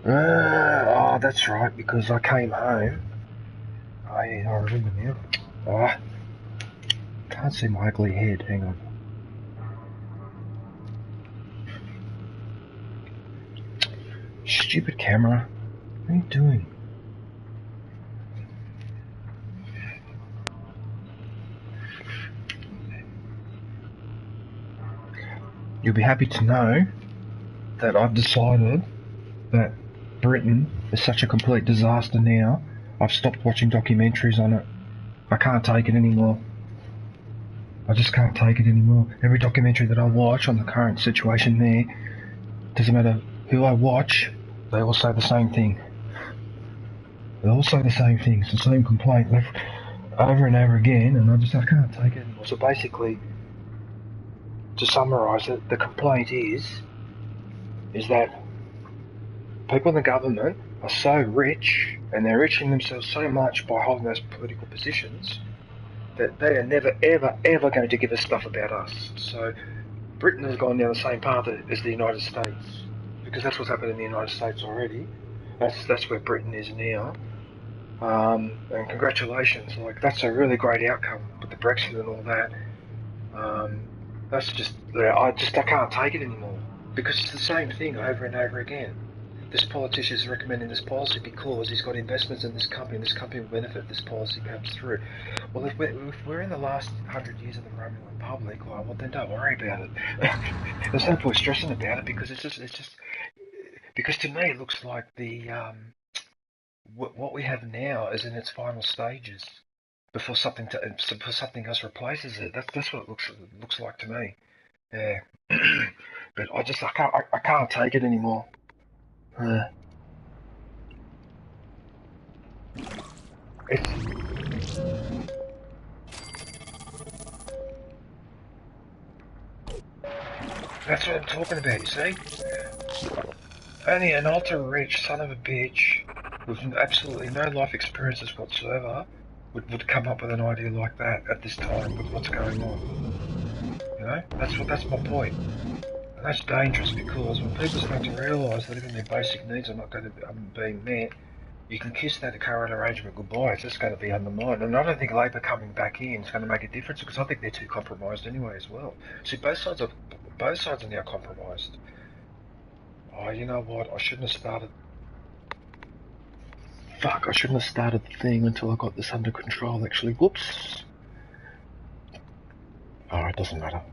Oh, that's right, because I came home. Oh, yeah, I remember now. Oh, can't see my ugly head, hang on. Stupid camera. What are you doing? You'll be happy to know that I've decided that Britain is such a complete disaster now. I've stopped watching documentaries on it. I can't take it anymore. I just can't take it anymore. Every documentary that I watch on the current situation there, doesn't matter who I watch, they all say the same thing. They all say the same thing. It's the same complaint over and over again, and I can't take it anymore. So basically, to summarise it, the complaint is that people in the government are so rich, and they're enriching themselves so much by holding those political positions, that they are never, ever, ever going to give us stuff about us. So Britain has gone down the same path as the United States, because that's what's happened in the United States already. That's where Britain is now. And congratulations, like that's a really great outcome with the Brexit and all that. That's just, I can't take it anymore, because it's the same thing over and over again. This politician is recommending this policy because he's got investments in this company, and this company will benefit this policy perhaps through. Well, if we're in the last 100 years of the Roman Republic, well then don't worry about it. There's no point stressing about it, because it's just because to me it looks like the what we have now is in its final stages before something else replaces it. That's what it looks like to me. Yeah, but I can't take it anymore. That's what I'm talking about, you see? Only an ultra-rich son of a bitch with absolutely no life experiences whatsoever would come up with an idea like that at this time with what's going on. You know? That's my point. And that's dangerous, because when people start to realise that even their basic needs are not going to be being met, you can kiss that current arrangement goodbye. It's just going to be undermined. And I don't think Labor coming back in is going to make a difference, because I think they're too compromised anyway as well. See, both sides are now compromised. Oh, you know what? I shouldn't have started. Fuck, I shouldn't have started the thing until I got this under control, actually. Whoops. Oh, it doesn't matter.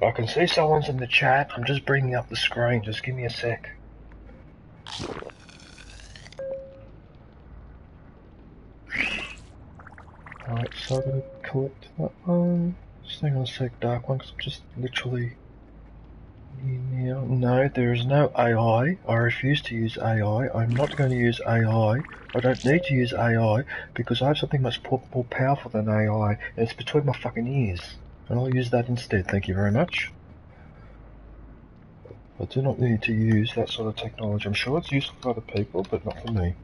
I can see someone's in the chat. I'm just bringing up the screen. Just give me a sec. Alright, so I'm going to collect that one. Just hang on a sec, Dark One, because I'm just literally... Now, no, there is no AI. I refuse to use AI. I'm not going to use AI. I don't need to use AI, because I have something much more powerful than AI, and it's between my fucking ears. And I'll use that instead, thank you very much. I do not need to use that sort of technology. I'm sure it's useful for other people, but not for me.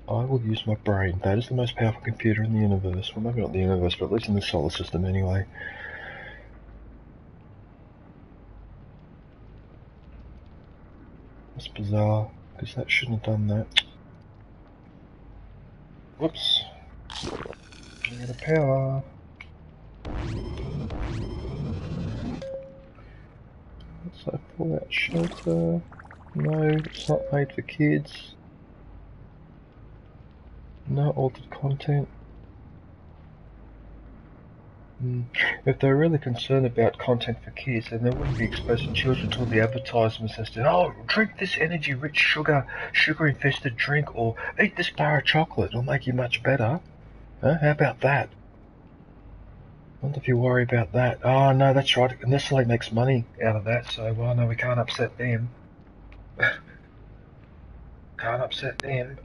I will use my brain. That is the most powerful computer in the universe. Well, maybe not the universe, but at least in the solar system anyway. That's bizarre, because that shouldn't have done that. Whoops. I'm out of power. So pull out shelter. No, it's not made for kids. No altered content. If they're really concerned about content for kids, then they wouldn't be exposing children to all the advertisements as to, oh, drink this energy-rich sugar-infested drink, or eat this bar of chocolate, it'll make you much better. Huh? How about that? I wonder if you worry about that. Oh, no, that's right. Nestle makes money out of that, so, well, no, we can't upset them. Can't upset them.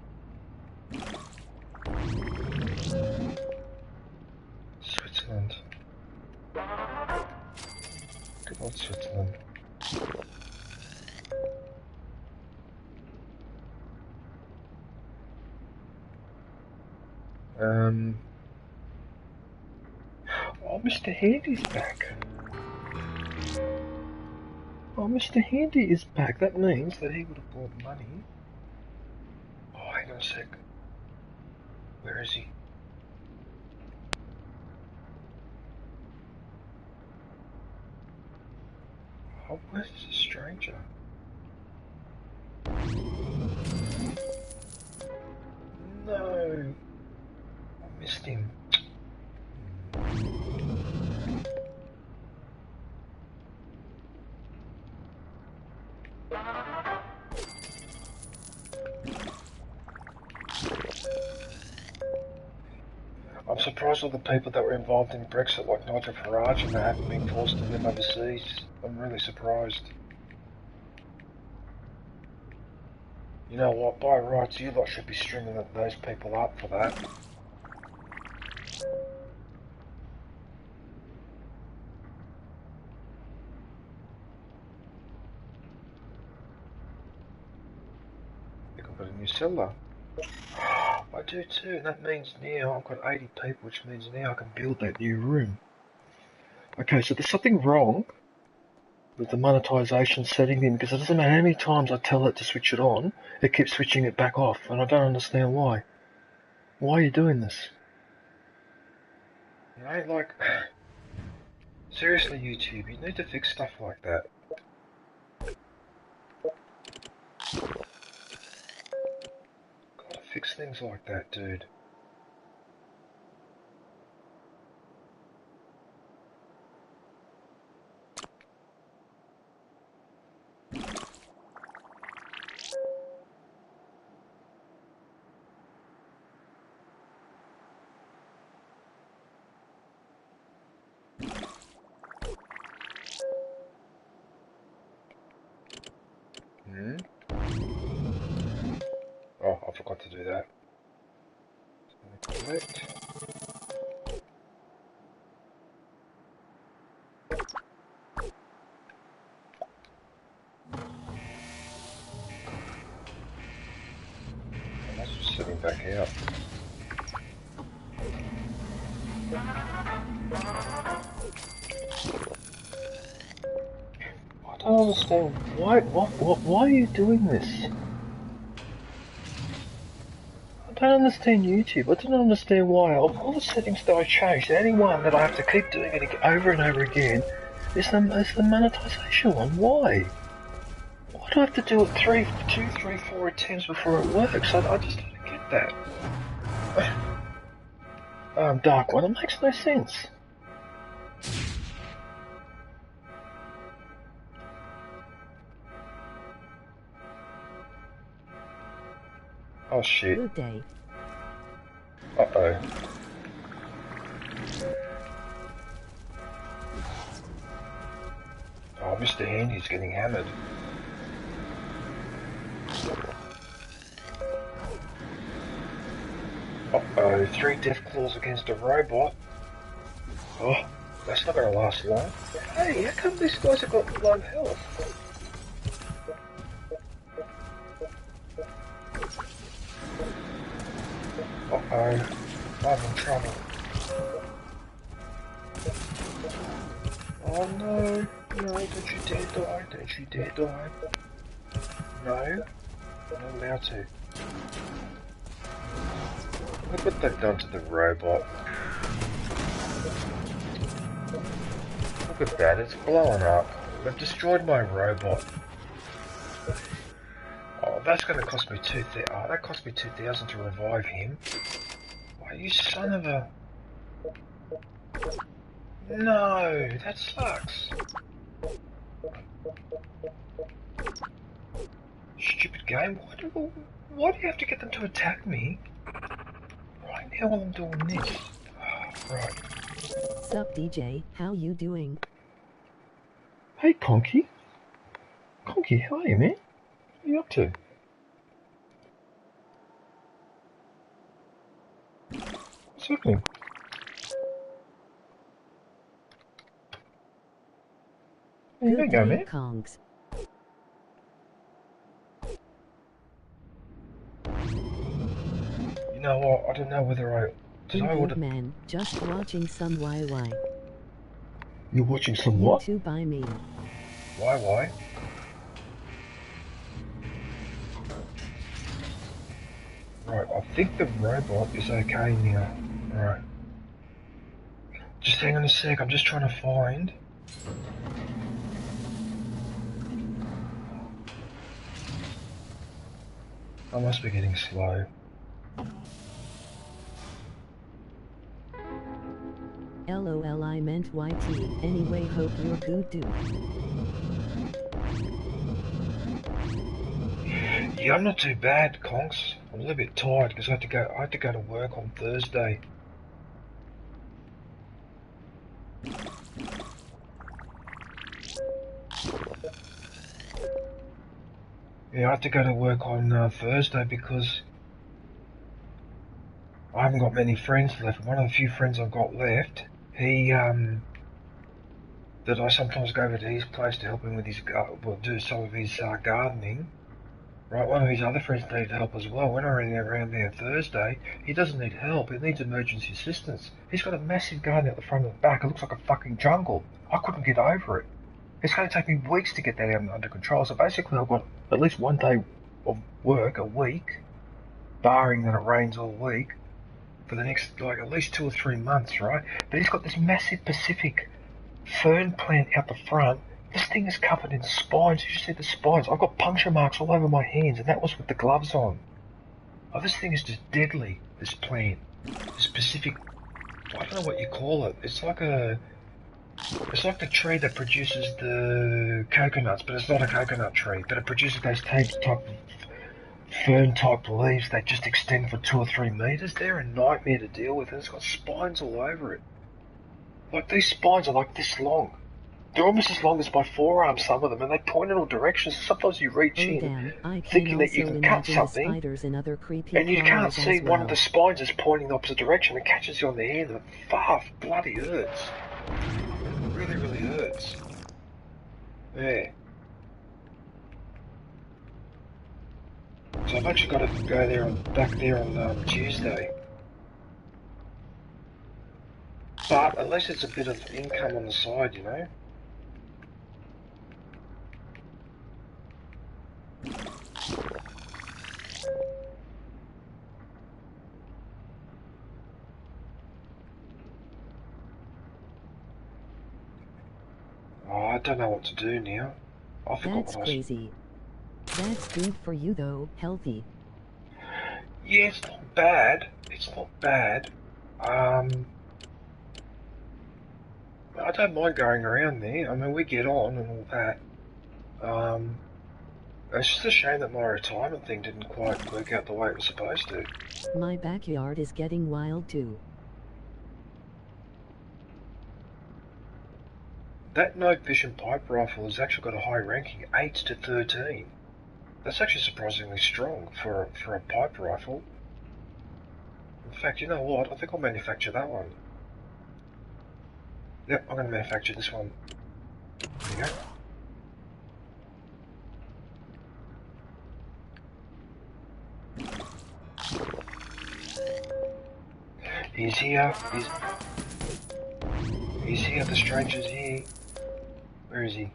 Switzerland. Good old Switzerland. Oh, Mr. Handy's back. Oh, Mr. Handy is back. That means that he would have brought money. Oh, hang on a sec. Where is he? Oh, where's this stranger? No! I missed him. I'm surprised all the people that were involved in Brexit, like Nigel Farage, and they haven't been forced to live overseas. I'm really surprised. You know what, by rights, you lot should be stringing those people up for that. I think I've got a new cellar. I do too, and that means now I've got 80 people, which means now I can build that new room. Okay, so there's something wrong with the monetization setting thing, because it doesn't matter how many times I tell it to switch it on, it keeps switching it back off, and I don't understand why. Why are you doing this? You know, like, seriously YouTube, you need to fix stuff like that. Gotta fix things like that, dude. Oh, I forgot to do that. Collect. And that's just sitting back out. I don't understand. Why are you doing this? I don't understand YouTube. I don't understand why. Of all the settings that I changed, the only one that I have to keep doing it over and over again is the monetization one. Why? Why do I have to do it 2, 3, 4 attempts before it works? I just don't get that. Dark one, it makes no sense. Oh shit. Good day. Uh-oh. Oh, Mr. Handy's getting hammered. Uh-oh, 3 death claws against a robot. Oh, that's not gonna last long. Hey, how come these guys have got low health? Uh-oh, I'm in trouble. Oh no, no, don't you dare die, don't you dare die. No, I'm not allowed to. Look what they've done to the robot. Look at that, it's blowing up. They've destroyed my robot. Oh, that's going to cost me 2,000. Oh, that cost me 2,000 to revive him. Oh, you son of a... No, that sucks. Stupid game. Why do you have to get them to attack me right now while I'm doing this? Oh, right. Sup DJ, how you doing? Hey Conky. Conky, how are you, man? What are you up to? What's happening? There you go, man. Kongs. You know what? I don't know whether I... Did I order... Man, just watching some YY. You're watching some what? YouTube by me. Why? Right, I think the robot is okay now. Right. Just hang on a sec, I'm just trying to find... I must be getting slow. LOL, I meant YT. Anyway, hope you're good, dude. Yeah, I'm not too bad, Conks. I'm a little bit tired because I had to go to work on Thursday. Yeah, I had to go to work on Thursday because I haven't got many friends left. One of the few friends I've got left, he, that I sometimes go over to his place to help him with his, do some of his gardening. Right, one of his other friends needed help as well. When I ran around there Thursday, he doesn't need help, he needs emergency assistance. He's got a massive garden at the front and the back, it looks like a fucking jungle. I couldn't get over it. It's going to take me weeks to get that under control, so basically I've got at least one day of work a week, barring that it rains all week, for the next, like, at least 2 or 3 months, right? But he's got this massive Pacific fern plant out the front. This thing is covered in spines. You should see the spines. I've got puncture marks all over my hands, and that was with the gloves on. Oh, this thing is just deadly, this plant. This Pacific... I don't know what you call it. It's like the tree that produces the coconuts, but it's not a coconut tree. But it produces those type of fern-type leaves that just extend for 2 or 3 meters. They're a nightmare to deal with, and it's got spines all over it. Like, these spines are like this long. They're almost as long as my forearm, some of them, and they point in all directions. Sometimes you reach in, thinking that you can cut something, and you can't see one of the spines is pointing the opposite direction. It catches you on the hand, and it bloody hurts. It really, really hurts. Yeah. So I've actually got to go there back there on Tuesday. But at least it's a bit of income on the side, you know? Oh, I don't know what to do now. I forgot That's crazy. That's good for you though, healthy. Yeah, it's not bad. It's not bad. I don't mind going around there. I mean, we get on and all that. It's just a shame that my retirement thing didn't quite work out the way it was supposed to. My backyard is getting wild too. That night vision pipe rifle has actually got a high ranking, 8 to 13. That's actually surprisingly strong for a pipe rifle. In fact, you know what? I think I'll manufacture that one. Yep, I'm going to manufacture this one. There you go. He's here. He's here. The stranger's here. Where is he?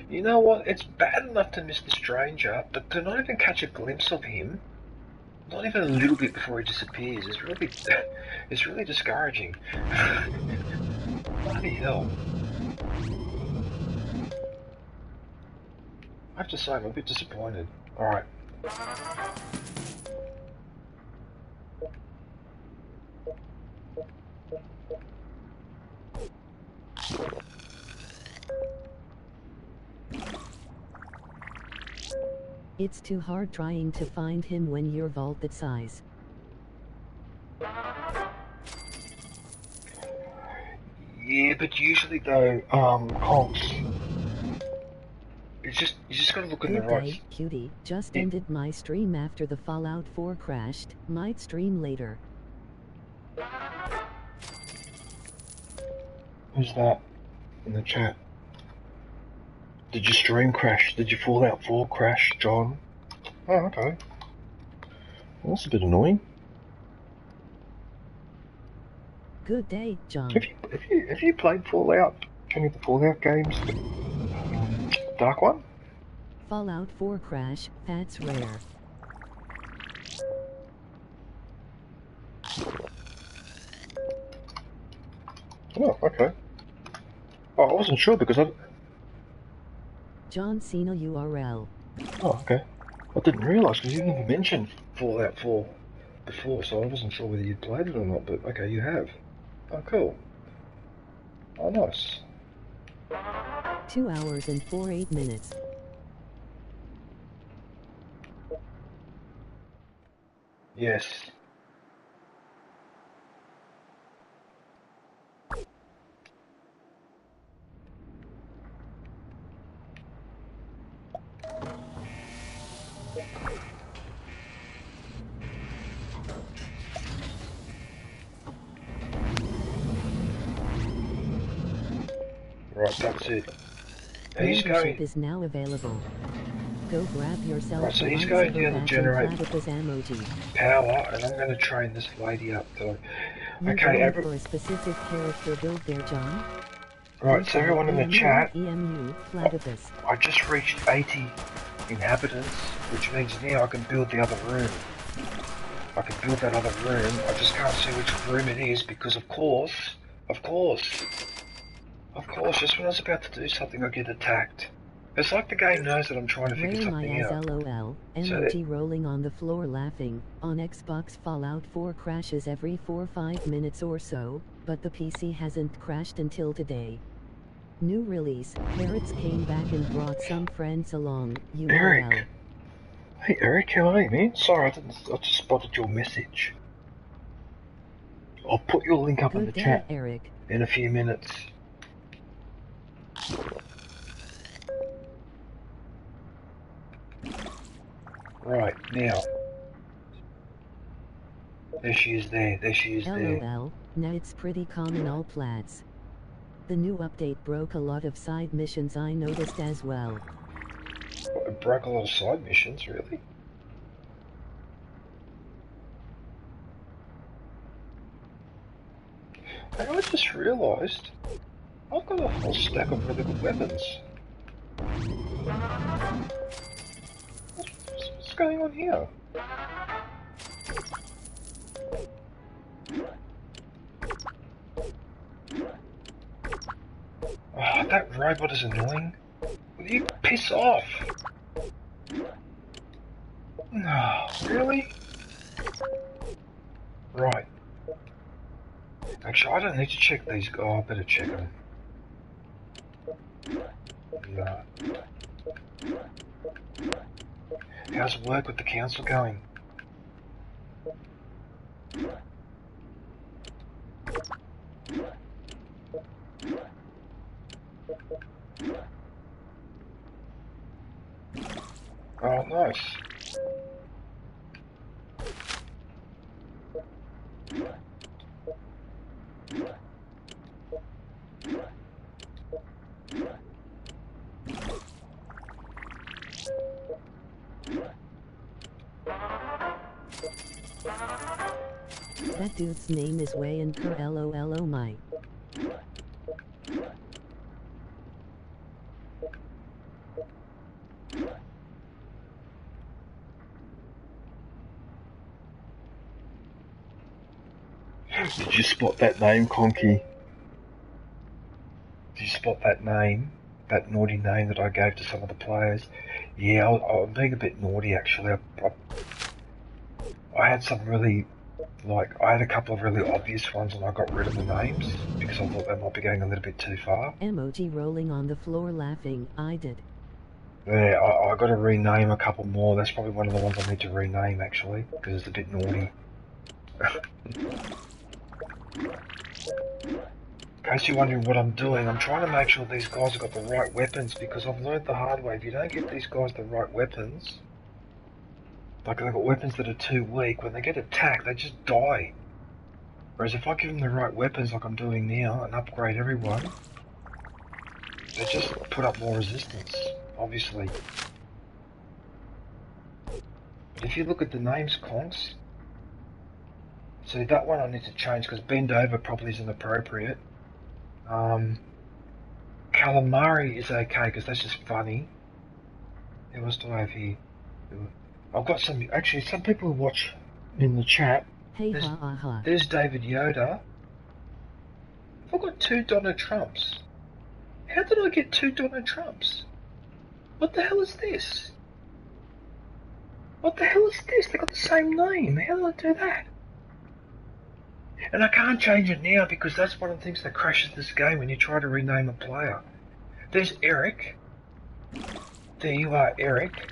You know what? It's bad enough to miss the stranger, but to not even catch a glimpse of him, not even a little bit before he disappears, it's really discouraging. Bloody hell. I have to say, I'm a bit disappointed. Alright. It's too hard trying to find him when you're vault that size. Yeah, but usually though, Conks, you just gotta look in the right... Good day, cutie. Just ended my stream after the Fallout 4 crashed. Might stream later. Who's that in the chat? Did your stream crash? Did your Fallout 4 crash, John? Oh, okay. Well, that's a bit annoying. Good day, John. Have you played Fallout? Any of the Fallout games? Dark one? Fallout 4 crash, that's rare. Oh, okay. Oh, I wasn't sure because I... John Cena URL. Oh, okay. I didn't realise because you never mentioned Fallout 4 before, so I wasn't sure whether you'd played it or not, but okay, you have. Oh, cool. Oh, nice. 2 hours and 48 minutes. Yes. Right, that's it. He's Membership going... is now available. Go grab yourself Right, so the he's going down to generate emoji. power, and I'm going to train this lady up to... You Okay, going for a specific character build there, John? Right, so everyone in the chat, EMU, platypus. I just reached 80 inhabitants, which means now I can build the other room. I can build that other room, I just can't see which room it is because of course, just when I was about to do something I get attacked. It's like the game knows that I'm trying to figure something out. LOL, emoji rolling on the floor laughing. On Xbox Fallout 4 crashes every 4-5 minutes or so, but the PC hasn't crashed until today. New release, Jarrett came back and brought some friends along, URL. Eric! Hey Eric, how are you, man? Sorry, I just spotted your message. I'll put your link up in the chat, Eric. In a few minutes. Right, now. There she is there, LOL, now it's pretty common all plats. The new update broke a lot of side missions I noticed as well. It broke a lot of side missions, really? Hey, I just realised I've got a whole stack of really good weapons. What's going on here? Oh, that robot is annoying. Will you piss off? No, really? Right. Actually, I don't need to check these. Oh, I better check them. No. How's work with the council going? Oh, nice. That dude's name is Wayan Kerr LOL my. Did you spot that name, Conky? Did you spot that name? That naughty name that I gave to some of the players? Yeah, I'm being a bit naughty actually. I had some really, I had a couple of really obvious ones and I got rid of the names because I thought they might be going a little bit too far. Emoji rolling on the floor laughing, I did. Yeah, I got to rename a couple more. That's probably one of the ones I need to rename actually because it's a bit naughty. In case you're wondering what I'm doing, I'm trying to make sure these guys have got the right weapons because I've learned the hard way. If you don't give these guys the right weapons, like they've got weapons that are too weak, when they get attacked, they just die. Whereas if I give them the right weapons like I'm doing now and upgrade everyone, they just put up more resistance. obviously. But if you look at the names, Conks, so that one I need to change because bend over probably isn't appropriate. Calamari is okay because that's just funny. Who else do I have here? I've got some, actually some people who watch in the chat. Hey ha ha ha. There's David Yoda. I've got 2 Donald Trumps. How did I get 2 Donald Trumps? What the hell is this? What the hell is this? They got the same name. How did I do that? And I can't change it now because that's one of the things that crashes this game when you try to rename a player. There's Eric. There you are, Eric.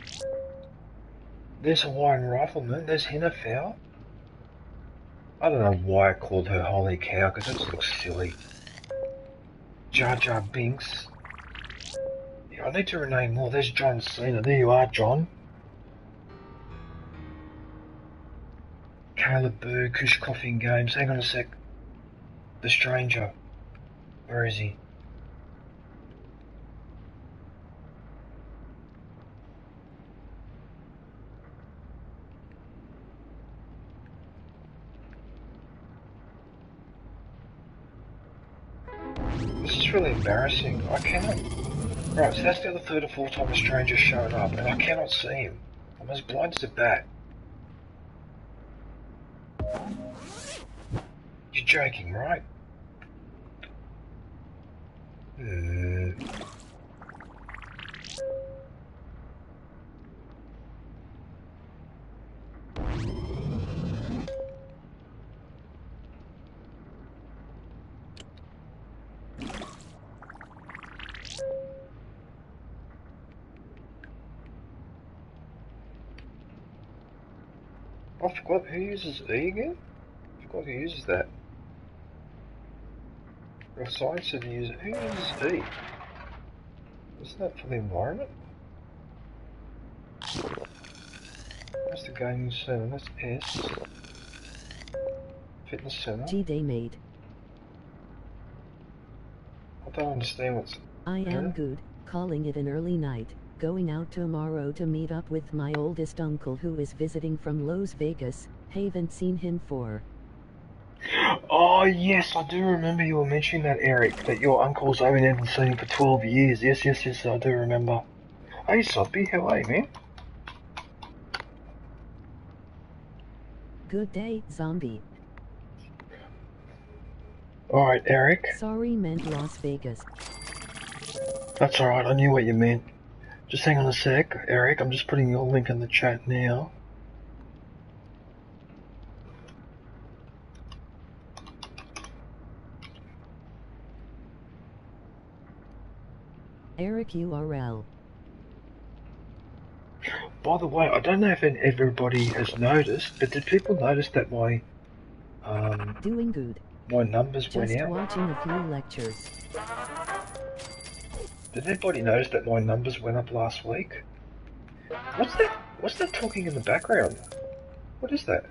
There's Hawaiian Rifleman. There's Hinnerfell. I don't know why I called her Holy Cow because that just looks silly. Jar Jar Binks. Yeah, I need to rename more. There's John Cena. There you are, John. Caleb Boo, Kush Coffee and Games. Hang on a sec. The Stranger. Where is he? This is really embarrassing. I cannot... Right, so that's the other 3rd or 4th time a stranger's shown up, and I cannot see him. I'm as blind as a bat. You're joking, right? I forgot who uses E again? I forgot who uses that. Real Science said who uses E? Isn't that for the environment? That's the gaming center, that's S. Fitness center. G-Day mate. I don't understand what's... I am good, calling it an early night. Going out tomorrow to meet up with my oldest uncle who is visiting from Las Vegas. Haven't seen him for... Oh yes, I do remember you were mentioning that, Eric, that your uncle's over there and seen him for 12 years. Yes, I do remember. Hey Soppy, how are you, man? Good day, zombie. Alright, Eric. Sorry, meant Las Vegas. That's alright, I knew what you meant. Just hang on a sec, Eric, I'm just putting your link in the chat now. Eric URL. By the way, I don't know if everybody has noticed, but did people notice that my Doing good. my numbers went Just out? watching a few lectures. Did anybody notice that my numbers went up last week? What's that? What's that talking in the background? What is that?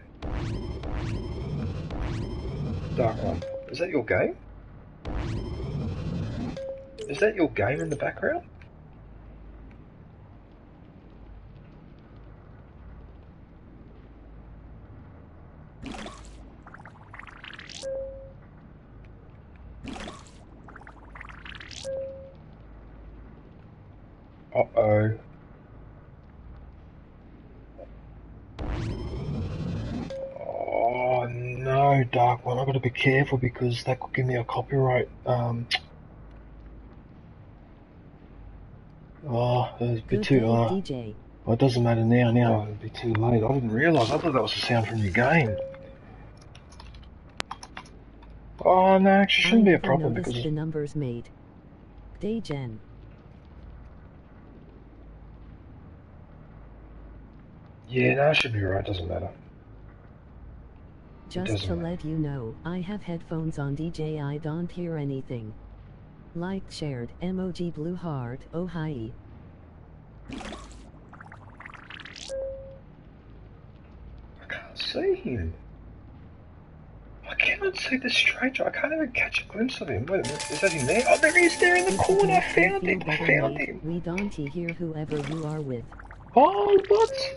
Dark One. Is that your game? Is that your game in the background? Uh-oh. Oh no, Dark One, I've got to be careful because that could give me a copyright, oh, it'd be Good too, day, DJ. well, it doesn't matter now, it'd be too late. I didn't realise, I thought that was the sound from your game. Oh no, actually shouldn't be a problem because... the numbers made. Day Gen. Yeah, no, it should be right, doesn't matter. Just to let you know, I have headphones on DJ, I don't hear anything. Liked, shared, emoji blue heart, oh hi. I can't see him. I cannot see the stranger. I can't even catch a glimpse of him. Wait a minute, is that him there? Oh, there he is, there in the corner. I found him. I found him. We don't hear whoever you are with. Oh, what?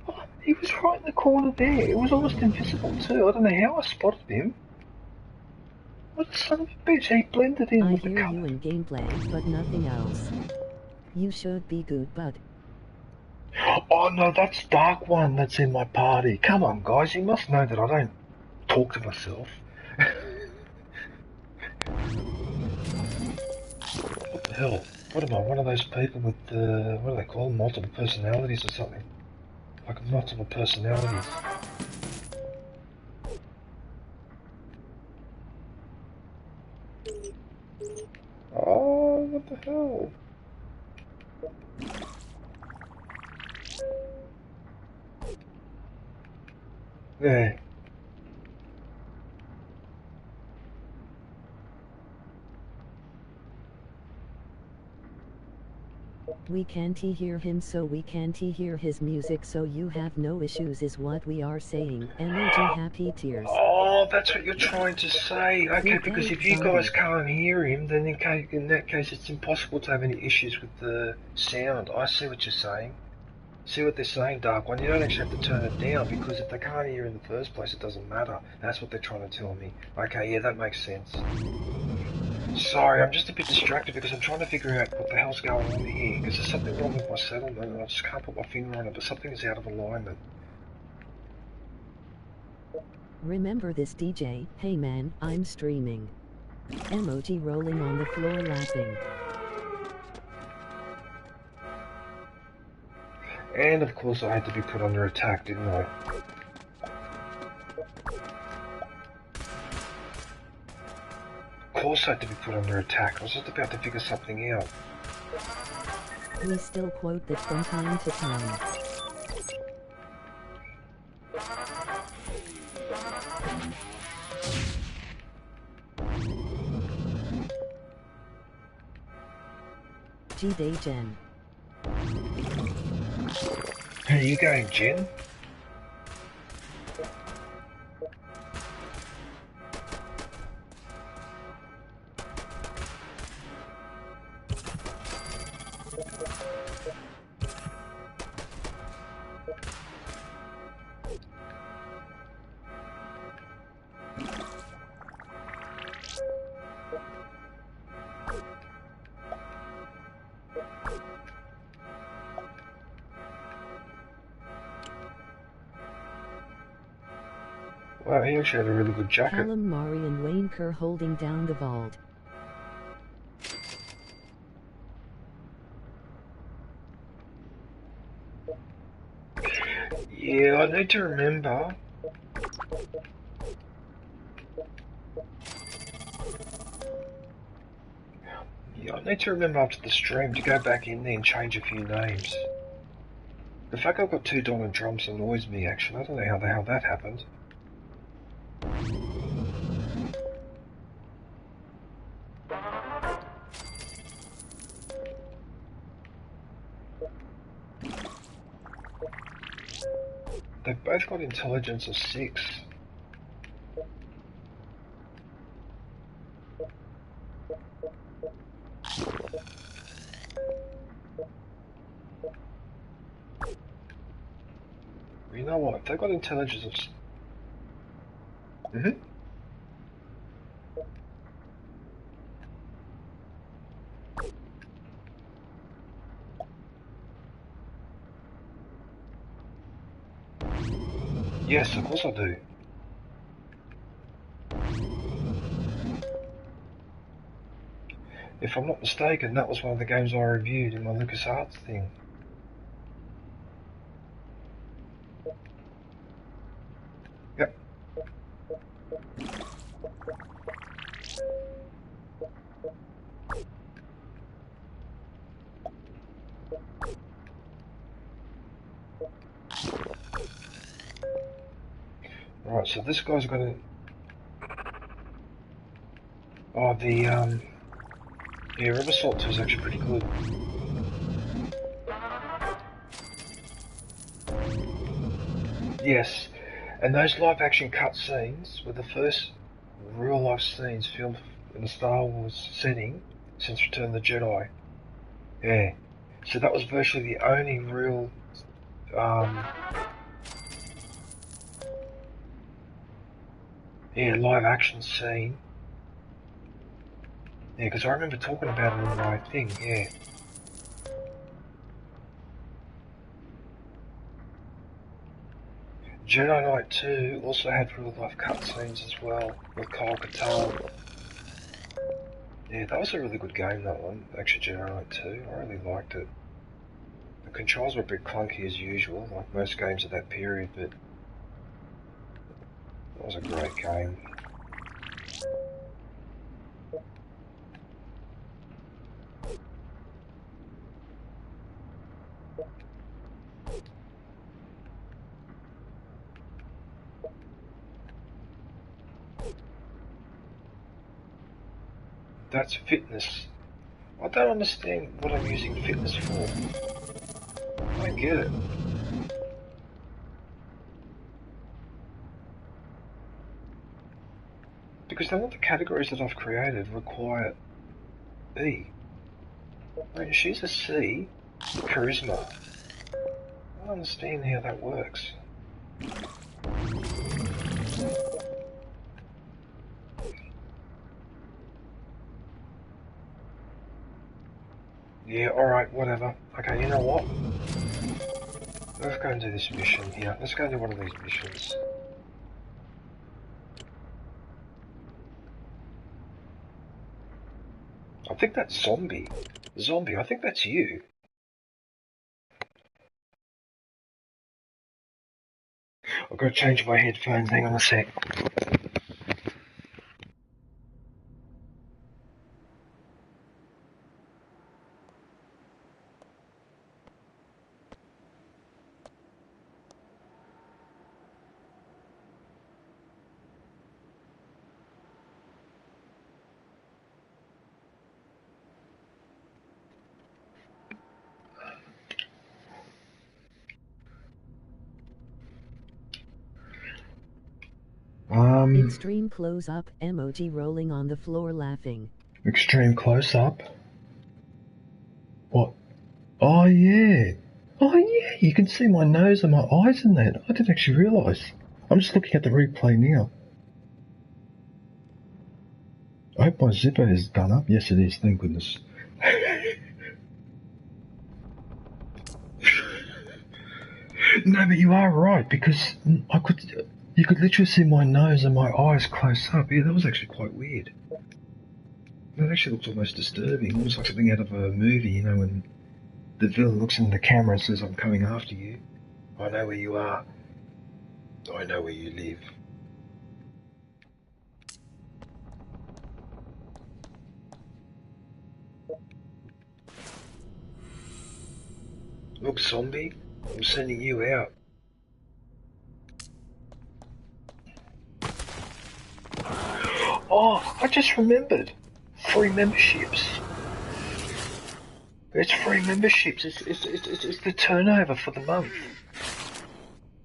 Oh, he was right in the corner there. It was almost invisible too. I don't know how I spotted him. What son of a bitch? He blended in with the colour. I hear you in gameplay, but nothing else. You should be good, bud. Oh no, that's Dark One that's in my party. Come on, guys, you must know that I don't talk to myself. What the hell? What am I, one of those people with, what do they call them? Multiple personalities or something? Like multiple personalities. Oh, what the hell? There. We can't hear him, so we can't hear his music, so you have no issues is what we are saying. Energy happy tears. Oh, that's what you're trying to say. Okay, because if you guys can't hear him, then in that case it's impossible to have any issues with the sound. I see what you're saying. See what they're saying, Dark One? You don't actually have to turn it down, because if they can't hear in the first place, it doesn't matter. That's what they're trying to tell me. Okay, yeah, that makes sense. Sorry, I'm just a bit distracted because I'm trying to figure out what the hell's going on here, because there's something wrong with my settlement and I just can't put my finger on it, but something is out of alignment. Remember this, DJ? Hey man, I'm streaming. Emoji rolling on the floor laughing. And of course I had to be put under attack, didn't I? Of course I had to be put under attack. I was just about to figure something out. We still quote that from time to time. G-Day Jen. How are you going, Jen? Wow, he actually had a really good jacket. Callum Murray and Wayne Kerr holding down the vault. Yeah, I need to remember. Yeah, I need to remember after the stream to go back in there and change a few names. The fact I've got two Donald Trumps annoys me, actually. I don't know how the hell that happened. They've both got intelligence of 6. You know what? They've got intelligence of... Yes, of course I do. If I'm not mistaken, that was one of the games I reviewed in my LucasArts thing. Yep. Right, so this guy's got a... Oh, the, yeah, River Salt 2 is actually pretty good. Yes, and those live action cutscenes were the first... real life scenes filmed in a Star Wars setting since Return of the Jedi. Yeah. So that was virtually the only real live action scene. Yeah, because I remember talking about it in my thing, yeah. Jedi Knight 2 also had real life cutscenes as well, with Kyle Katarn. Yeah, that was a really good game, that one. Actually, Jedi Knight 2, I really liked it. The controls were a bit clunky as usual, like most games of that period, but that was a great game. That's fitness. I don't understand what I'm using fitness for. I don't get it. Because none of the categories that I've created require E. I mean, she's a C, charisma. I don't understand how that works. Yeah, alright, whatever. Okay, you know what? Let's go and do this mission here. Let's go and do one of these missions. I think that's Zombie. Zombie, I think that's you. I've got to change my headphones, hang on a sec. Extreme close-up emoji rolling on the floor laughing. Extreme close-up? What? Oh yeah! Oh yeah, you can see my nose and my eyes in that. I didn't actually realise. I'm just looking at the replay now. I hope my zipper is done up. Yes it is, thank goodness. No, but you are right, because you could literally see my nose and my eyes close up. Yeah, that was actually quite weird. That actually looks almost disturbing, almost like something out of a movie, you know, when the villain looks in the camera and says, I'm coming after you. I know where you are. I know where you live. Look, zombie, I'm sending you out. Oh, I just remembered. Free memberships. It's free memberships. It's the turnover for the month.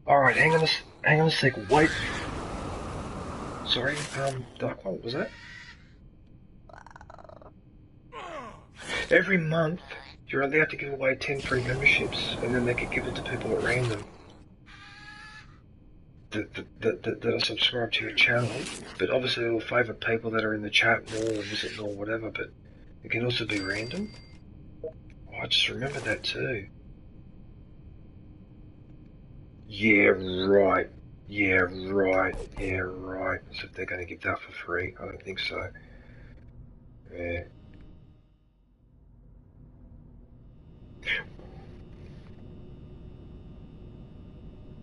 Alright, hang on a sec. Wait. Sorry, Dark one, what was that? Every month, you're allowed to give away 10 free memberships, and then they get given to people at random that are subscribed to your channel. But obviously it'll favour people that are in the chat more or visit more or whatever, but it can also be random. Oh, I just remembered that too. Yeah, right. Yeah, right. Yeah, right. So if they're going to give that for free, I don't think so. Yeah.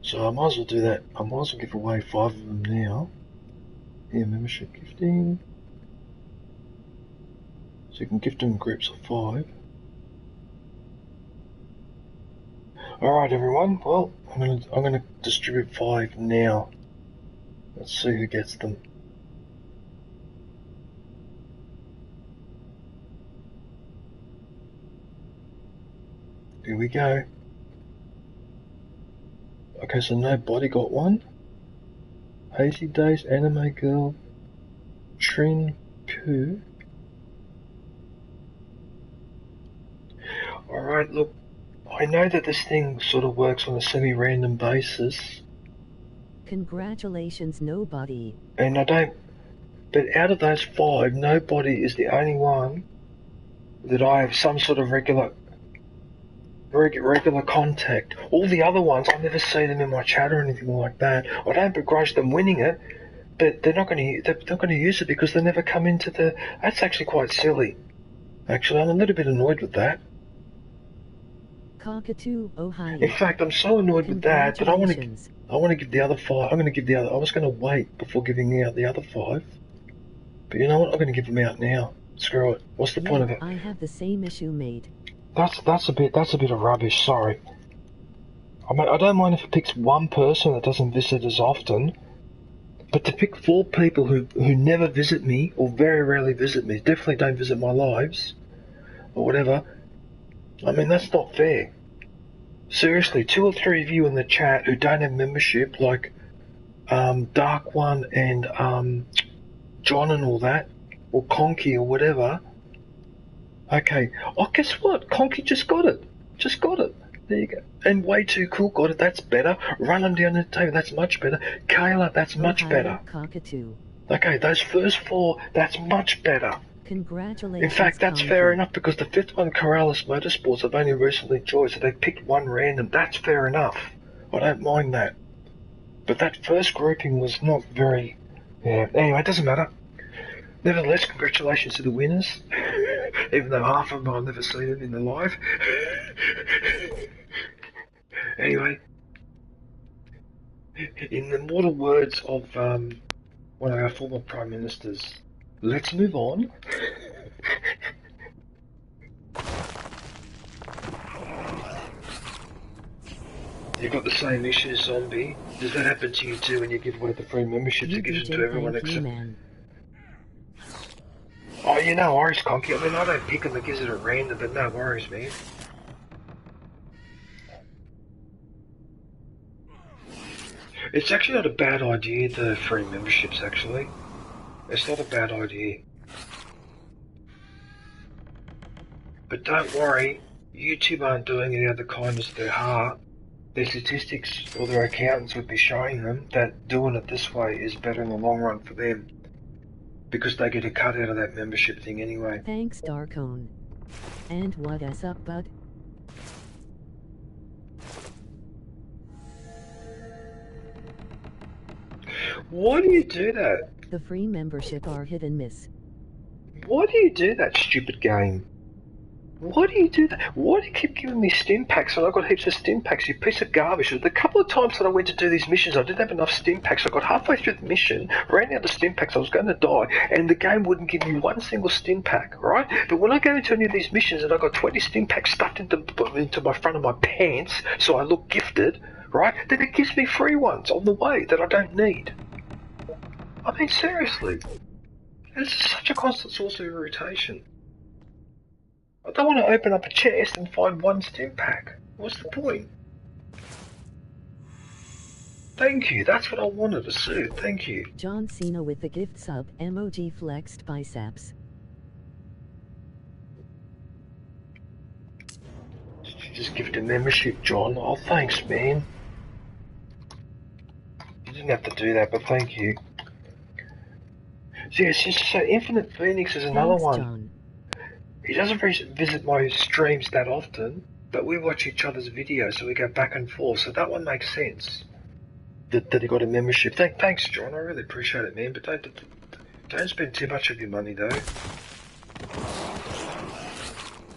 So I might as well do that. I might as well give away 5 of them now. Yeah, membership gifting. So you can gift them in groups of 5. Alright everyone, well, I'm gonna distribute 5 now. Let's see who gets them. Here we go. Okay, so nobody got one. Hazy Days, Anime Girl, Trin Poo. Alright, look, I know that this thing sort of works on a semi-random basis. Congratulations, nobody. And I don't... But out of those 5, nobody is the only one that I have some sort of regular contact. All the other ones, I never see them in my chat or anything like that. I don't begrudge them winning it, but they're not going to use it because they never come into the... That's actually quite silly. Actually, I'm a little bit annoyed with that. Cockatoo, Ohio. In fact, I'm so annoyed with that I want to give the other 5. I'm going to give the other... I was going to wait before giving out the other 5. But you know what? I'm going to give them out now. Screw it. What's the point of it? I have the same issue, mate. That's a bit of rubbish. Sorry. I mean, I don't mind if it picks one person that doesn't visit as often, but to pick 4 people who never visit me or very rarely visit me, definitely don't visit my lives or whatever. I mean, that's not fair. Seriously, 2 or 3 of you in the chat who don't have membership, like Dark One and John and all that, or Conky or whatever. Okay. Oh, guess what? Conky just got it. There you go. And Way Too Cool got it. That's better. Run them down the table. That's much better. Kayla, that's much better. Cockatoo. Okay, those first 4, that's much better. Congratulations. In fact, that's fair enough because the 5th one, Corrales Motorsports, I've only recently joined, so they picked 1 random. That's fair enough. I don't mind that. But that first grouping was not very... Yeah. Anyway, it doesn't matter. Nevertheless, congratulations to the winners. Even though half of them I've never seen them in the live. Anyway, in the mortal words of one of our former prime ministers, let's move on. You've got the same issue, Zombie. Does that happen to you too when you give away the free memberships? It gives them to everyone except... Oh, you know, worries, Conky. I mean, I don't pick them, it gives it at random, but no worries, man. It's actually not a bad idea, the free memberships, actually. It's not a bad idea. But don't worry, YouTube aren't doing any other kindness of their heart. Their statistics or their accountants would be showing them that doing it this way is better in the long run for them. Because they get a cut out of that membership thing anyway. Thanks, Darkone. And what is up, bud? Why do you do that? The free membership are hit and miss. Why do you do that, stupid game? Why do you do that? Why do you keep giving me stim packs when I've got heaps of stim packs, you piece of garbage? The couple of times that I went to do these missions, I didn't have enough stim packs. I got halfway through the mission, ran out of stim packs, I was going to die, and the game wouldn't give me one single stim pack, right? But when I go into any of these missions and I got 20 stim packs stuffed into my front of my pants, so I look gifted, right? Then it gives me free ones on the way that I don't need. I mean, seriously. It's such a constant source of irritation. I don't want to open up a chest and find one stim pack. What's the point? Thank you, that's what I wanted to see. Thank you. John Cena with the gift sub, emoji flexed biceps. Did you just gift a membership, John? Oh, thanks, man. You didn't have to do that, but thank you. See, it's just so Infinite Phoenix is another one. John. He doesn't visit my streams that often, but we watch each other's videos, so we go back and forth, so that one makes sense. That he got a membership. Thanks, John, I really appreciate it, man, but don't spend too much of your money, though.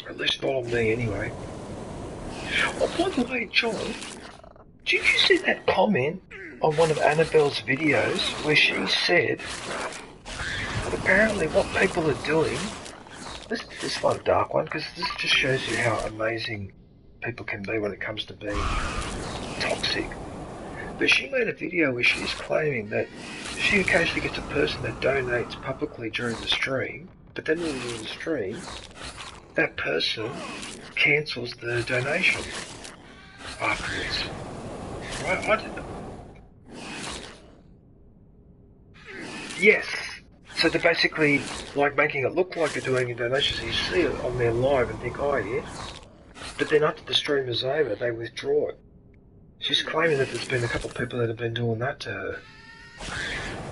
At least not on me, anyway. Oh, by the way, John, did you see that comment on one of Annabelle's videos where she said that apparently what people are doing... Listen to this one, Dark One, because this just shows you how amazing people can be when it comes to being toxic. But she made a video where she's claiming that she occasionally gets a person that donates publicly during the stream, but then when you're in the stream, that person cancels the donation afterwards. Right? Yes. So they're basically like making it look like they're doing a donation, so you see it on there live and think, oh yeah. But then after the stream is over, they withdraw it. She's claiming that there's been a couple of people that have been doing that to her.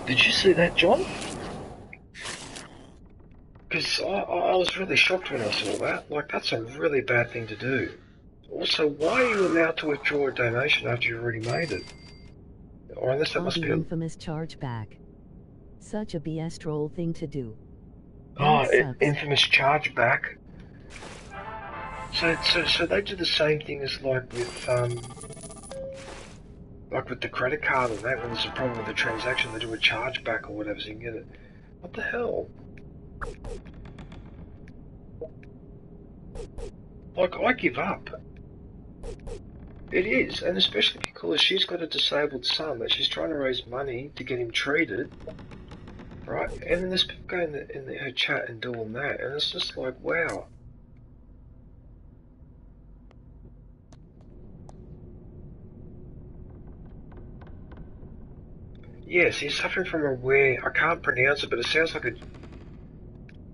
Did you see that, John? Because I was really shocked when I saw that. Like, that's a really bad thing to do. Also, why are you allowed to withdraw a donation after you've already made it? Or unless that must be infamous chargeback. Such a BS troll thing to do. Oh, infamous chargeback. So they do the same thing as like with the credit card and that. When there's a problem with the transaction, they do a chargeback or whatever, so you can get it. What the hell? Like, I give up. It is, and especially because she's got a disabled son that she's trying to raise money to get him treated, right? And then there's people going in her chat and doing that, and it's just like, wow. Yes, he's suffering from a rare, I can't pronounce it, but it sounds like a...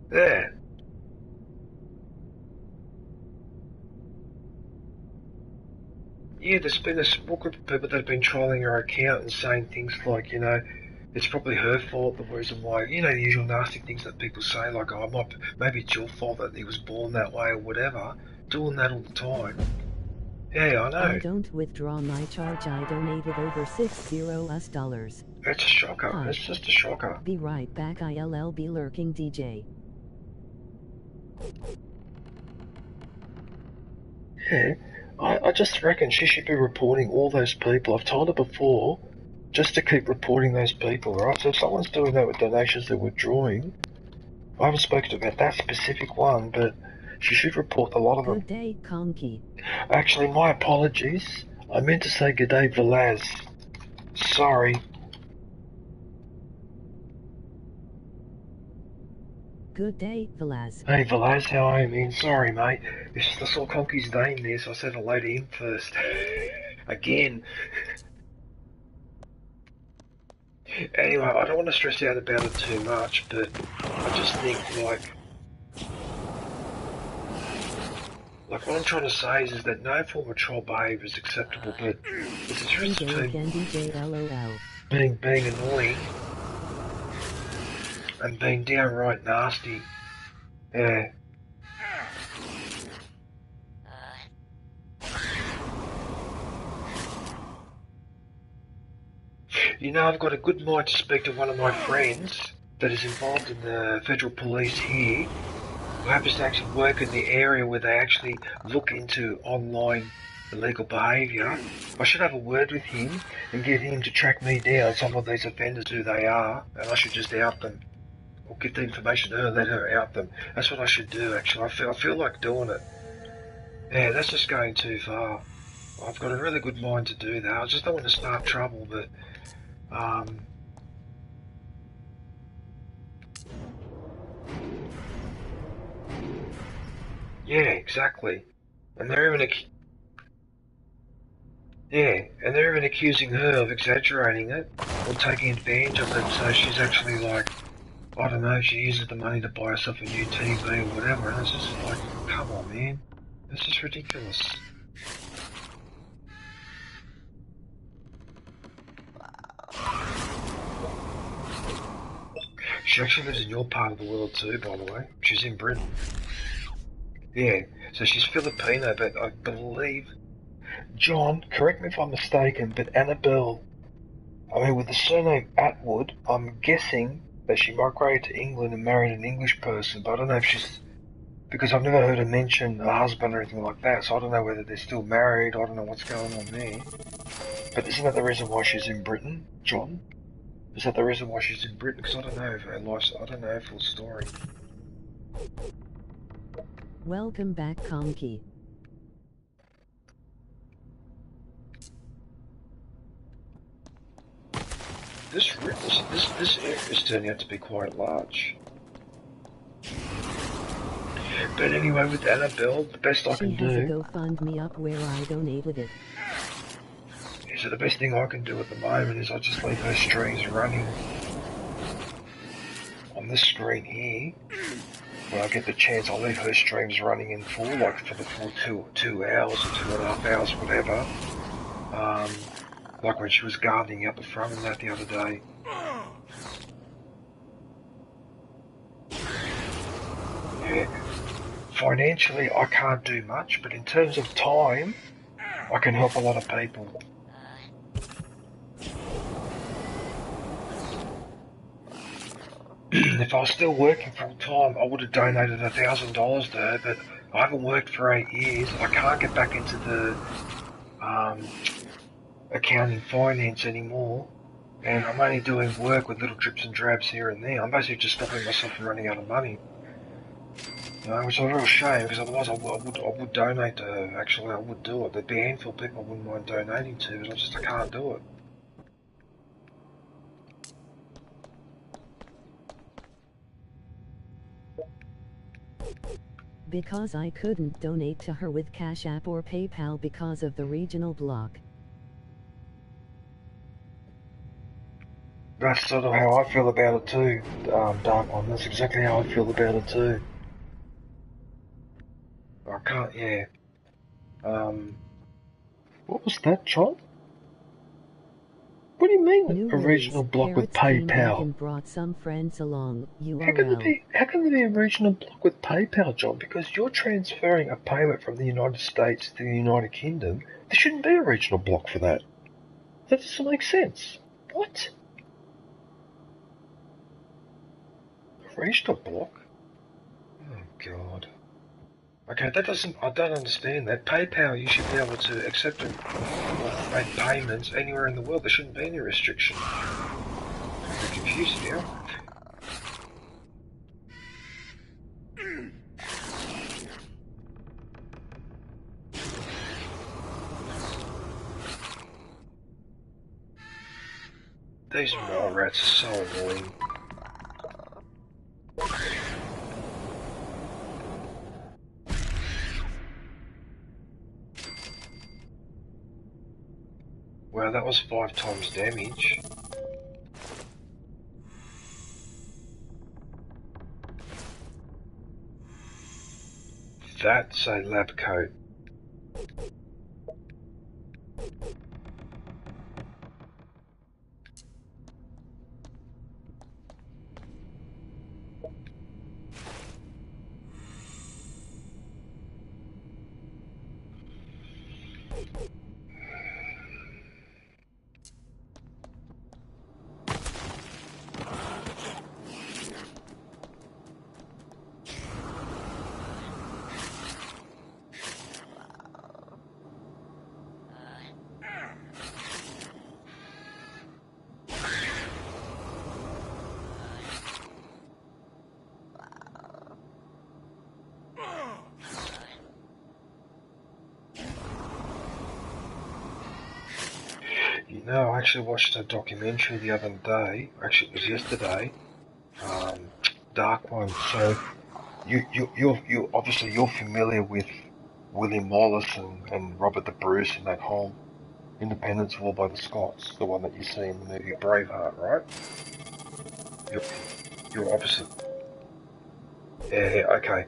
There. Yeah, there's been a small group of people that have been trolling her account and saying things like, you know, it's probably her fault, the reason why, you know, the usual nasty things that people say, like, oh, maybe it's your fault that he was born that way or whatever. Doing that all the time. Yeah, I know. I don't withdraw my charge. I donated over $60. It's a shocker. Hi. It's just a shocker. Be right back. ILL be lurking DJ. Yeah, I just reckon she should be reporting all those people. I've told her before, just to keep reporting those people, right? So if someone's doing that with donations they're withdrawing, I haven't spoken about that specific one, but she should report a lot of them. Good day, Conky. Actually, my apologies. I meant to say good day, Velaz. Sorry. Good day, Velaz. Hey, Velaz, how are you, man? Sorry, mate. It's just I saw Conky's name there, so I said hello to him first. Again. Anyway, I don't want to stress out about it too much, but I just think, like what I'm trying to say is that no form of troll behaviour is acceptable, but there's a difference between being annoying and being downright nasty. Yeah. You know, I've got a good mind to speak to one of my friends that is involved in the federal police here, who happens to actually work in the area where they actually look into online illegal behaviour. I should have a word with him and get him to track me down some of these offenders, who they are, and I should just out them. Or give the information to her and let her out them. That's what I should do, actually. I feel like doing it. Yeah, that's just going too far. I've got a really good mind to do that. I just don't want to start trouble, but... yeah, exactly. And they're even they're even accusing her of exaggerating it or taking advantage of it, so she's actually like, I don't know, she uses the money to buy herself a new TV or whatever, and it's just like, come on, man. It's just ridiculous. She actually lives in your part of the world too, by the way. She's in Britain. Yeah, so she's Filipino, but I believe... John, correct me if I'm mistaken, but Annabelle, I mean, with the surname Atwood, I'm guessing that she migrated to England and married an English person, but I don't know if she's... Because I've never heard her mention a husband or anything like that, so I don't know whether they're still married, I don't know what's going on there. But isn't that the reason why she's in Britain, John? Is that the reason why she's in Britain? Because I don't know her life, I don't know her full story. Welcome back, Conky. This area is turning out to be quite large. But anyway, with Annabelle, the best I can do... She has a GoFundMe up where I donated it. Yeah, so the best thing I can do at the moment is I just leave her streams running on on this screen here, when I get the chance, I'll leave her streams running in full, like for the full 2 hours or 2.5 hours, whatever. Like when she was gardening out the front and that the other day. Yeah. Financially, I can't do much, but in terms of time, I can help a lot of people. If I was still working full time, I would have donated $1,000 to her, but I haven't worked for 8 years. I can't get back into the accounting finance anymore, and I'm only doing work with little drips and drabs here and there. I'm basically just stopping myself from running out of money. You know, which is a real shame, because otherwise I would donate to her. Actually, I would do it. There'd be a handful of people I wouldn't mind donating to, but I can't do it. Because I couldn't donate to her with Cash App or PayPal because of the regional block. That's sort of how I feel about it too, Dark One. That's exactly how I feel about it too. I can't, yeah. What was that, John? What do you mean, a regional block with PayPal? And brought some friends along. How can there be a regional block with PayPal, John? Because you're transferring a payment from the United States to the United Kingdom. There shouldn't be a regional block for that. That doesn't make sense. What? A regional block? Oh, God. Okay, I don't understand that. PayPal, you should be able to accept and make payments anywhere in the world. There shouldn't be any restriction. I'm confused now. These mole rats are so annoying. Wow, that was 5 times damage. That's a lab coat. No, I actually watched a documentary the other day. Actually, it was yesterday. Dark One. So, you obviously you're familiar with William Wallace and Robert the Bruce and that whole independence war by the Scots, the one that you see in the movie Braveheart, right? You're obviously. Yeah, okay.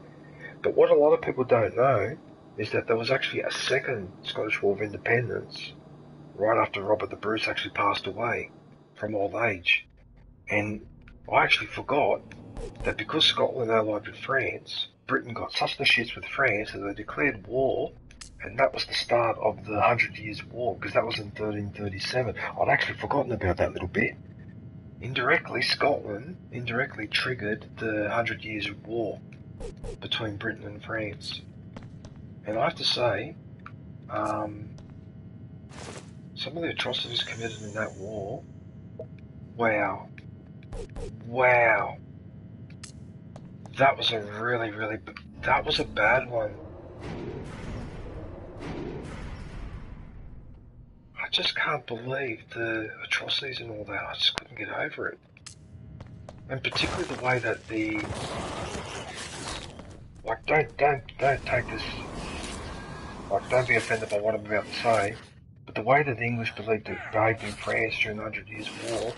But what a lot of people don't know is that there was actually a second Scottish War of Independence right after Robert the Bruce actually passed away from old age. And I actually forgot that because Scotland allied with France, Britain got such the shits with France that they declared war, and that was the start of the 100 Years' War, because that was in 1337. I'd actually forgotten about that little bit. Indirectly, Scotland triggered the 100 Years' War between Britain and France. And I have to say, some of the atrocities committed in that war, wow. That was a that was a bad one. I just can't believe the atrocities and all that. I just couldn't get over it. And particularly the way that like, don't take this, like, don't be offended by what I'm about to say, but the way that the English behaved in France during the 100 Years' War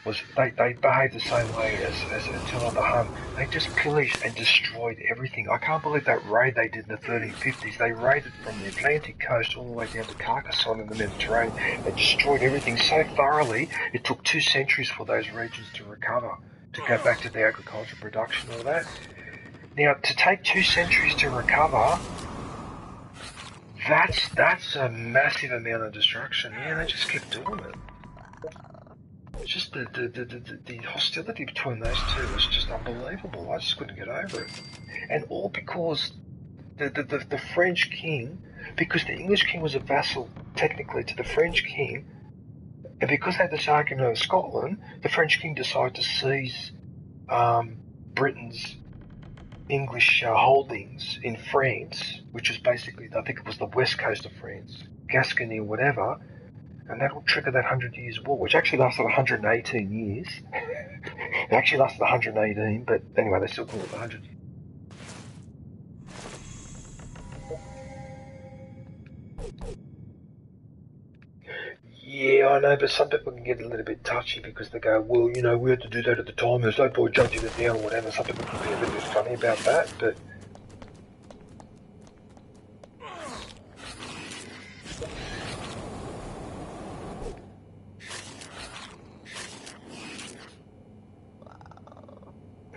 was they behaved the same way as Attila the Hun. They just pillaged and destroyed everything. I can't believe that raid they did in the 1350s. They raided from the Atlantic coast all the way down to Carcassonne in the Mediterranean. They destroyed everything so thoroughly, it took 2 centuries for those regions to recover, to go back to the agricultural production and all that. Now, to take 2 centuries to recover, that's a massive amount of destruction. Yeah, they just kept doing it. It's just the hostility between those two was just unbelievable. I just couldn't get over it. And all because the French king, because the English king was a vassal technically to the French king, and because they had this argument over Scotland, the French king decided to seize Britain's English holdings in France, which was basically, I think it was the west coast of France, Gascony or whatever, and that will trigger that 100 Years' War, which actually lasted 118 years. It actually lasted 118, but anyway, they still call it 100 years. Yeah, I know, but some people can get a little bit touchy because they go, well, you know, we had to do that at the time, there's no point judging it now or whatever. Some people can be a little bit funny about that, but...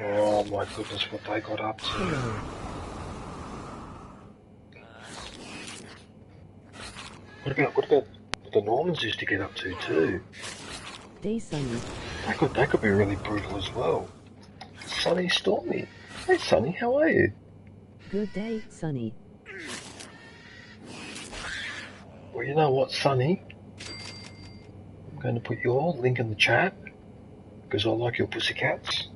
Oh my goodness, what they got up to. What about what the Normans used to get up to too? Day Sunny. That could be really brutal as well. Sunny Stormy. Hey Sunny, how are you? Good day, Sunny. Well, you know what, Sunny? I'm going to put your link in the chat because I like your pussycats.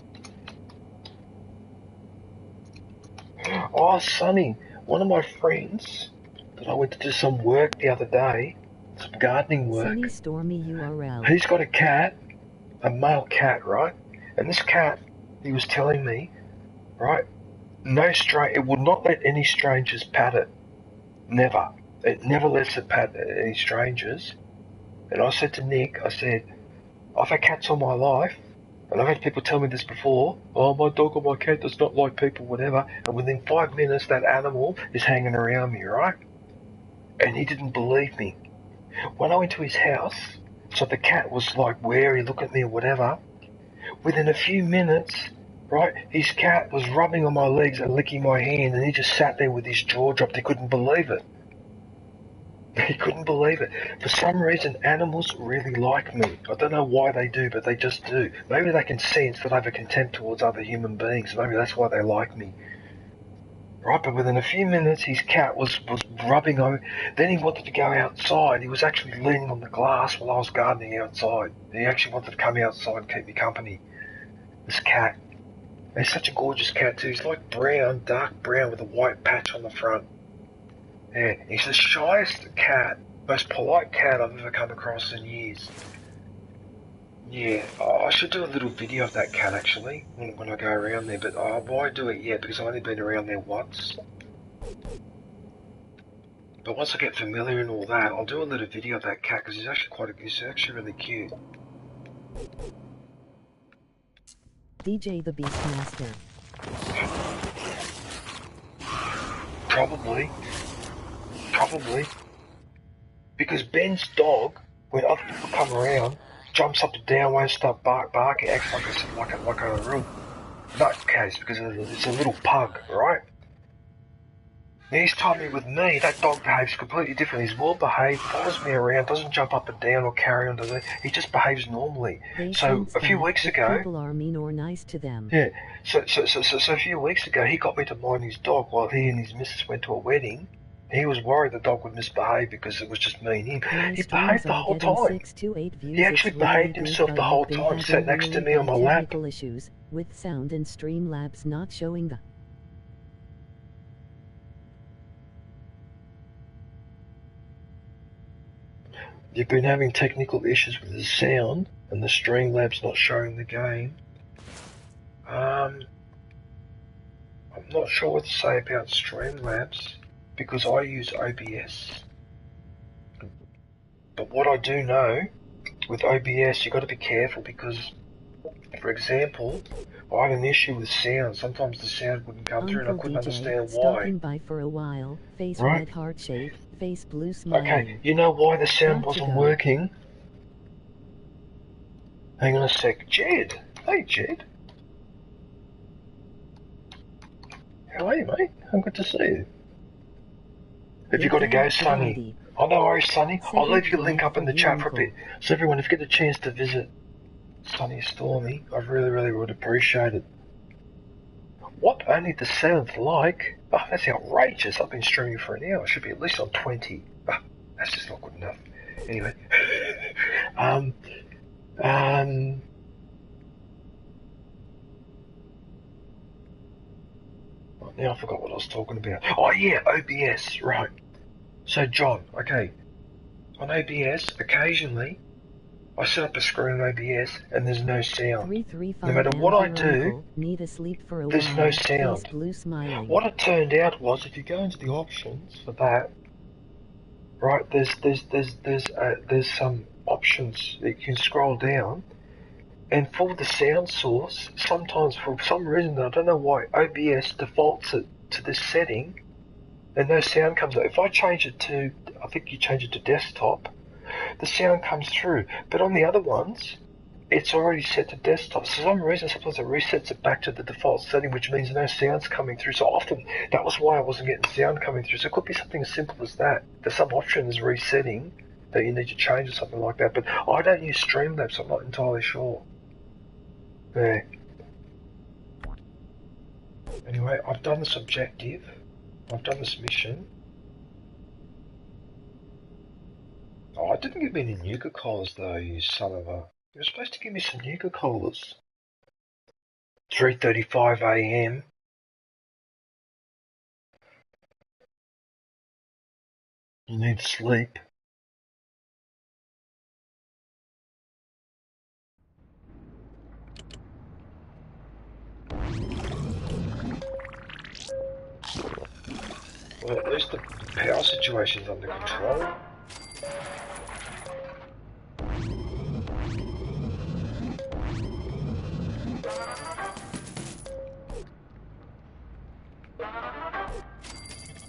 Oh, Sunny, one of my friends that I went to do some work the other day, some gardening work. Sunny Stormy URL. He's got a cat, a male cat, right? And this cat, he was telling me, right, it would not let any strangers pat it. Never. It never lets it pat any strangers. And I said to Nick, I said, I've had cats all my life, and I've had people tell me this before, oh, my dog or my cat does not like people, whatever, and within 5 minutes that animal is hanging around me, right? And he didn't believe me. When I went to his house, so the cat was like wary, look at me or whatever, within a few minutes, right, his cat was rubbing on my legs and licking my hand, and he just sat there with his jaw dropped. He couldn't believe it. He couldn't believe it. For some reason, animals really like me. I don't know why they do, but they just do. Maybe they can sense that I have a contempt towards other human beings. Maybe that's why they like me. Right, but within a few minutes, his cat was rubbing on. Then he wanted to go outside. He was actually leaning on the glass while I was gardening outside. He actually wanted to come outside and keep me company. This cat. And he's such a gorgeous cat too. He's like brown, dark brown with a white patch on the front. Yeah, he's the shyest cat, most polite cat I've ever come across in years. Yeah, I should do a little video of that cat actually, when I go around there, but I won't do it yet because I've only been around there once. But once I get familiar and all that, I'll do a little video of that cat because he's actually really cute. DJ the Beastmaster. Probably. Because Ben's dog, when other people come around, jumps up and down, won't stop barking, acts like a real nutcase because it's a little pug, right? Now he's told me with me, that dog behaves completely different. He's well behaved, follows me around, doesn't jump up and down or carry on to the... He just behaves normally. So a few weeks ago... People are mean or nice to them. Yeah, so a few weeks ago, he got me to mind his dog while he and his missus went to a wedding. He was worried the dog would misbehave because it was just me and him. He behaved the whole time. He actually behaved himself the whole time, sat next to me on my lap. Technical issues with sound and Streamlabs not showing the... You've been having technical issues with the sound and the Streamlabs not showing the game. I'm not sure what to say about Streamlabs because I use OBS. But what I do know with OBS, you've got to be careful because for example, I had an issue with sound. Sometimes the sound wouldn't come through and I Uncle couldn't DJ, understand why. stopping by for a while, face Right? red heart shape, face blue smiling. Okay, you know why the sound Got to wasn't go. working? Hang on a sec. Jed! Hey, Jed! How are you, mate? I'm good to see you. Have you got to go, Sonny? Oh, no worries, Sonny. I'll leave you a link up in the chat for a bit. So everyone, if you get a chance to visit Sonny Stormy, I really, really would appreciate it. What only the sound's like? Oh, that's outrageous. I've been streaming for an hour. I should be at least on 20. Oh, that's just not good enough. Anyway. Now I forgot what I was talking about. Oh yeah, OBS, right. So John, okay. On OBS, occasionally, I set up a screen on OBS and there's no sound. No matter what I do, there's no sound. What it turned out was, if you go into the options for that, right, there's some options that you can scroll down, and for the sound source, sometimes for some reason, I don't know why, OBS defaults it to this setting, and no sound comes out. If I change it to, I think you change it to desktop, the sound comes through. But on the other ones, it's already set to desktop. For some reason, sometimes it resets it back to the default setting, which means no sound's coming through. So often, that was why I wasn't getting sound coming through. So it could be something as simple as that. There's some options resetting that you need to change or something like that. But I don't use Streamlabs, so I'm not entirely sure. Yeah. Anyway, I've done this objective. I've done this mission. Oh, it didn't give me any Nuka-Colas though, you son of a... You were supposed to give me some Nuka-Colas. 3:35 AM. You need sleep. Well, at least the power situation's under control.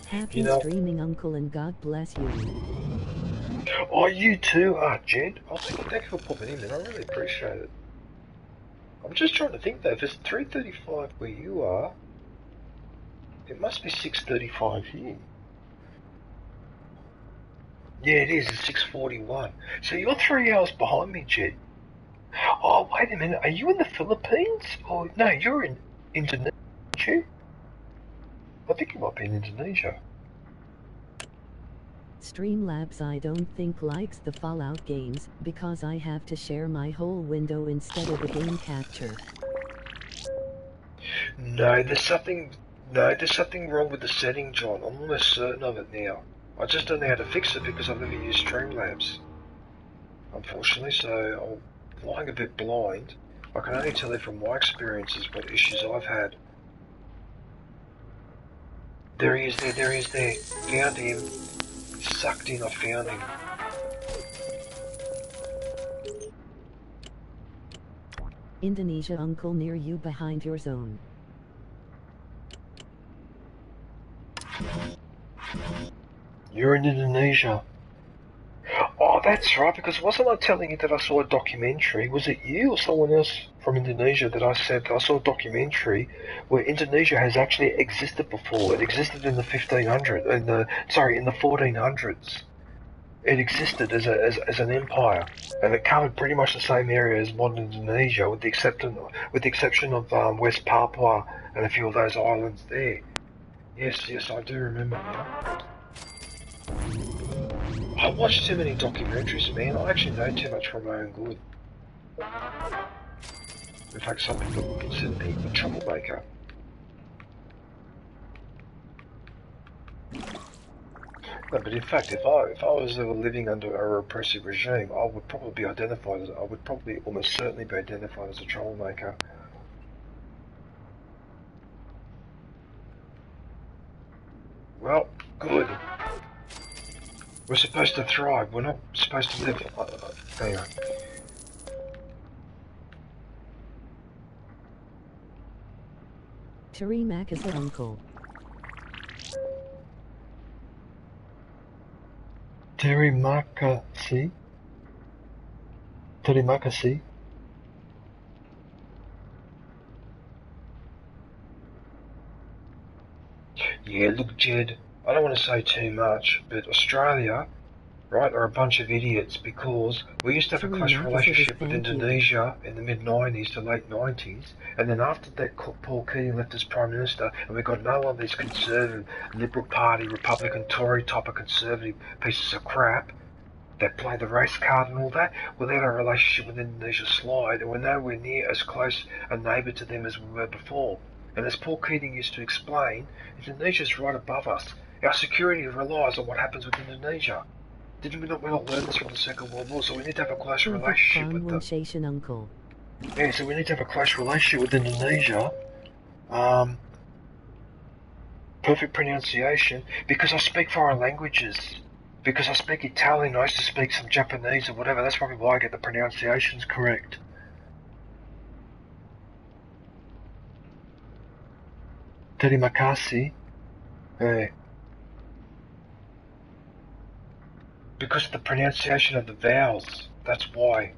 Happy streaming, Uncle, and God bless you. Oh, you too, Jed. Oh, thank you for popping in, man. I really appreciate it. I'm just trying to think though, if it's 3:35 where you are, it must be 6:35 here. Yeah, it is. It's 6:41. So you're 3 hours behind me, Jed. Oh, wait a minute. Are you in the Philippines? Oh, no, you're in Indonesia. I think you might be in Indonesia. Streamlabs I don't think likes the Fallout games, because I have to share my whole window instead of the game capture. No, there's something wrong with the setting, John. I'm almost certain of it now. I just don't know how to fix it because I've never used Streamlabs. Unfortunately, so I'm flying a bit blind. I can only tell you from my experiences what issues I've had. There he is there. Found him. Sucked in, I found him. Indonesia, Uncle, near you behind your zone. You're in Indonesia. Oh, that's right, because wasn't I telling you that I saw a documentary? Was it you or someone else from Indonesia that I said I saw a documentary where Indonesia has actually existed before? It existed in the 1400s. It existed as an empire, and it covered pretty much the same area as modern Indonesia, with the exception of West Papua and a few of those islands there. Yes, I do remember now. I watched too many documentaries, man. I actually know too much for my own good. In fact, some people consider me a troublemaker. No, but in fact, if I was living under a repressive regime, I would probably almost certainly be identified as a troublemaker. Well, good. We're supposed to thrive. We're not supposed to live. Hang on. Terry uncle. Terry Makasi. Yeah, look, Jed, I don't want to say too much, but Australia, right, are a bunch of idiots because we used to have a close relationship with Indonesia in the mid-90s to late 90s, and then after that Paul Keating left as Prime Minister, and we got no one of these conservative, Liberal Party, Republican, Tory type of conservative pieces of crap that play the race card and all that. Well, then our relationship with Indonesia slide, and we're nowhere near as close a neighbour to them as we were before. And as Paul Keating used to explain, Indonesia's right above us. Our security relies on what happens with Indonesia. Didn't we not learn this from the Second World War? So we need to have a close relationship with them. Uncle. Yeah, so we need to have a close relationship with Indonesia. Perfect pronunciation, because I speak foreign languages. Because I speak Italian, I used to speak some Japanese or whatever. That's probably why I get the pronunciations correct. Terima kasih. Hey. Because of the pronunciation of the vowels. That's why.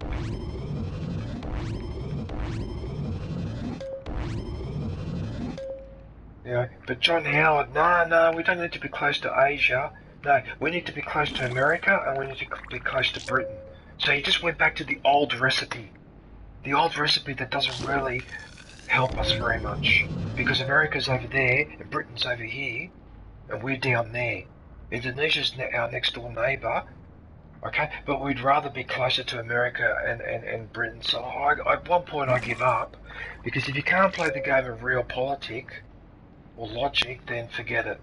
Yeah, but John Howard, no, we don't need to be close to Asia. No, we need to be close to America and we need to be close to Britain. So he just went back to the old recipe. The old recipe that doesn't really help us very much. Because America's over there and Britain's over here and we're down there. Indonesia's our next door neighbour. Okay, but we'd rather be closer to America and Britain. So at one point I give up. Because if you can't play the game of realpolitik or logic, then forget it.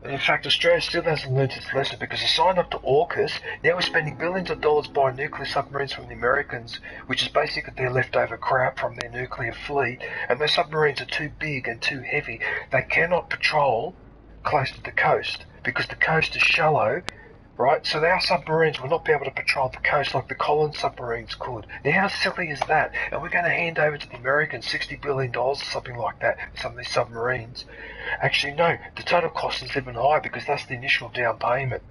And in fact, Australia still hasn't learned its lesson because they signed up to AUKUS. Now we're spending billions of dollars buying nuclear submarines from the Americans, which is basically their leftover crap from their nuclear fleet. And those submarines are too big and too heavy. They cannot patrol close to the coast because the coast is shallow, right? So our submarines will not be able to patrol the coast like the Collins submarines could. Now how silly is that? And we're going to hand over to the Americans $60 billion or something like that for some of these submarines. Actually, no, the total cost is even higher because that's the initial down payment.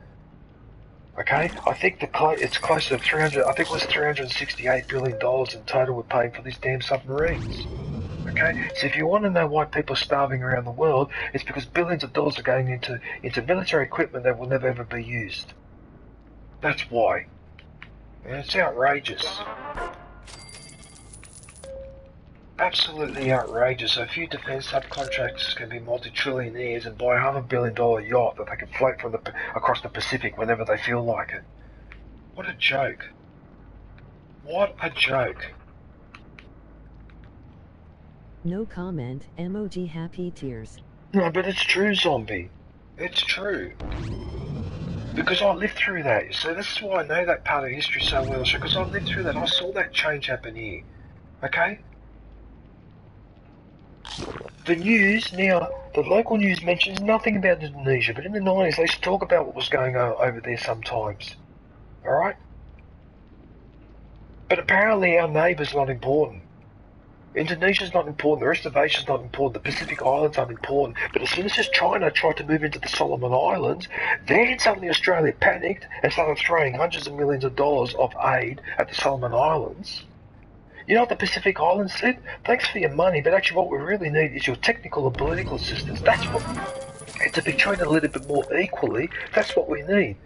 Okay, I think it's close to 300. I think it was $368 billion in total we're paying for these damn submarines. Okay, so if you want to know why people are starving around the world, it's because billions of dollars are going into military equipment that will never ever be used. That's why. And it's outrageous. Absolutely outrageous. A few defence subcontractors can be multi-trillionaires and buy a $500 billion yacht that they can float from across the Pacific whenever they feel like it. What a joke. What a joke. No comment, emoji happy tears. No, but it's true, Zombie. It's true. Because I lived through that. So this is why I know that part of history so well. Because I lived through that. I saw that change happen here. Okay? The news, now, the local news mentions nothing about Indonesia, but in the 90s they used to talk about what was going on over there sometimes. Alright? But apparently our neighbour's not important. Indonesia's not important, the rest of Asia's not important, the Pacific Islands aren't important, but as soon as China tried to move into the Solomon Islands, then suddenly Australia panicked and started throwing hundreds of millions of dollars of aid at the Solomon Islands. You know what the Pacific Islands said? Thanks for your money, but actually what we really need is your technical and political assistance. That's what... And to be treated a little bit more equally, that's what we need.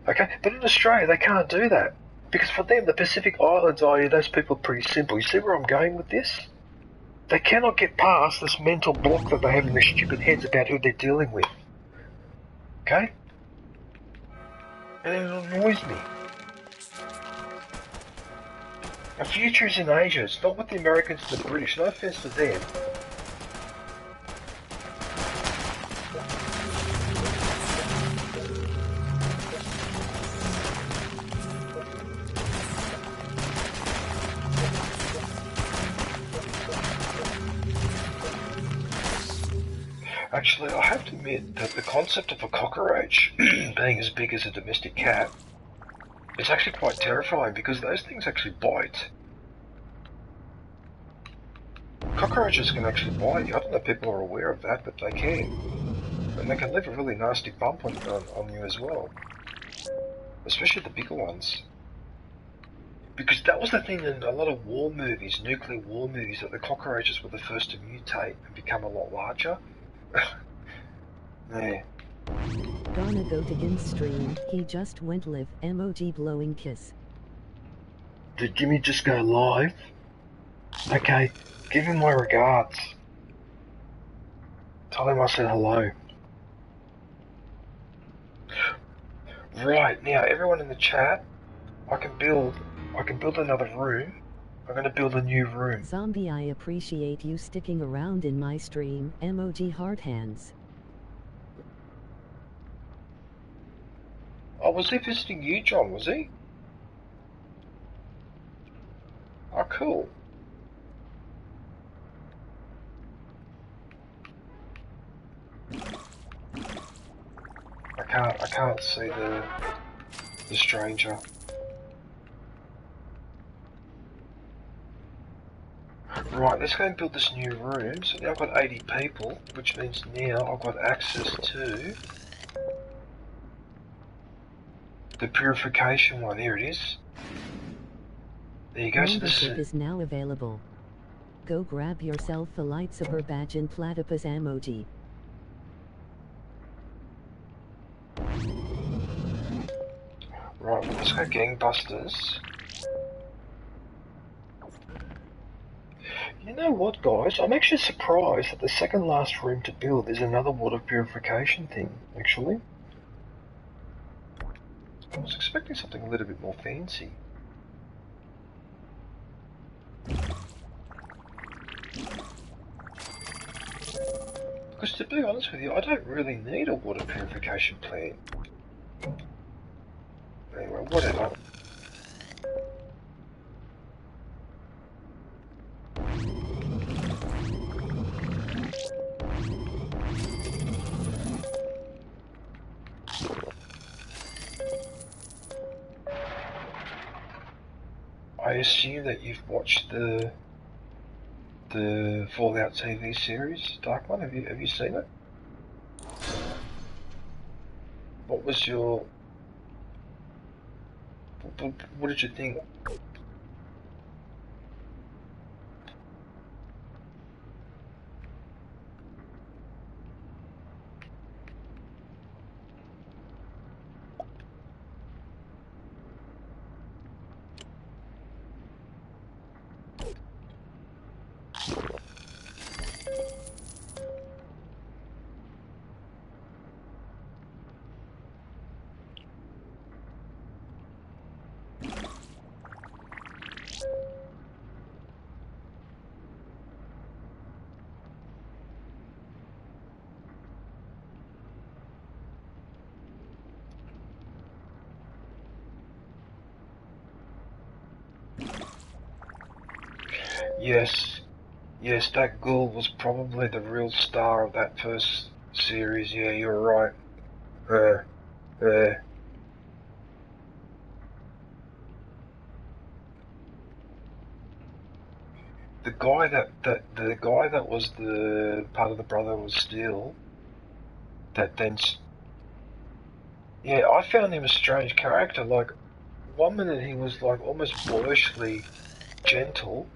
Okay? But in Australia, they can't do that. Because for them, the Pacific Islands, those people are pretty simple. You see where I'm going with this? They cannot get past this mental block that they have in their stupid heads about who they're dealing with. Okay? And it annoys me. Our future is in Asia. It's not with the Americans and the British. No offense to them. Actually, I have to admit that the concept of a cockroach being as big as a domestic cat is actually quite terrifying because those things actually bite. Cockroaches can actually bite you. I don't know if people are aware of that, but they can. And they can leave a really nasty bump on you as well. Especially the bigger ones. Because that was the thing in a lot of war movies, nuclear war movies, that the cockroaches were the first to mutate and become a lot larger. Yeah. Gonna go to Gin's stream, he just went live, emoji blowing kiss. Did Jimmy just go live? Okay, give him my regards. Tell him I said hello. Right, now everyone in the chat, I can build another room. I'm gonna build a new room. Zombie, I appreciate you sticking around in my stream, emoji heart hands. Oh, was he visiting you, John, was he? Oh, cool. I can't see the stranger. Right, let's go and build this new room. So now I've got 80 people, which means now I've got access to the purification one. Here it is. There you go. So this Membership is now available. Go grab yourself a lightsaber badge and platypus emoji. Right, well, let's go gangbusters. You know what, guys? I'm actually surprised that the second last room to build is another water purification thing, actually. I was expecting something a little bit more fancy. Because to be honest with you, I don't really need a water purification plant. Anyway, whatever. I assume that you've watched the Fallout TV series, Dark One. Have you seen it? What was your what did you think? Yes, that ghoul was probably the real star of that first series. Yeah, you're right. The guy that was the part of the Brotherhood Steel. That then, yeah, I found him a strange character. Like, one minute he was like almost boyishly gentle,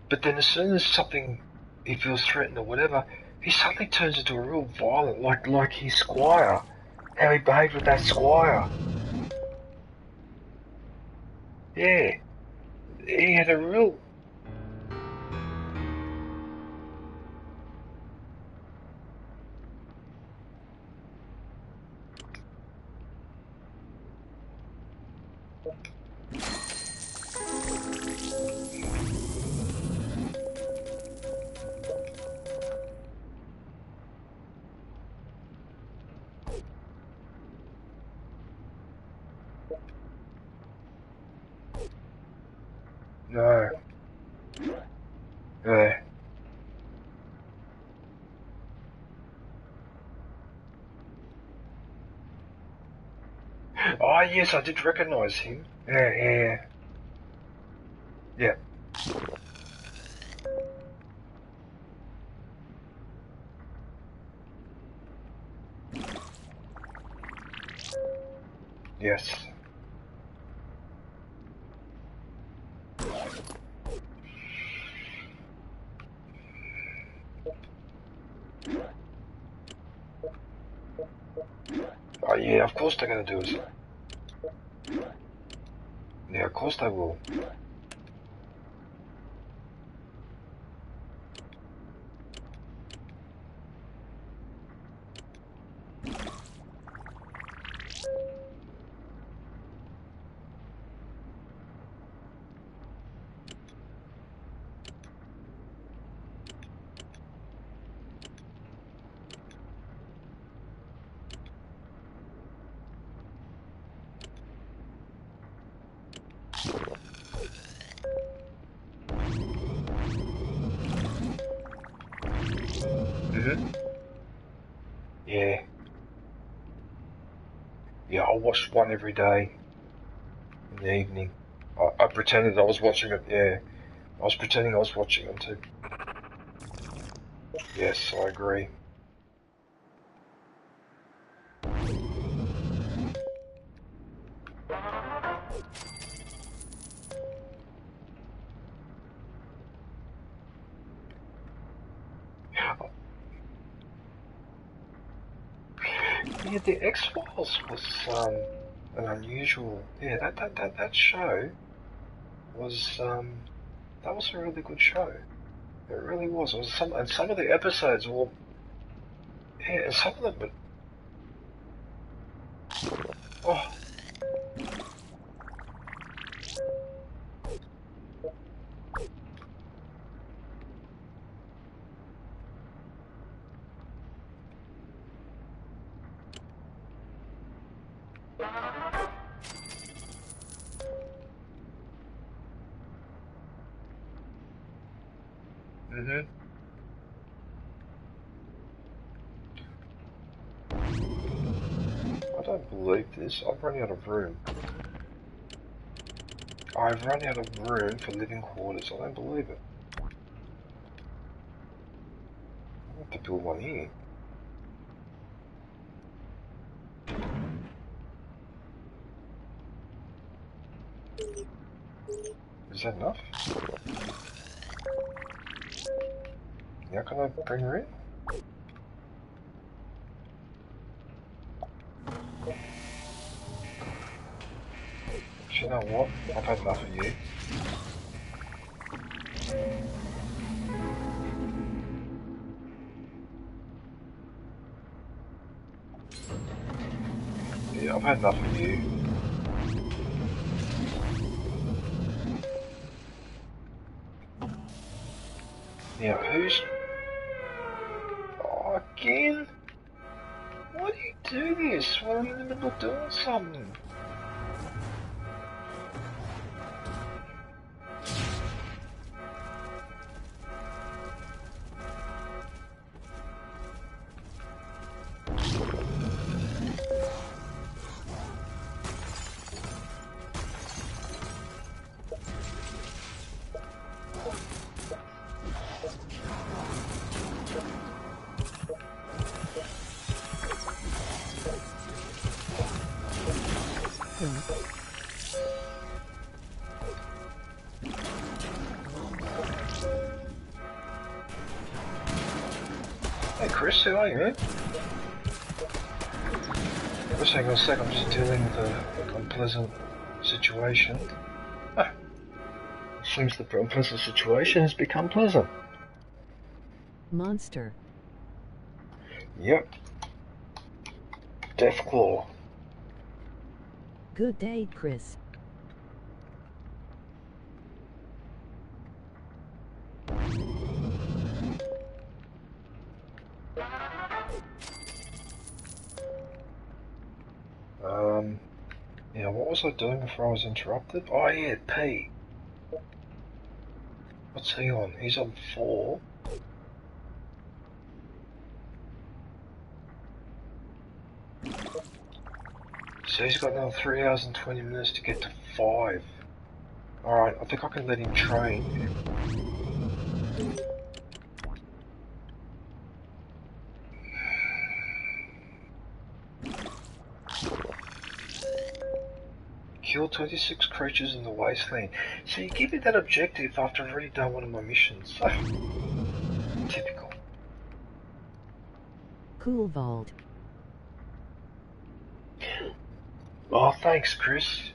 but then as soon as something he feels threatened or whatever, he suddenly turns into a real violent, like his squire. How he behaved with that squire. Yeah, he had a real. No. Yeah. Oh yes, I did recognise him. Yeah. Yes. Oh yeah, of course they're gonna do it. Yeah, of course they will. Yeah. Yeah, I watched one every day in the evening. I pretended I was watching it, yeah. I was pretending I was watching them too. Yes, I agree. Yeah, the X-Files was an unusual. Yeah, that show was that was a really good show. It really was. It was some of the episodes were, yeah, and some of them were, oh. I don't believe this. I've run out of room. I've run out of room for living quarters. I don't believe it. I have to build one here. Is that enough? Now can I bring her in? You know what? I've had enough of you. Yeah, I've had enough of you. Now, who's... Oh, again? Why do you do this when I'm in the middle of doing something? Hey Chris, how are you, man? Just hang on a sec, I'm just dealing with an unpleasant situation. Ah, it seems the unpleasant situation has become pleasant. Monster. Yep. Deathclaw. Good day, Chris. Yeah, what was I doing before I was interrupted? Oh yeah, P. What's he on? He's on 4. So he's got another 3 hours and 20 minutes to get to 5. Alright, I think I can let him train. 26 creatures in the wasteland. So you give me that objective after I've already done one of my missions. Typical. Cool vault. Oh, thanks, Chris.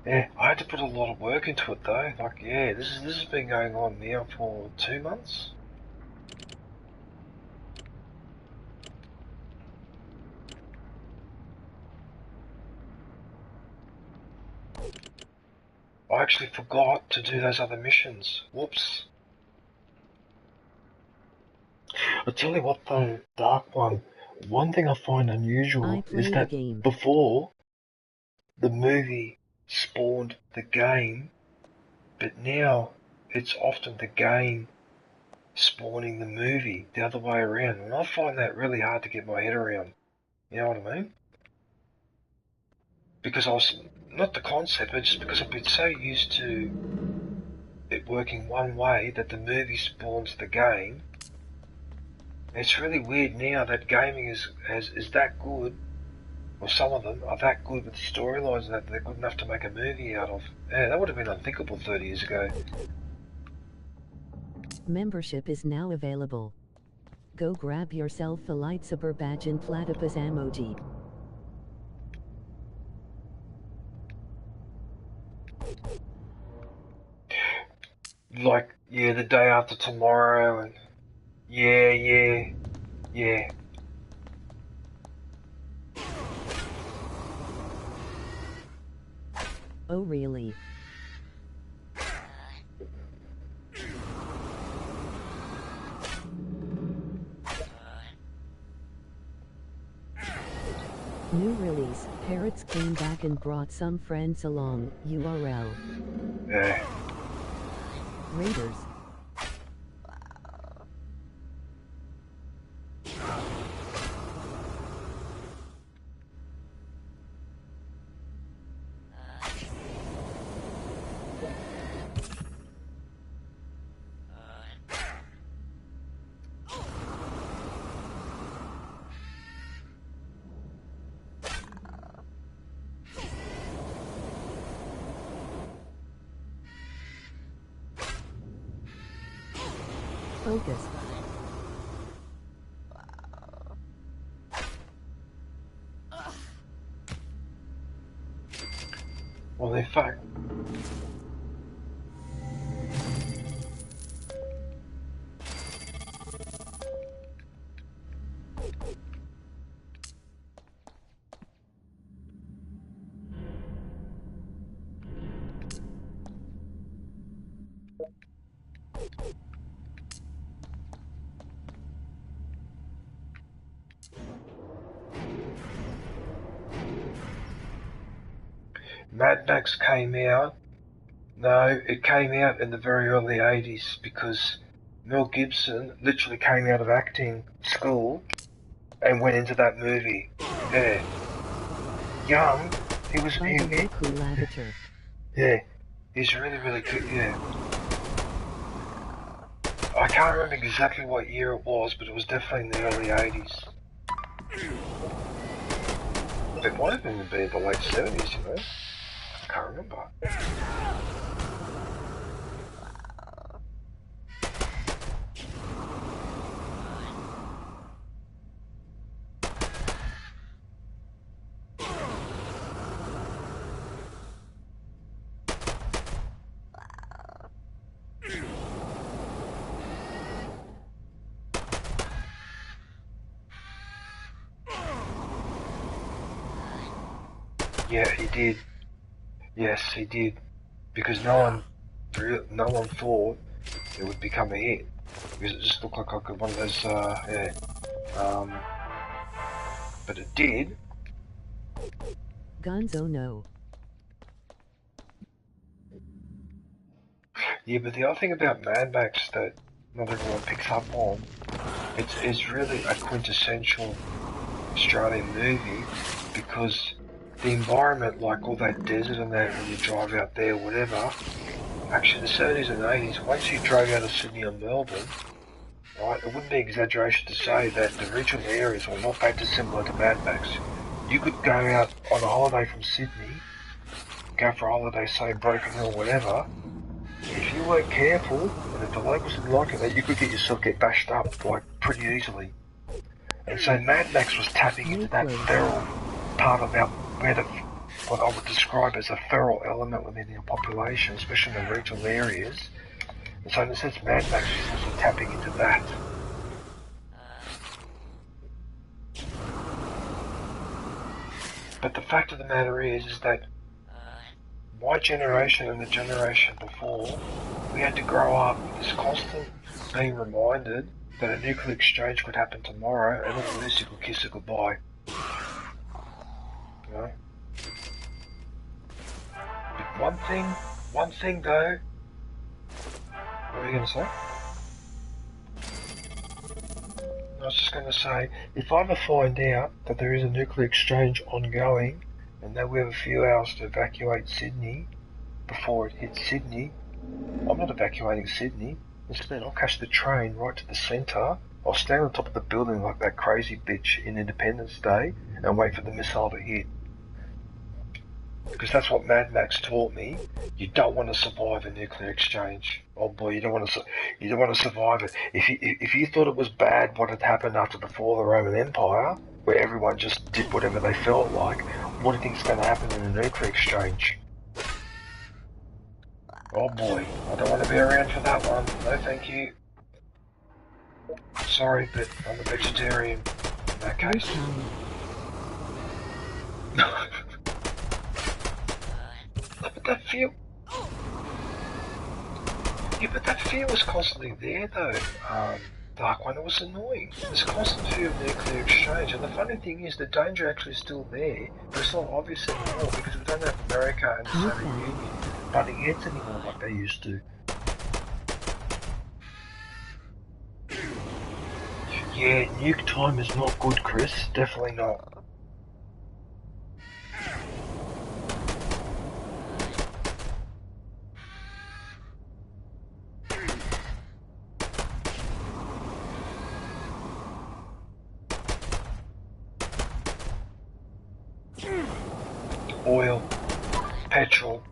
Yeah, I had to put a lot of work into it though. Like, yeah, this has been going on now for 2 months. I actually forgot to do those other missions. Whoops. I'll tell you what though, Dark One, one thing I find unusual is that before, the movie spawned the game, but now it's often the game spawning the movie, the other way around, and I find that really hard to get my head around. You know what I mean? Because I was, not the concept, but just because I've been so used to it working one way that the movie spawns the game. It's really weird now that gaming is that good, or some of them are that good with storylines that they're good enough to make a movie out of. Yeah, that would have been unthinkable 30 years ago. Membership is now available. Go grab yourself a lightsaber badge and platypus emoji. Like, yeah, the day after tomorrow, and yeah. Oh really? New release, Parrots came back and brought some friends along, URL. Yeah. Raiders. Focus. Well, in fact, Mad Max came out. No, it came out in the very early 80s because Mel Gibson literally came out of acting school and went into that movie. Yeah. Young, he was yeah, he's really good, yeah. I can't remember exactly what year it was, but it was definitely in the early 80s. It might have even been the late 70s, you know? I can't remember. Yeah, he did. Yes, he did. Because no one thought it would become a hit. Because it just looked like one of those, yeah. But it did. Gonzo no. Yeah, but the other thing about Mad Max that not everyone picks up on, it's really a quintessential Australian movie because the environment, like all that desert and that when you drive out there, whatever, actually the 70s and 80s, once you drove out of Sydney or Melbourne, right, it wouldn't be exaggeration to say that the regional areas were not that dissimilar to Mad Max. You could go out on a holiday from Sydney go for a holiday, say Broken Hill, whatever, if you weren't careful, and if the locals didn't like it, you could get yourself bashed up, like, pretty easily. And so Mad Max was tapping into that feral part of what I would describe as a feral element within our population, especially in the regional areas. And so in a sense, Mad Max was also tapping into that. But the fact of the matter is that my generation and the generation before, we had to grow up with this constant being reminded that a nuclear exchange could happen tomorrow, and at least you could kiss it goodbye. You know? But one thing though, what are you going to say? I was just going to say, if I ever find out that there is a nuclear exchange ongoing, and that we have a few hours to evacuate Sydney before it hits Sydney, I'm not evacuating Sydney. Instead, I'll catch the train right to the centre. I'll stand on top of the building like that crazy bitch in Independence Day and wait for the missile to hit. Because that's what Mad Max taught me. You don't want to survive a nuclear exchange. Oh boy, you don't want to survive it. If you thought it was bad what had happened after the fall of the Roman Empire, where everyone just did whatever they felt like, what do you think is going to happen in a nuclear exchange? Oh boy, I don't want to be around for that one. No thank you. Sorry, but I'm a vegetarian in that case. But that fear... Yeah, but that fear was constantly there though, Dark One. It was annoying. There's constant fear of nuclear exchange, and the funny thing is the danger actually is still there, but it's not obvious anymore because we don't have America and the Soviet Union butting heads anymore like they used to. Yeah, nuke time is not good, Chris. Definitely not. Oil, petrol,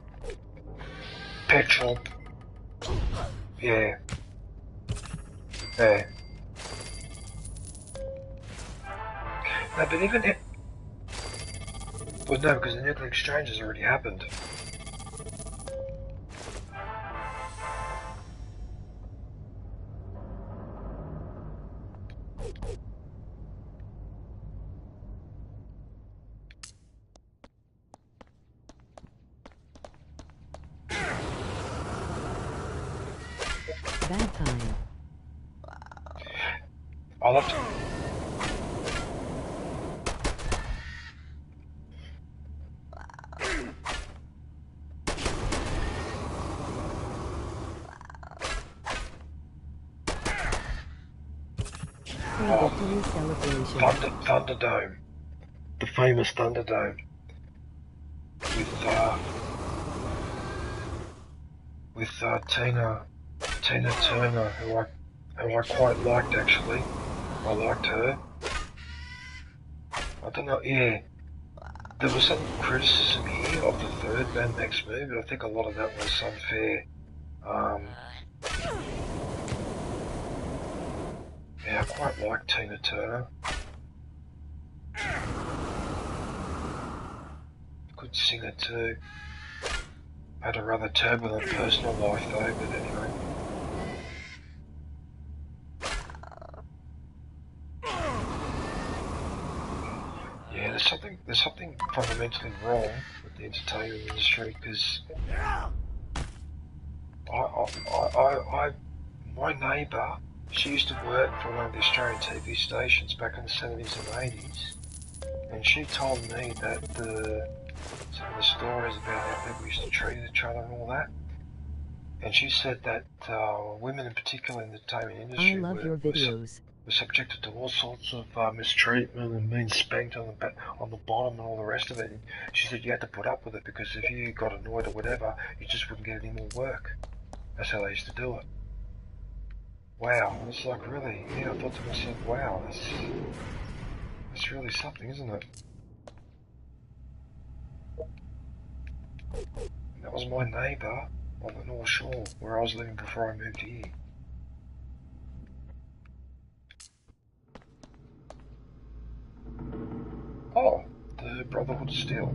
yeah. No, but even if... Well, no, because the nuclear exchange has already happened. Bad time. I'll have to... Thunderdome. The famous Thunderdome. With Tina Turner, who I quite liked actually. I liked her. I don't know, yeah. There was some criticism here of the third Mad Max movie, but I think a lot of that was unfair. Yeah, I quite like Tina Turner. Good singer too. Had a rather turbulent personal life though, but anyway. Yeah, there's something fundamentally wrong with the entertainment industry because my neighbour, she used to work for one of the Australian TV stations back in the 70s and 80s, and she told me that some of the stories about how people used to treat each other and all that, and she said that women in particular in the entertainment industry were subjected to all sorts of mistreatment and being spanked on the bottom and all the rest of it. And she said you had to put up with it because if you got annoyed or whatever, you just wouldn't get any more work. That's how they used to do it. Wow, I was like, really? Yeah, I thought to myself, wow, that's really something, isn't it? That was my neighbour on the North Shore, where I was living before I moved here. Oh, the Brotherhood of Steel.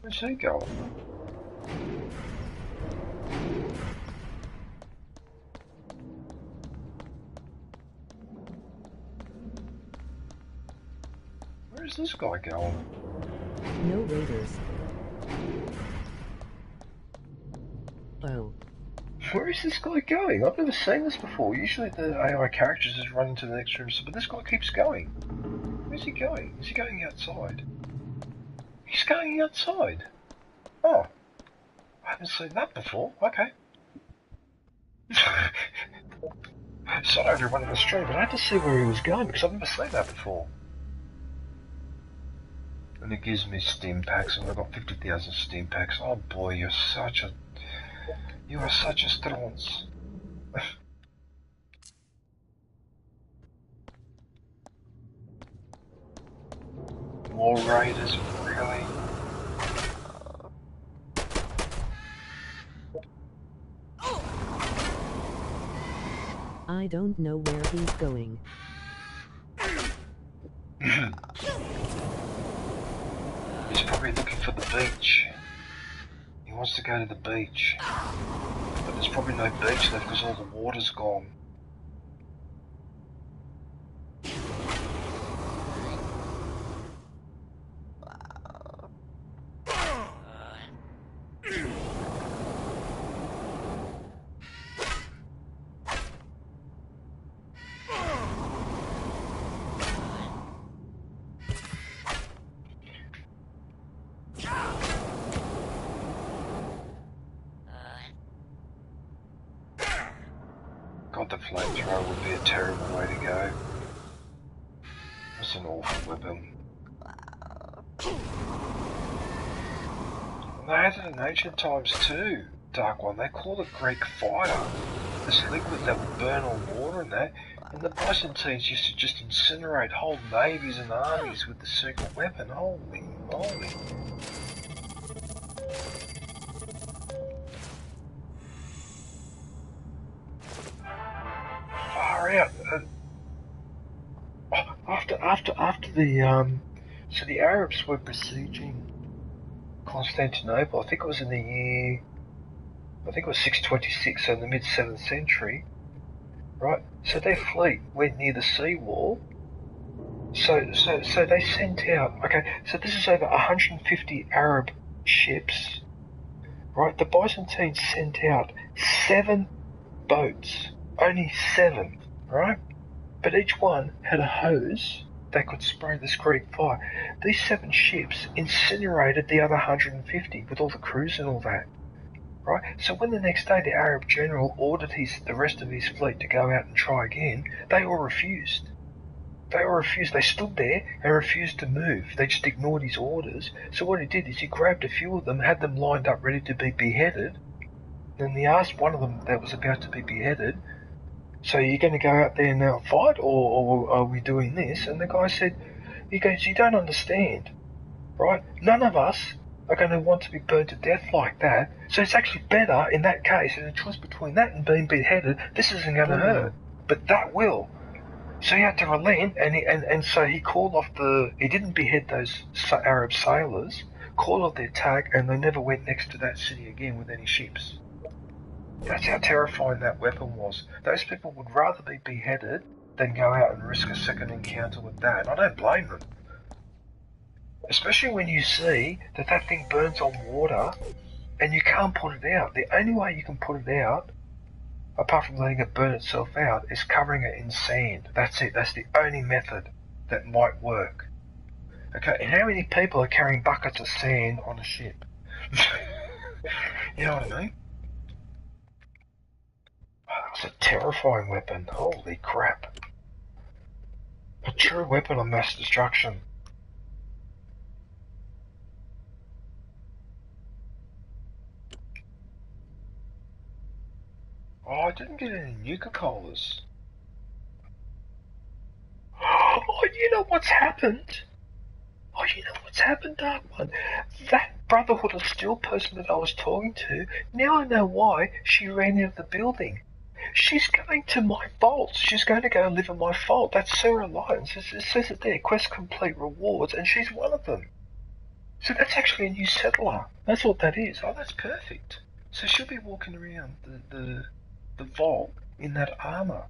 Where's he going? Where's this guy going? No raiders. Oh. Where is this guy going? I've never seen this before. Usually the AI characters just run into the next room, but this guy keeps going. Where's he going? Is he going outside? He's going outside. Oh. I haven't seen that before. Okay. Sorry everyone in the stream, but I had to see where he was going because I've never seen that before. And it gives me Steam packs, and I've got 50,000 Steam packs. Oh boy, you are such a stronce. More raiders, really? I don't know where he's going. He's probably looking for the beach. He wants to go to the beach. But there's probably no beach left because all the water's gone. God, the flamethrower would be a terrible way to go. That's an awful weapon. And they had it in ancient times too, Dark One. They called it Greek fire. This liquid that would burn all water and that. And the Byzantines used to just incinerate whole navies and armies with the secret weapon. Holy moly. Far out. After the so the Arabs were besieging Constantinople. I think it was in the year, I think it was 626, so in the mid 7th century, right? So their fleet went near the seawall. So they sent out. Okay, so this is over 150 Arab ships, right? The Byzantines sent out 7 boats, only 7, right? But each one had a hose that could spray this Greek fire. These 7 ships incinerated the other 150 with all the crews and all that, right? So when the next day the Arab general ordered the rest of his fleet to go out and try again, they all refused. They stood there and refused to move. They just ignored his orders. So what he did is he grabbed a few of them, had them lined up ready to be beheaded. Then he asked one of them that was about to be beheaded, so you're going to go out there now and fight, or are we doing this? And the guy said, he goes, you don't understand, right? None of us are going to want to be burned to death like that. So it's actually better in that case, in a choice between that and being beheaded, this isn't going to hurt, but that will. So he had to relent, and so he called off he didn't behead those Arab sailors, called off the attack, and they never went next to that city again with any ships. That's how terrifying that weapon was. Those people would rather be beheaded than go out and risk a second encounter with that. I don't blame them. Especially when you see that thing burns on water and you can't put it out. The only way you can put it out, apart from letting it burn itself out, is covering it in sand. That's it. That's the only method that might work. Okay, and how many people are carrying buckets of sand on a ship? You know what I mean? Oh, that was That's a terrifying weapon. Holy crap. A true weapon of mass destruction. Oh, I didn't get any Nuka-Colas. Oh, you know what's happened? Oh, you know what's happened, Dark One? That Brotherhood of Steel person that I was talking to, now I know why she ran out of the building. She's going to my vault. She's going to go and live in my vault. That's Sarah Lyons. It says it there, quest complete rewards, and she's one of them. So that's actually a new settler. That's what that is. Oh, that's perfect. So she'll be walking around the vault in that armor.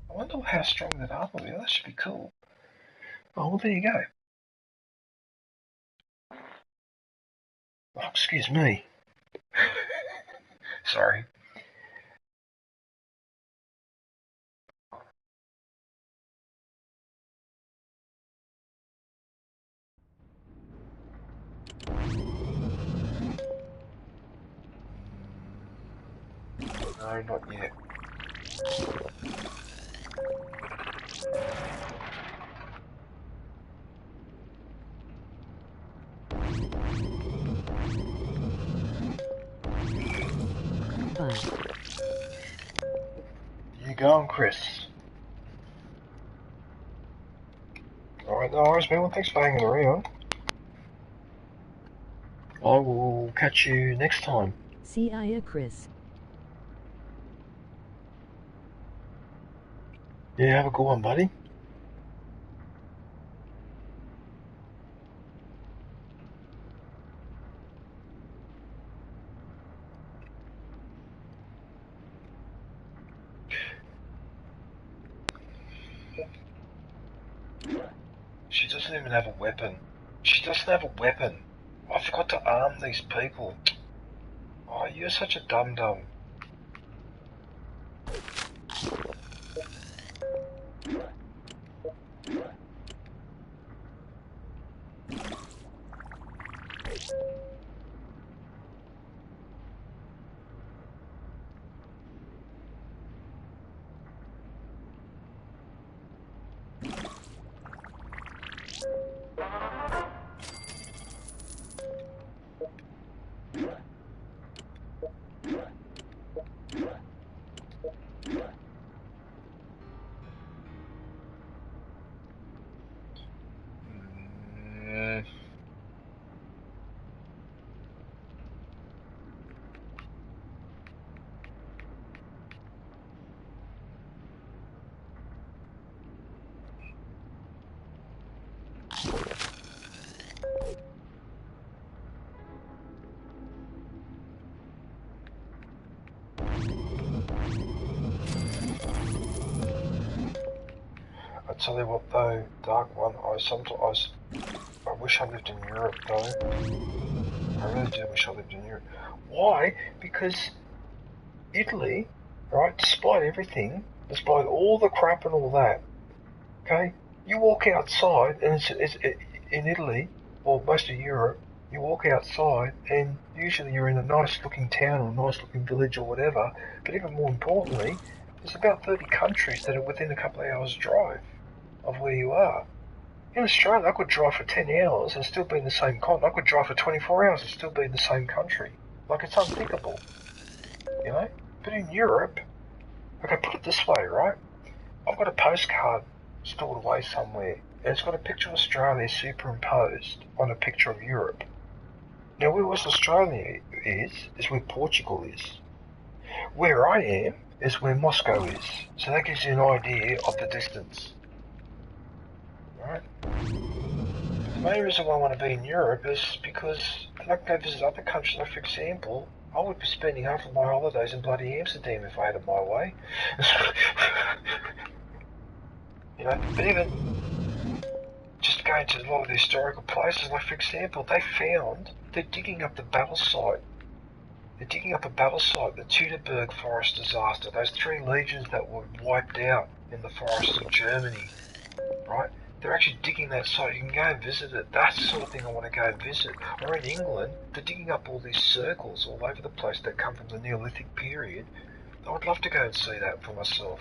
I wonder how strong that armor will be. That should be cool. Oh, well, there you go. Oh, excuse me. Sorry. No, not yet. Bye. You going, Chris? Alright, no worries, man. Well, thanks for hanging around. I will catch you next time. See ya, Chris. Yeah, have a good one, buddy. She doesn't even have a weapon. She doesn't have a weapon. I forgot to arm these people. Oh, you're such a dum-dum. I tell you what though, Dark One, I wish I lived in Europe though. I really do wish I lived in Europe. Why? Because Italy, right, despite everything, despite all the crap and all that, okay, you walk outside and in Italy, or most of Europe, you walk outside and usually you're in a nice looking town or nice looking village or whatever, but even more importantly, there's about 30 countries that are within a couple of hours drive of where you are. In Australia, I could drive for 10 hours and still be in the same continent. I could drive for 24 hours and still be in the same country. Like, it's unthinkable, you know? But in Europe, okay, put it this way, right? I've got a postcard stored away somewhere, and it's got a picture of Australia superimposed on a picture of Europe. Now, where West Australia is where Portugal is. Where I am is where Moscow is. So that gives you an idea of the distance. Right? The main reason why I want to be in Europe is because I can go visit other countries. Like, for example, I would be spending half of my holidays in bloody Amsterdam if I had it my way. You know, but even just going to a lot of the historical places, like for example, they're digging up the battle site. They're digging up a battle site, the Teutoburg forest disaster, those 3 legions that were wiped out in the forests of Germany, right? They're actually digging that site. You can go and visit it. That's the sort of thing I want to go and visit. Or in England, they're digging up all these circles all over the place that come from the Neolithic period. I'd love to go and see that for myself.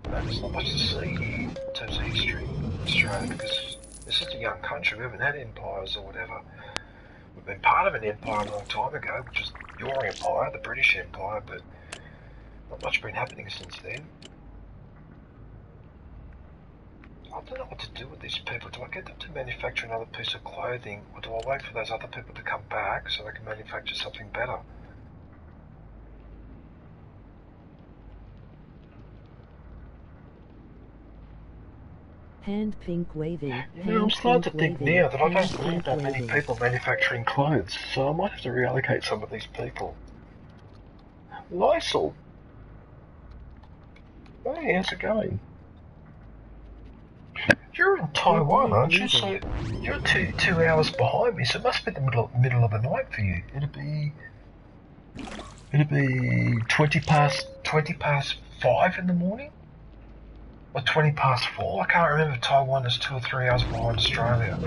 There's not much to see here in terms of history in Australia because this is a young country. We haven't had empires or whatever. We've been part of an empire a long time ago, which is your empire, the British Empire, but not much been happening since then. I don't know what to do with these people. Do I get them to manufacture another piece of clothing, or do I wait for those other people to come back so they can manufacture something better? Hand pink waving. You know, I'm starting to think now that I don't need that many people manufacturing clothes, so I might have to reallocate some of these people. Lysol! Hey, how's it going? You're in Taiwan, aren't you? So you're two hours behind me, so it must be the middle of the night for you. It'd be 20 past 5 in the morning? Or 20 past 4? I can't remember if Taiwan is 2 or 3 hours behind Australia.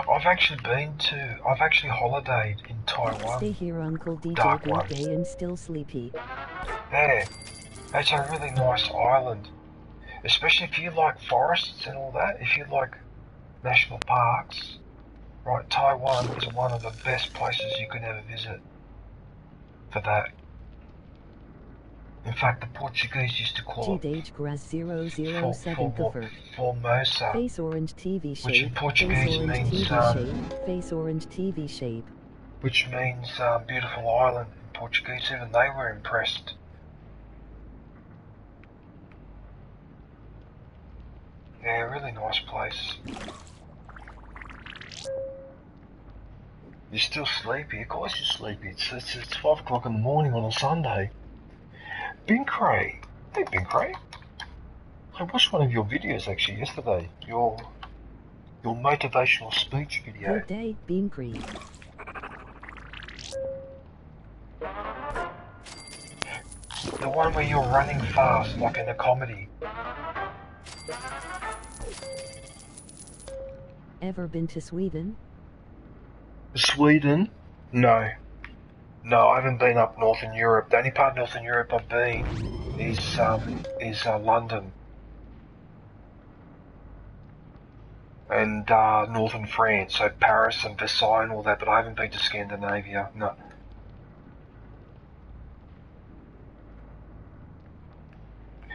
I've actually holidayed in Taiwan. Stay here, Uncle DJ. Dark Good ones. day and still sleepy. Yeah, it's a really nice island. Especially if you like forests and all that, if you like national parks. Right, Taiwan is one of the best places you could ever visit for that. In fact, the Portuguese used to call it Formosa, Face orange TV shape. which in Portuguese means Face orange TV shape. which means beautiful island in Portuguese. Even they were impressed. Yeah, really nice place. You're still sleepy? Of course you're sleepy. It's 5 o'clock in the morning on a Sunday. Binkray. Hey Binkray. I watched one of your videos actually yesterday. Your motivational speech video. Good day, Binkray. The one where you're running fast, like in a comedy. Ever been to Sweden? Sweden? No. No, I haven't been up Northern Europe. The only part of Northern Europe I've been is London. And Northern France, so Paris and Versailles and all that, but I haven't been to Scandinavia, no.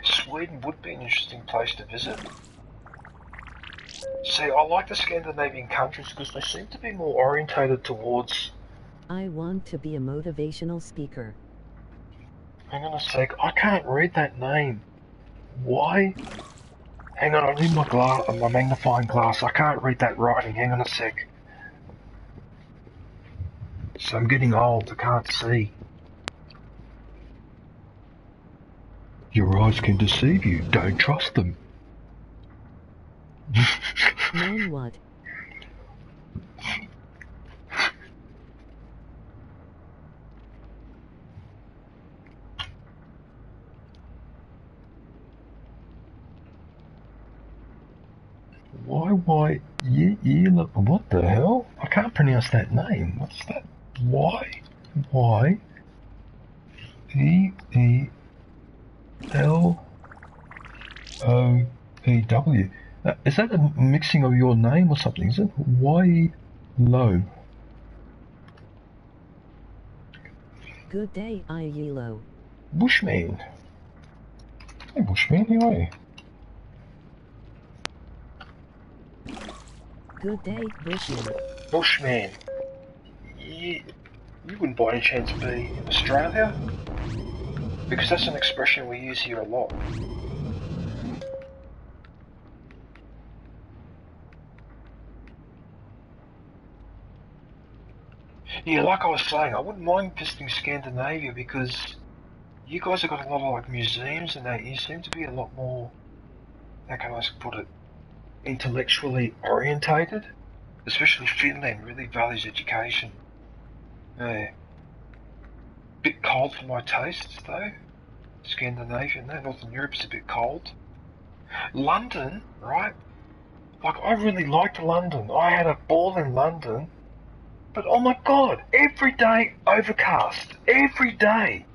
Sweden would be an interesting place to visit. See, I like the Scandinavian countries because they seem to be more orientated towards... I want to be a motivational speaker. Hang on a sec, I can't read that name. Why? Hang on, I need my magnifying glass. I can't read that writing. Hang on a sec. So I'm getting old, I can't see. Your eyes can deceive you. Don't trust them. Man, what? Why, what the hell? I can't pronounce that name. What's that? Y-E-L-O-E-W. Is that a mixing of your name or something? Is it Y-Lo? Good day, Yelo. Bushman. Hey Bushman, how are you? Good day, Bushman. Bushman. You wouldn't by any chance be in Australia? Because that's an expression we use here a lot. Yeah, like I was saying, I wouldn't mind visiting Scandinavia because you guys have got a lot of like museums and that. You seem to be a lot more, how can I put it, intellectually orientated. Especially Finland really values education. Yeah. Bit cold for my tastes though. Scandinavia, no, Northern Europe's a bit cold. London, right? Like I really liked London. I had a ball in London. But oh my god, every day overcast. Every day.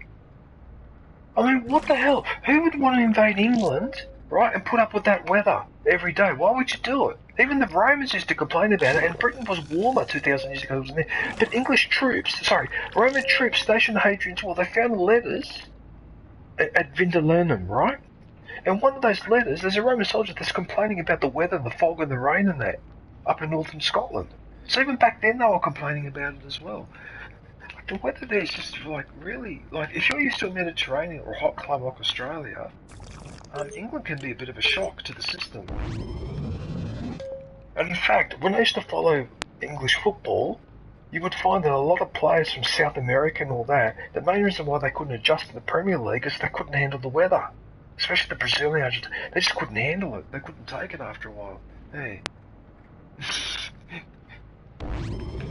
I mean, what the hell? Who would want to invade England, right, and put up with that weather every day? Why would you do it? Even the Romans used to complain about it, and Britain was warmer 2,000 years ago, wasn't it? But Roman troops stationed at Hadrian's Wall, they found letters at Vindolernum, right? And one of those letters, there's a Roman soldier that's complaining about the weather, the fog and the rain and that, up in northern Scotland. So even back then they were complaining about it as well. Like the weather there is just like really, like if you're used to a Mediterranean or a hot climate like Australia, England can be a bit of a shock to the system. And in fact, when I used to follow English football, you would find that a lot of players from South America and all that, the main reason why they couldn't adjust to the Premier League is they couldn't handle the weather. Especially the Brazilians, they just couldn't handle it. They couldn't take it after a while. Hey.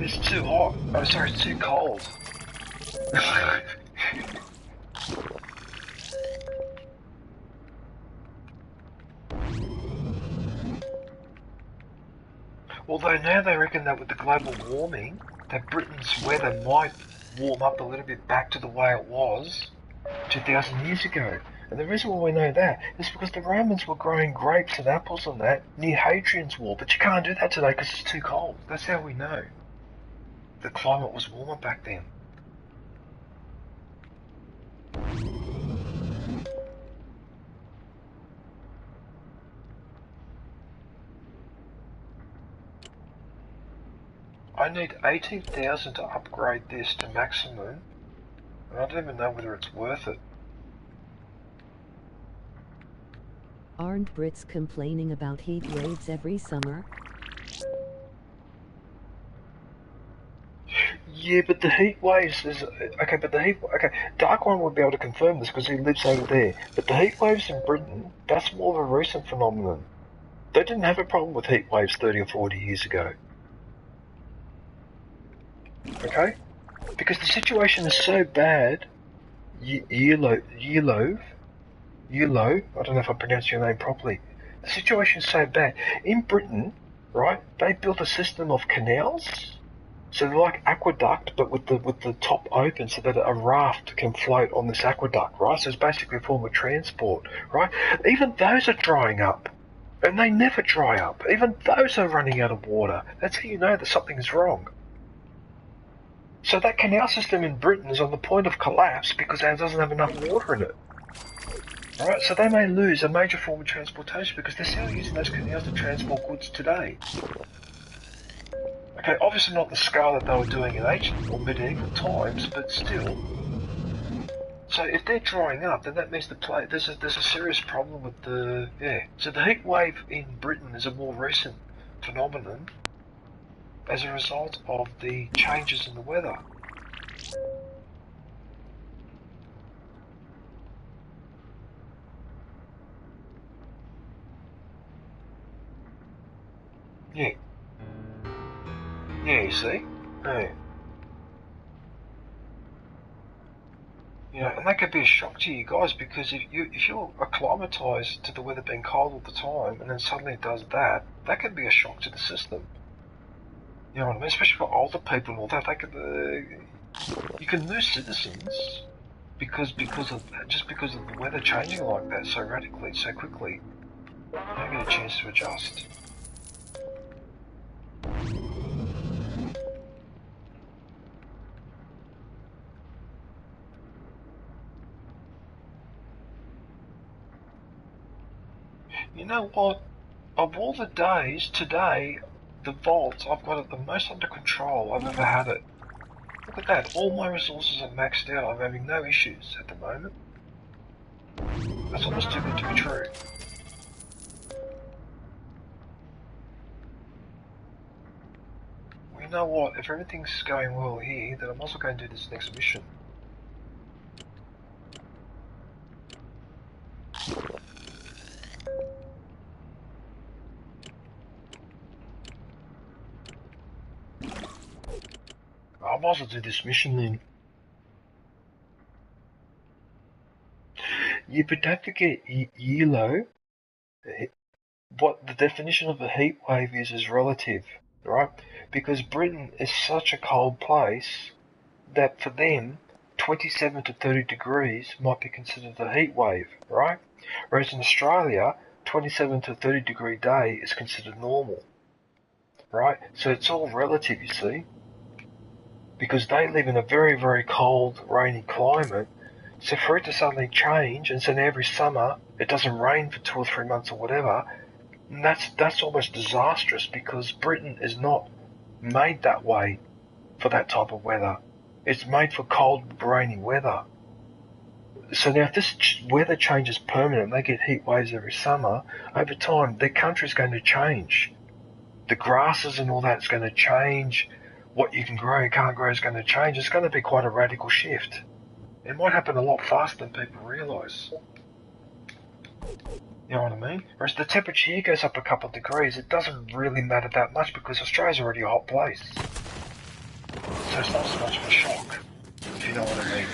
It's too hot. Oh, sorry, it's too cold. Although now they reckon that with the global warming, that Britain's weather might warm up a little bit back to the way it was 2,000 years ago. And the reason why we know that is because the Romans were growing grapes and apples and that near Hadrian's Wall, but you can't do that today because it's too cold. That's how we know the climate was warmer back then. I need 18,000 to upgrade this to maximum, and I don't even know whether it's worth it. Aren't Brits complaining about heat waves every summer? Yeah, but the heat waves is okay. But the heat, okay, Dark One would be able to confirm this because he lives over there. But the heat waves in Britain, that's more of a recent phenomenon. They didn't have a problem with heat waves 30 or 40 years ago. Okay, because the situation is so bad. Yellow. I don't know if I pronounced your name properly. The situation's so bad. In Britain, right, they built a system of canals. So they're like aqueduct, but with the top open so that a raft can float on this aqueduct, right? So it's basically a form of transport, right? Even those are drying up. And they never dry up. Even those are running out of water. That's how you know that something's wrong. So that canal system in Britain is on the point of collapse because it doesn't have enough water in it. Right, so they may lose a major form of transportation because they're still using those canals to transport goods today. Okay, obviously not the scale that they were doing in ancient or medieval times, but still. So if they're drying up, then that means there's a serious problem with the So the heat wave in Britain is a more recent phenomenon as a result of the changes in the weather. Yeah. Yeah, you see? Yeah. You know, and that could be a shock to you guys because if you're acclimatized to the weather being cold all the time and then suddenly it does that, that could be a shock to the system. You know what I mean? Especially for older people and all that, they could you can lose citizens because of the weather changing like that so radically, so quickly. You don't get a chance to adjust. You know what? Of all the days, today, the vault, I've got it the most under control I've ever had it. Look at that, all my resources are maxed out, I'm having no issues at the moment. That's almost too good to be true. Well, you know what, if everything's going well here, then I'm also going to do this next mission. I might as well do this mission then. Yeah, but don't forget, Yellow, what the definition of a heat wave is relative. right? Because Britain is such a cold place that for them, 27 to 30 degrees might be considered a heat wave, right? Whereas in Australia, 27 to 30 degree day is considered normal, right? So it's all relative, you see, because they live in a very, very cold, rainy climate. So for it to suddenly change, and so now every summer it doesn't rain for 2 or 3 months or whatever, that's almost disastrous because Britain is not made that way for that type of weather. It's made for cold, rainy weather. So now if this weather changes permanent, they get heat waves every summer, over time their country's going to change. The grasses and all that's going to change. What you can grow and can't grow is going to change. It's going to be quite a radical shift. It might happen a lot faster than people realise. You know what I mean? Whereas the temperature here goes up a couple of degrees, it doesn't really matter that much because Australia's already a hot place. So it's not so much of a shock, if you know what I mean.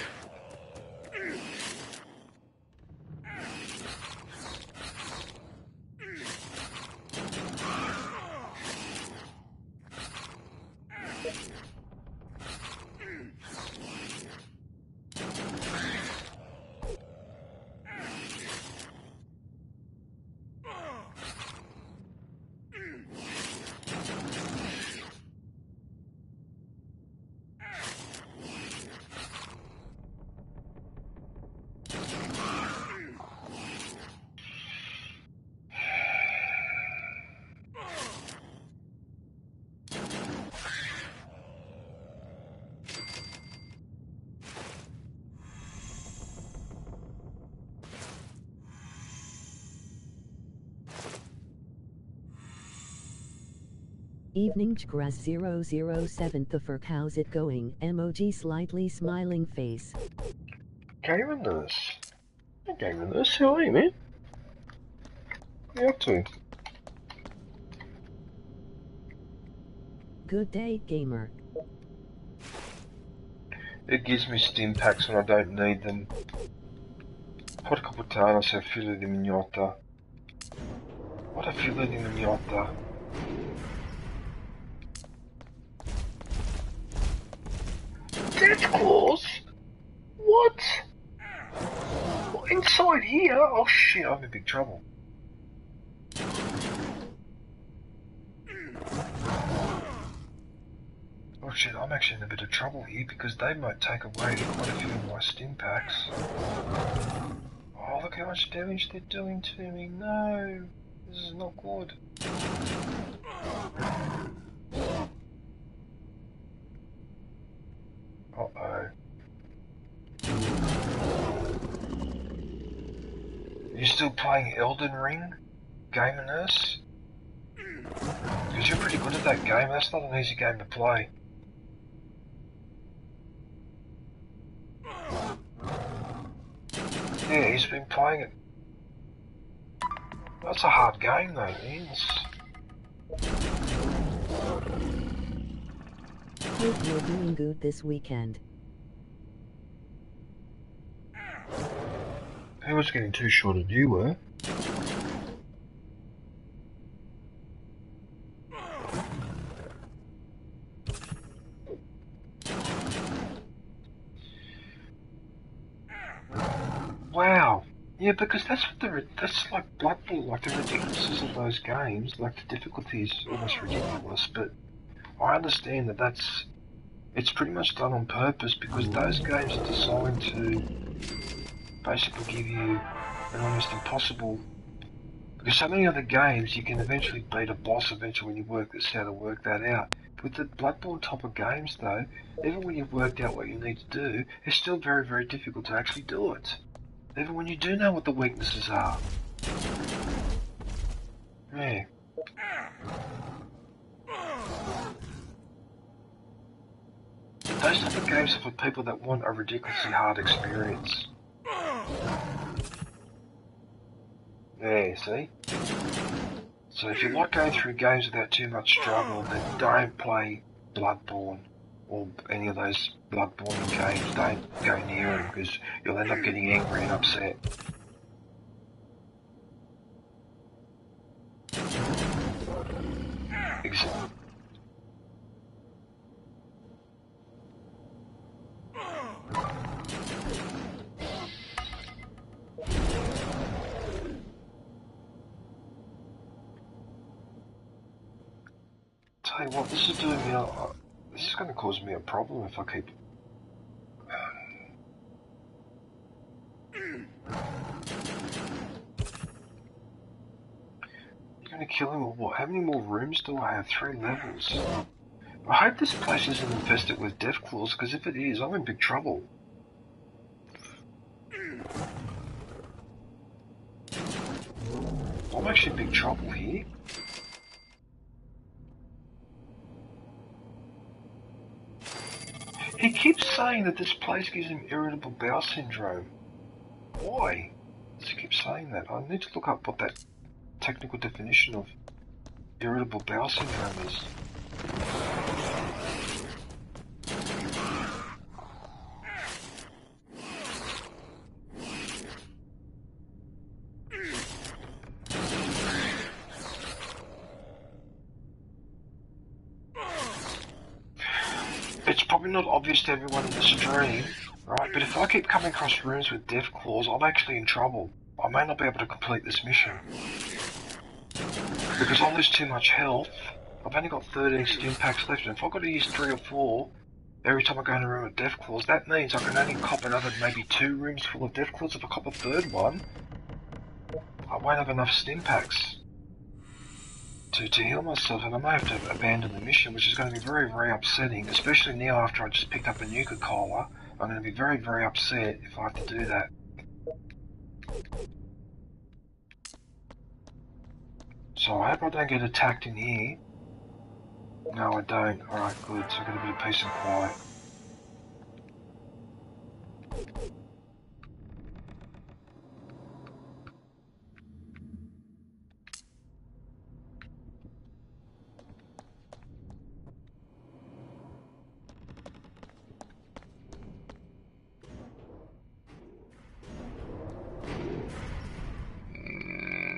Evening Chgras 007 the Furk, how's it going? Emoji slightly smiling face. Gamer Nurse. Hey Gamer Nurse, how are you, man? What are you up to? Good day, gamer. It gives me stim packs when I don't need them. Porca puttana se figlio di mignotta. What a figlio di mignotta. Death Claws? What? Inside here? Oh shit, I'm in big trouble. Oh shit, I'm actually in a bit of trouble here because they might take away quite a few of my stim packs. Oh, look how much damage they're doing to me. No, this is not good. Uh-oh. You still playing Elden Ring, Gamer Nurse? Because you're pretty good at that game. That's not an easy game to play. Yeah, he's been playing it. That's a hard game though, Ian. Hope you're doing good this weekend. Who was getting too shorted? You were. Wow. Yeah, because that's like Bloodborne, like the ridiculousness of those games. Like the difficulty is almost ridiculous, but I understand that it's pretty much done on purpose because those games are designed to basically give you an almost impossible. Because so many other games you can eventually beat a boss eventually when you work this out or work that out. With the Bloodborne type of games though, even when you've worked out what you need to do, it's still very, very difficult to actually do it. Even when you do know what the weaknesses are. Yeah. Those type of games are for people that want a ridiculously hard experience. Yeah, see? So if you like going through games without too much struggle, then don't play Bloodborne or any of those Bloodborne games. Don't go near them because you'll end up getting angry and upset. tell you what, this is doing me. This is going to cause me a problem if I keep. You're going to kill him or what? How many more rooms do I have? 3 levels. I hope this place isn't infested with deathclaws, because if it is, I'm in big trouble. I'm actually in big trouble here. He keeps saying that this place gives him irritable bowel syndrome. Why? Does he keep saying that? I need to look up what that technical definition of irritable bowel syndrome is. It's probably not obvious to everyone in the stream, right? But if I keep coming across rooms with death claws, I'm actually in trouble. I may not be able to complete this mission. Because I lose too much health. I've only got 13 stim packs left, and if I've got to use 3 or 4 every time I go in a room with death claws, that means I can only cop another maybe 2 rooms full of death claws. If I cop a 3rd one, I won't have enough stim packs to heal myself, and I may have to abandon the mission, which is going to be very, very upsetting, especially now after I just picked up a new Coca-Cola. I'm going to be very, very upset if I have to do that. So I hope I don't get attacked in here. No, I don't. Alright, good. So I've got a bit of peace and quiet.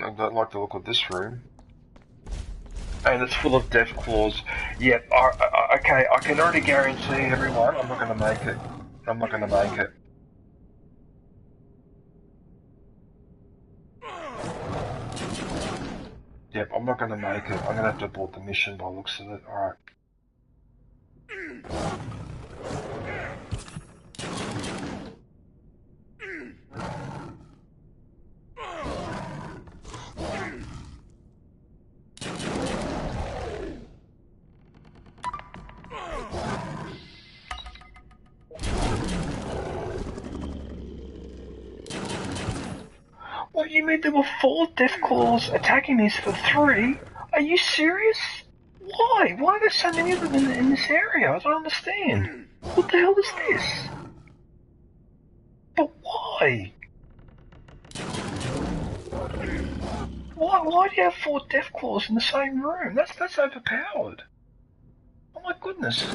I don't like the look of this room. And it's full of death claws. Yep, okay, I can already guarantee everyone I'm not going to make it. I'm not going to make it. Yep, I'm not going to make it. I'm going to have to abort the mission by the looks of it. Alright. What, you mean there were 4 deathclaws attacking me for 3? Are you serious? Why? Why are there so many of them in this area? I don't understand. What the hell is this? But why? Why do you have 4 deathclaws in the same room? That's overpowered. Oh my goodness.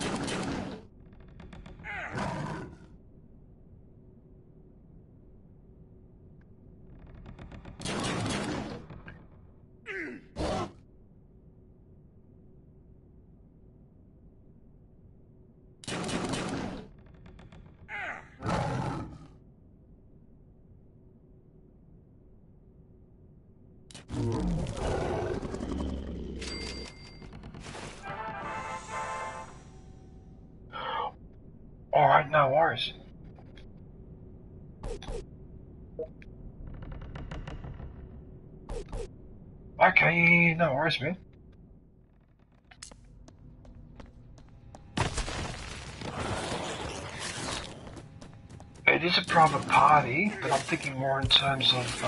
Alright, no worries. Okay, no worries, man. It is a private party, but I'm thinking more in terms of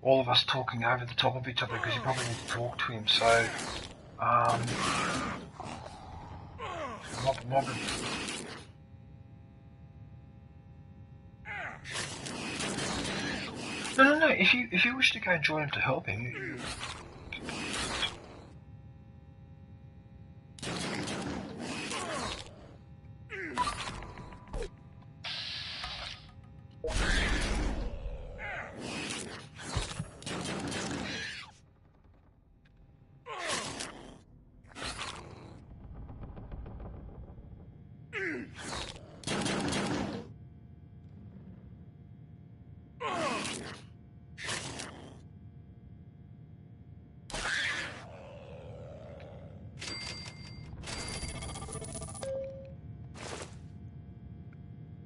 all of us talking over the top of each other, because you probably need to talk to him, so mob. No. If you wish to go and join him to help him, you...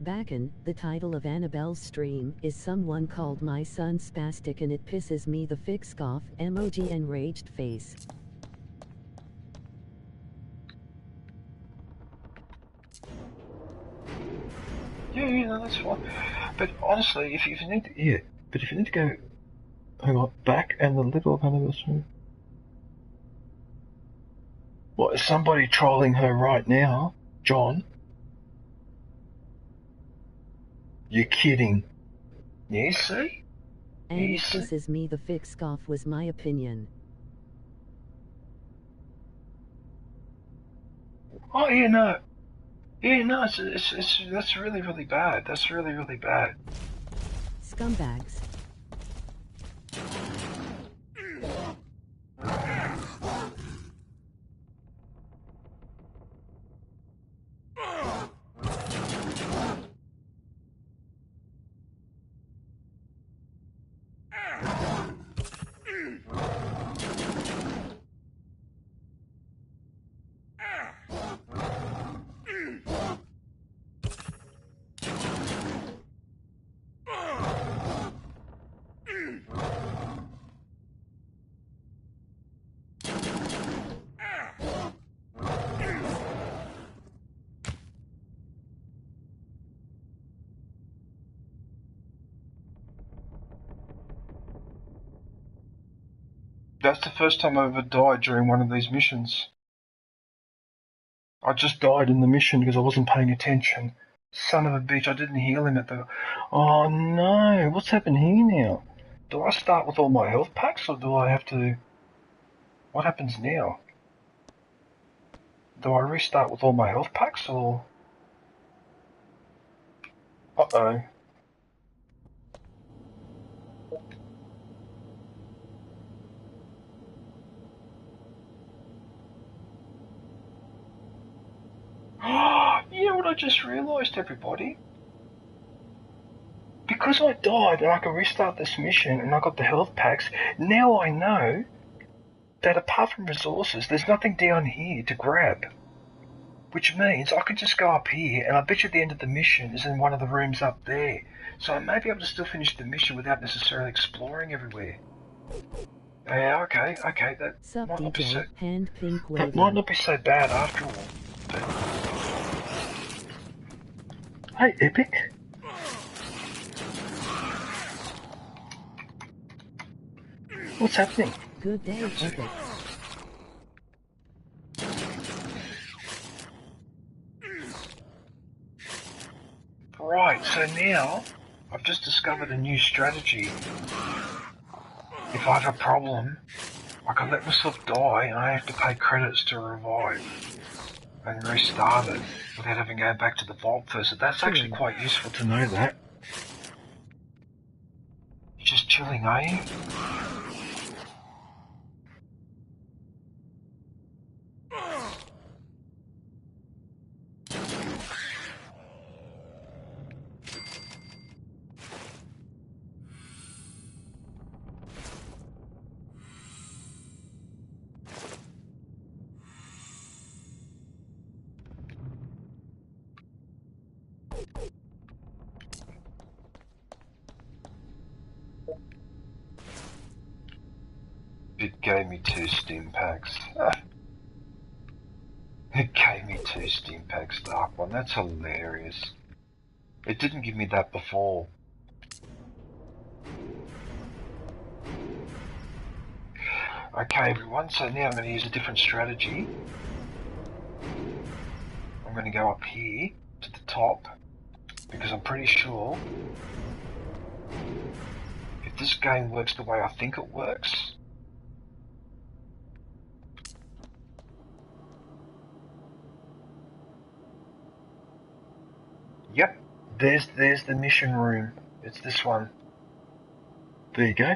Backin, the title of Annabelle's stream is Someone Called My Son Spastic and it pisses me the fix off, emoji enraged face. Yeah, no, that's fine. But honestly, if you need to, yeah, but if you need to go, hang on, back and the little of Annabelle's stream. What, is somebody trolling her right now? John? You're kidding. Yeah, see? And it pisses me the fix off was my opinion. Oh, yeah, no. Yeah, no, it's that's really, really bad. That's really, really bad. Scumbags. That's the first time I ever died during one of these missions. I just died in the mission because I wasn't paying attention. Son of a bitch, I didn't heal him at the... Oh no, what's happened here now? Do I start with all my health packs or do I have to... What happens now? Do I restart with all my health packs or... Uh-oh. You know what I just realised, everybody? Because I died and I can restart this mission and I got the health packs, now I know that apart from resources, there's nothing down here to grab. Which means I can just go up here and I bet you the end of the mission is in one of the rooms up there. So I may be able to still finish the mission without necessarily exploring everywhere. Yeah, okay, that might not be so... That might not be so bad after all. But... Hey, Epic. What's happening? Good day, Epic. Right, so now I've just discovered a new strategy. If I have a problem, I can let myself die and I have to pay credits to revive and restart it without having to go back to the vault first. So that's actually quite useful to know that. You're just chilling, are you? It gave me 2 Steam packs. It gave me 2 Steam packs, Dark One. That's hilarious. It didn't give me that before. Okay, everyone, so now I'm going to use a different strategy. I'm going to go up here to the top because I'm pretty sure if this game works the way I think it works, yep, there's the mission room. It's this one. There you go.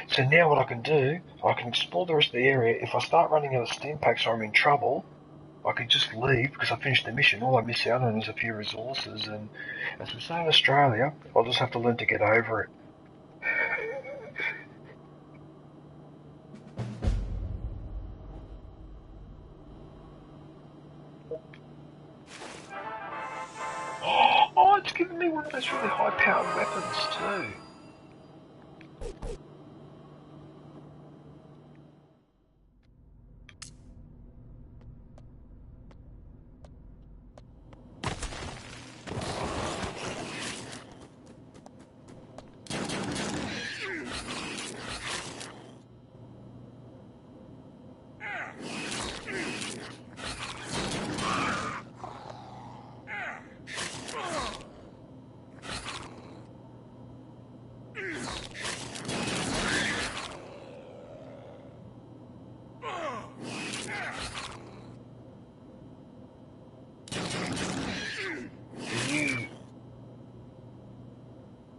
So now what I can do, I can explore the rest of the area. If I start running out of Steam packs or I'm in trouble, I can just leave because I finished the mission. All I miss out on is a few resources, and as we say in Australia, I'll just have to learn to get over it. Oh, it's giving me about weapons too.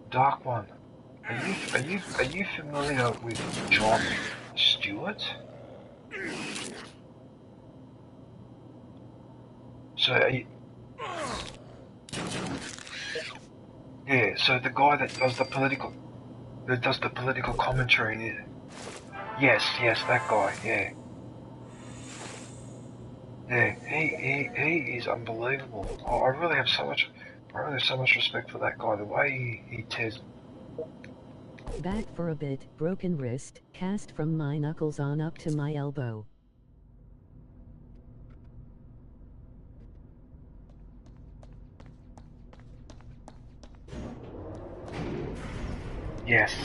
Dark One, are you familiar with Jon Stewart? So are you, yeah, so the guy that does the political commentary in it. Yes, that guy, yeah. Yeah, he is unbelievable. I really have so much respect for that guy. The way he tears. Back for a bit, broken wrist, cast from my knuckles on up to my elbow. Yes.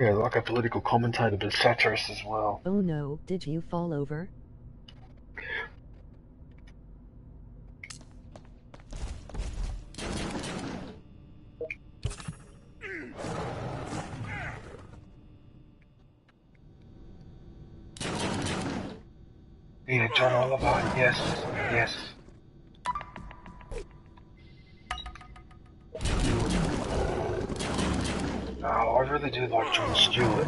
Yeah, like a political commentator, but satirist as well. Oh no, did you fall over? Yeah, John Oliver, yes. Oh, I really do like Jon Stewart.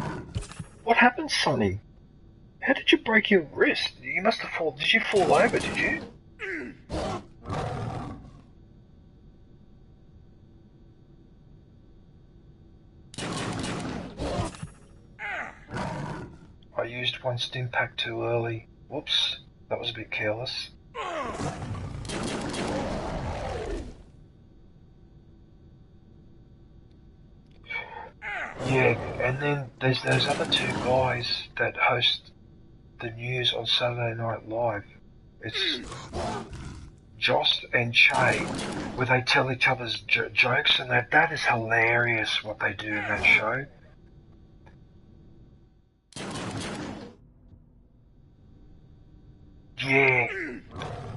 What happened, Sonny? How did you break your wrist? You must have fallen. Did you fall over, did you? I used one stim pack too early. Whoops, that was a bit careless. Yeah, and then there's those other two guys that host the news on Saturday Night Live. It's Joss and Che, where they tell each other's jokes, and that is hilarious what they do in that show.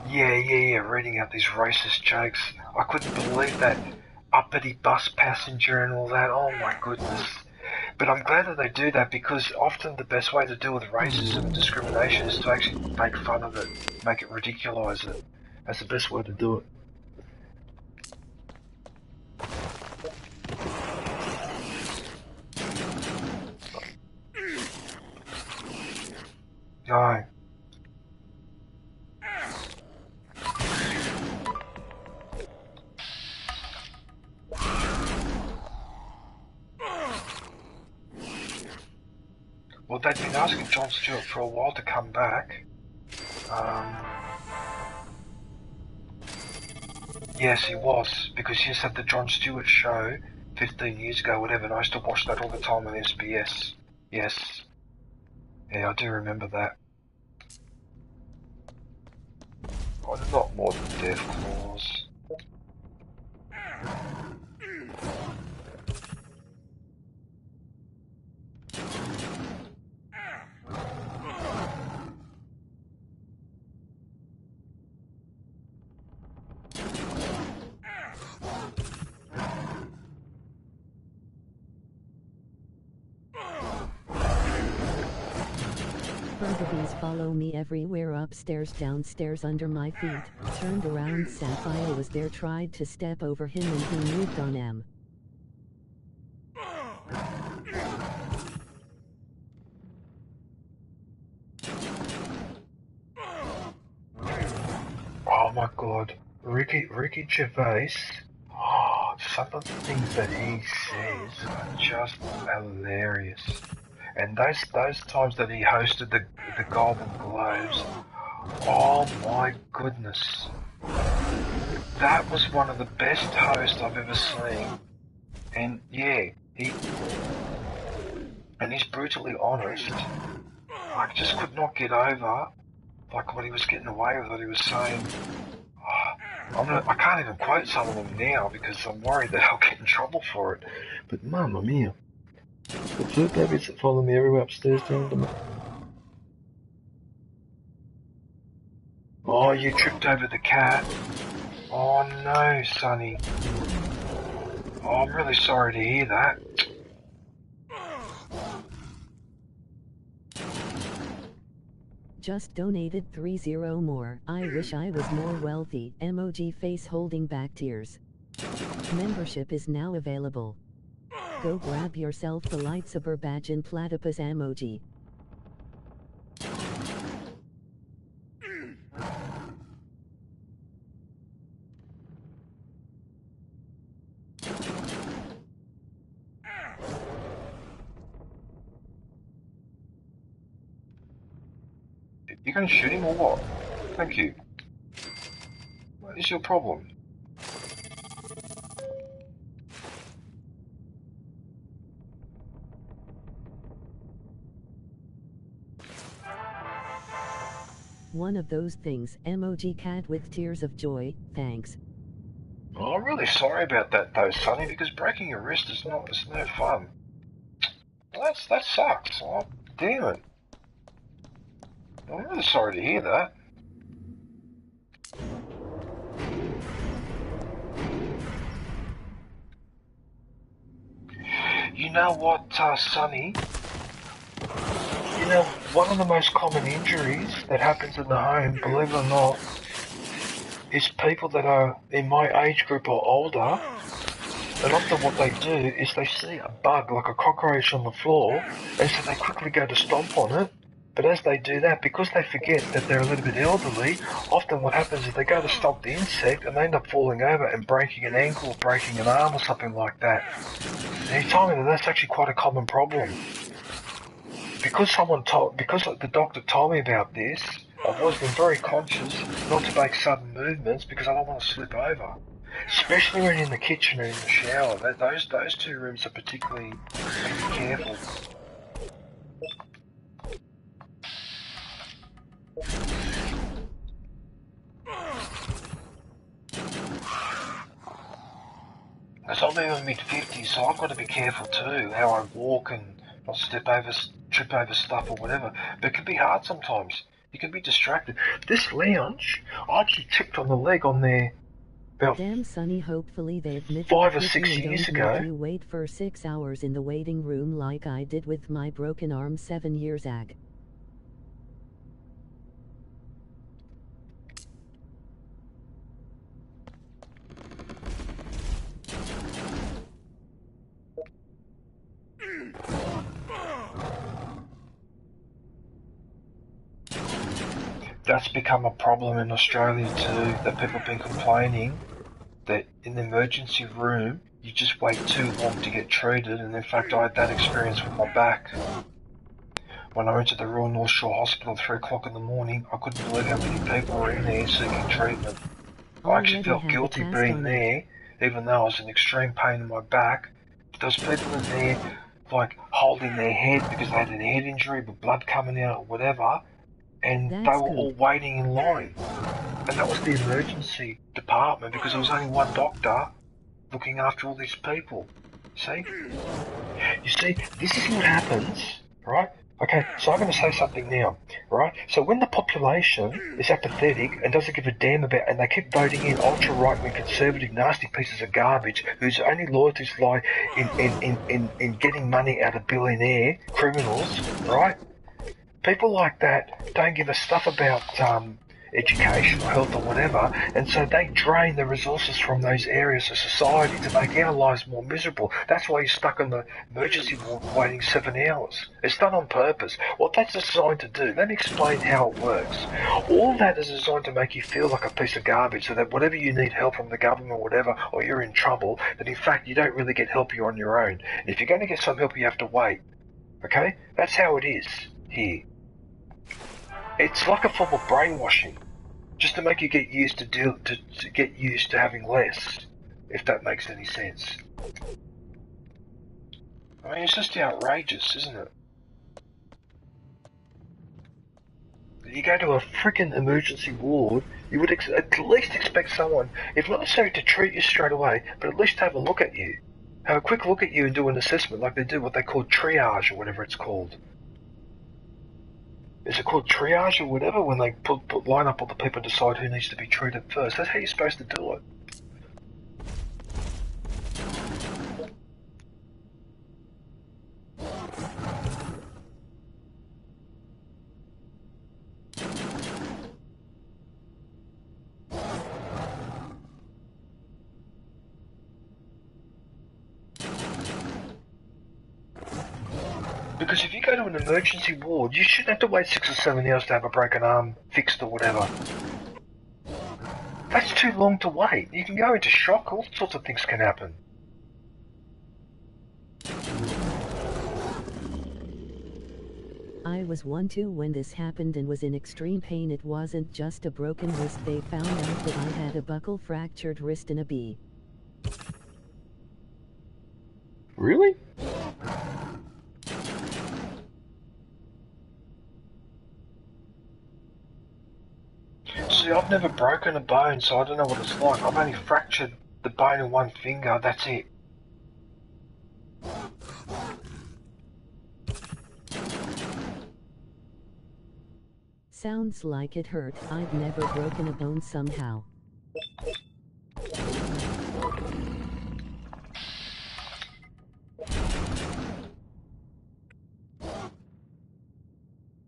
Yeah, reading out these racist jokes. I couldn't believe that uppity bus passenger and all that. Oh my goodness. But I'm glad that they do that, because often the best way to deal with racism and discrimination is to actually make fun of it, make it ridiculise it. That's the best way to do it. No. Well, they've been asking Jon Stewart for a while to come back. Yes, he was, because he just had the Jon Stewart show 15 years ago, whatever, and I used to watch that all the time on SBS. Yes. Yeah, I do remember that. Oh, not more than Death Claws. Bees follow me everywhere, upstairs, downstairs, under my feet. Turned around, Sapphire was there, tried to step over him, and he moved on him. Oh my god, Ricky Gervais. Oh, some of the things that he says are just hilarious. And those times that he hosted the Golden Globes, oh my goodness. That was one of the best hosts I've ever seen. And yeah, he's brutally honest. I just could not get over like what he was getting away with, what he was saying. I can't even quote some of them now because I'm worried that I'll get in trouble for it. But mamma mia. The two babies that follow me everywhere upstairs down to me. Oh, you tripped over the cat. Oh no, Sonny. Oh, I'm really sorry to hear that. Just donated 30 more. I wish I was more wealthy. Emoji face holding back tears. Membership is now available. Go grab yourself the lightsaber badge and platypus emoji. You gonna shoot him or what? Thank you. What is your problem? One of those things. Emoji cat with tears of joy. Thanks. Oh, I'm really sorry about that though, Sonny, because breaking your wrist is no fun. Well, that sucks. Oh, damn it. I'm really sorry to hear that. You know what, Sonny? You know, one of the most common injuries that happens in the home, believe it or not, is people that are in my age group or older, and often what they do is they see a bug like a cockroach on the floor, and so they quickly go to stomp on it. But as they do that, because they forget that they're a little bit elderly, often what happens is they go to stomp the insect and they end up falling over and breaking an ankle or breaking an arm or something like that. And he told me that that's actually quite a common problem. Because the doctor told me about this, I've always been very conscious not to make sudden movements because I don't want to slip over. Especially when in the kitchen or in the shower. Those two rooms are particularly careful. Because I'm in my mid-50s, so I've got to be careful too, how I walk and not trip over stuff or whatever. But it can be hard sometimes. You can be distracted. This lounge, I actually tripped on the leg on there about Damn, Sonny, hopefully they've 5 or 6 years ago. Make you wait for 6 hours in the waiting room like I did with my broken arm 7 years ago. That's become a problem in Australia too, that people have been complaining that in the emergency room, you just wait too long to get treated, and in fact I had that experience with my back. When I went to the Royal North Shore Hospital at 3 o'clock in the morning, I couldn't believe how many people were in there seeking treatment. I actually felt guilty being there, even though I was in extreme pain in my back. But there was people in there, like, holding their head because they had a head injury with blood coming out or whatever, and they were all waiting in line. And that was the emergency department because there was only one doctor looking after all these people. See? You see, this is what happens, right? Okay, so I'm going to say something now, right? So when the population is apathetic and doesn't give a damn about, and they keep voting in ultra-right-wing conservative nasty pieces of garbage whose only loyalties lie in getting money out of billionaire criminals, right? People like that don't give a stuff about education or health or whatever, and so they drain the resources from those areas of society to make our lives more miserable. That's why you're stuck in the emergency ward waiting 7 hours. It's done on purpose. What that's designed to do, let me explain how it works. All that is designed to make you feel like a piece of garbage, so that whatever you need help from the government or whatever, or you're in trouble, that in fact you don't really get help, you're on your own. And if you're going to get some help, you have to wait. Okay? That's how it is here. It's like a form of brainwashing, just to make you get used to get used to having less, if that makes any sense. I mean, it's just outrageous, isn't it? You go to a freaking emergency ward, you would at least expect someone, if not necessarily to treat you straight away, but at least have a look at you. Have a quick look at you and do an assessment like they do what they call triage or whatever it's called. Is it called triage or whatever when they line up all the people and decide who needs to be treated first? That's how you're supposed to do it. Because if you go to an emergency ward, you shouldn't have to wait 6 or 7 hours to have a broken arm fixed or whatever. That's too long to wait. You can go into shock, all sorts of things can happen. I was 1-2 when this happened and was in extreme pain. It wasn't just a broken wrist, they found out that I had a buckle fractured wrist and a B. Really? See, I've never broken a bone, so I don't know what it's like. I've only fractured the bone in one finger, that's it. Sounds like it hurt. I've never broken a bone somehow.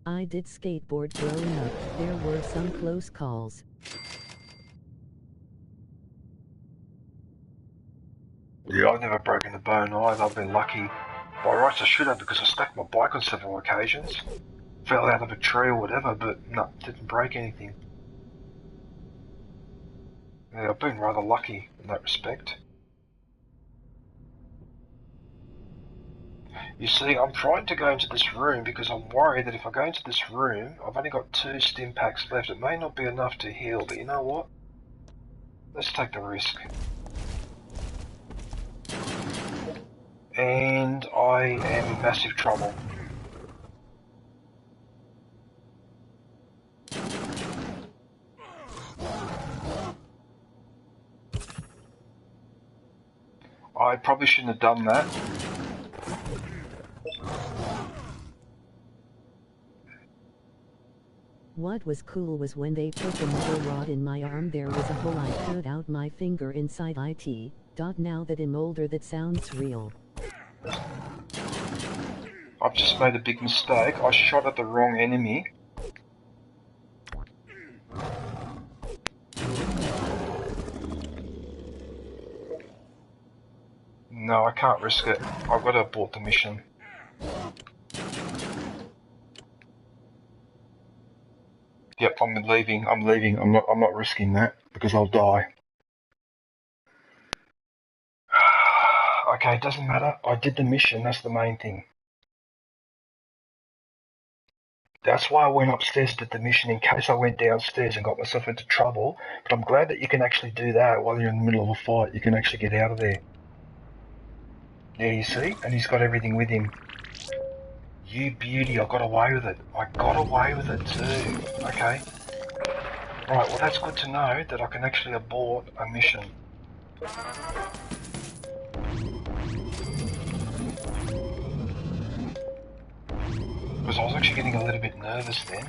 I did skateboard growing up. There were some close calls. Yeah, I've never broken a bone either. I've been lucky. By rights I should have, because I stacked my bike on several occasions. Fell out of a tree or whatever, but no, didn't break anything. Yeah, I've been rather lucky in that respect. You see, I'm trying to go into this room because I'm worried that if I go into this room, I've only got 2 stim packs left. It may not be enough to heal, but you know what? Let's take the risk. And I am in massive trouble. I probably shouldn't have done that. What was cool was when they put the metal rod in my arm, there was a hole. I cut out my finger inside it. Now that I'm older, that sounds real. I've just made a big mistake. I shot at the wrong enemy. No, I can't risk it. I've got to abort the mission. Yep, I'm leaving. I'm not risking that because I'll die. Okay, it doesn't matter. I did the mission, that's the main thing. That's why I went upstairs and did the mission, in case I went downstairs and got myself into trouble. But I'm glad that you can actually do that while you're in the middle of a fight. You can actually get out of there. Yeah, you see? And he's got everything with him. You beauty, I got away with it. I got away with it too. Okay. Right, well that's good to know that I can actually abort a mission. Because I was actually getting a little bit nervous then.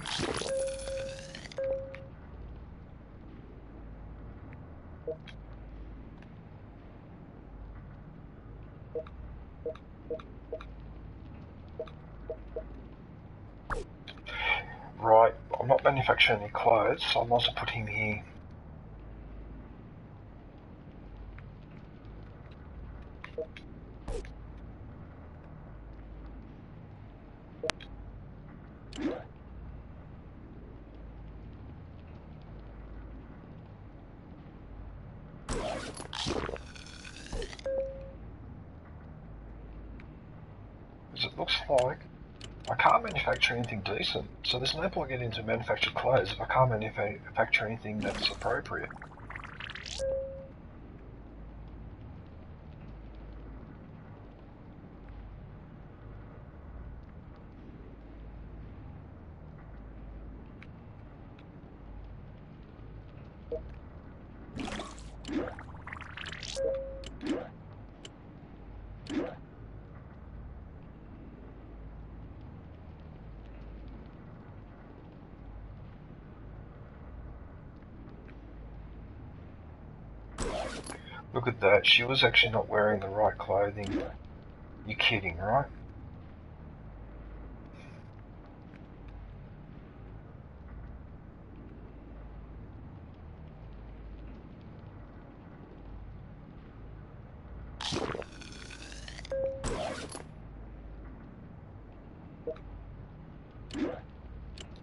Right, I'm not manufacturing any clothes, so I might as well put him here. Because it looks like I can't manufacture anything decent, so there's no point getting into manufactured clothes if I can't manufacture anything that's appropriate. Look at that, she was actually not wearing the right clothing. You're kidding, right?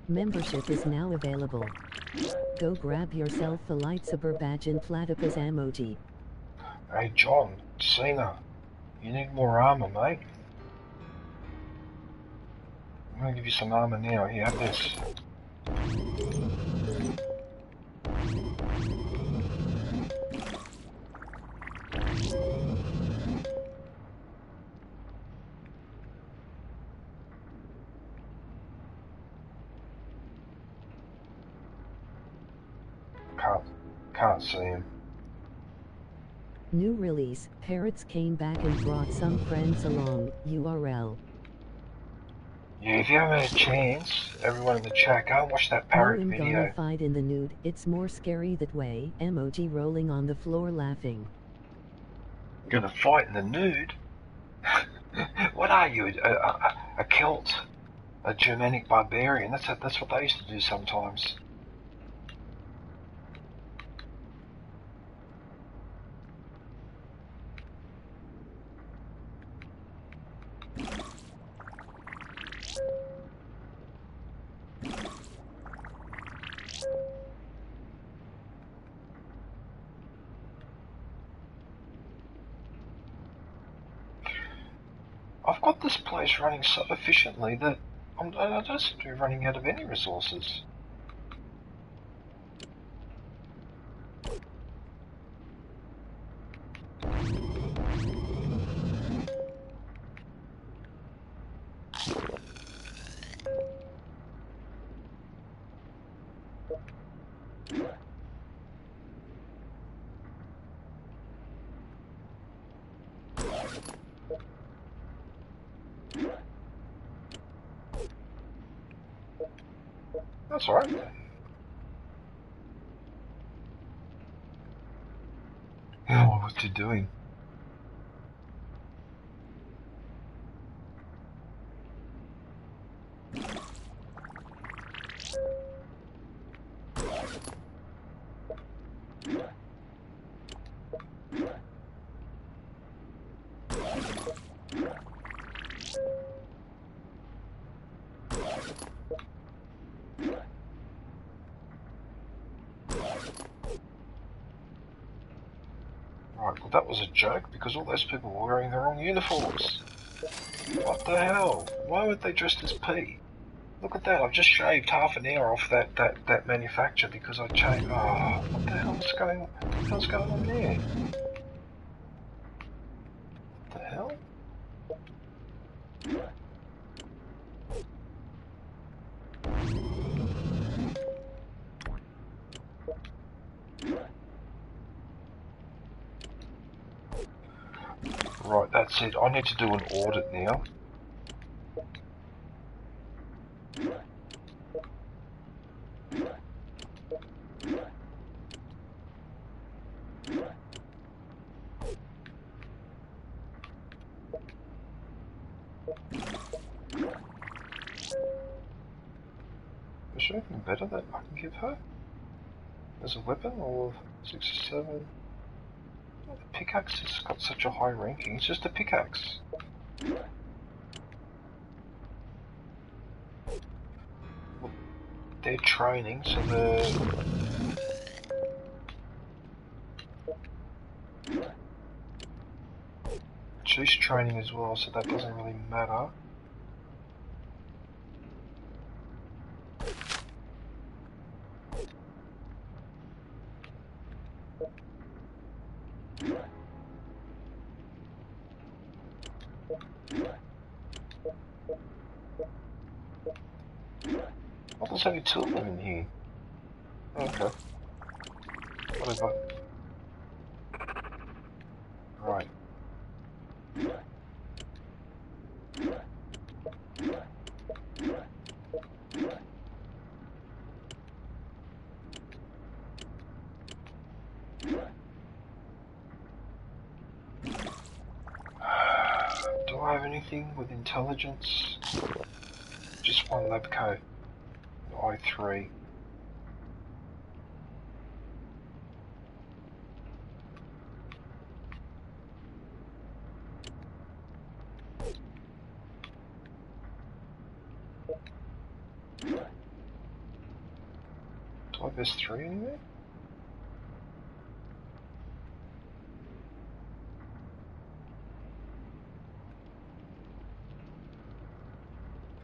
Membership is now available. Go grab yourself a lightsaber badge and platypus emoji. Hey John Cena, you need more armor, mate. I'm gonna give you some armor now. Here, have this. Can't see him. New release, Parrots came back and brought some friends along, URL. Yeah, if you haven't had a chance, everyone in the chat, go and watch that parrot I'm video. gonna fight in the nude, it's more scary that way, emoji rolling on the floor laughing. Gonna fight in the nude? What are you, a Celt? A Germanic barbarian? That's what they used to do sometimes. I've got this place running so efficiently that I don't seem to be running out of any resources. That's alright. Oh, what's he doing? Right, well that was a joke because all those people were wearing the wrong uniforms. What the hell? Why would they dress as P? Look at that, I've just shaved half an hour off that manufacturer because I changed. Ah, oh, what the hell's going on there? What the hell? Right, that's it. I need to do an audit now. Is there anything better that I can give her? As a weapon, or 6 or 7? Oh, the pickaxe has got such a high ranking. It's just a pickaxe. Well, they're training, so she's training as well, so that doesn't really matter. there's only 2 of them in here. Okay. Whatever. Right. Do I have anything with intelligence? Just one lab coat. I3. Do I have S3 anywhere?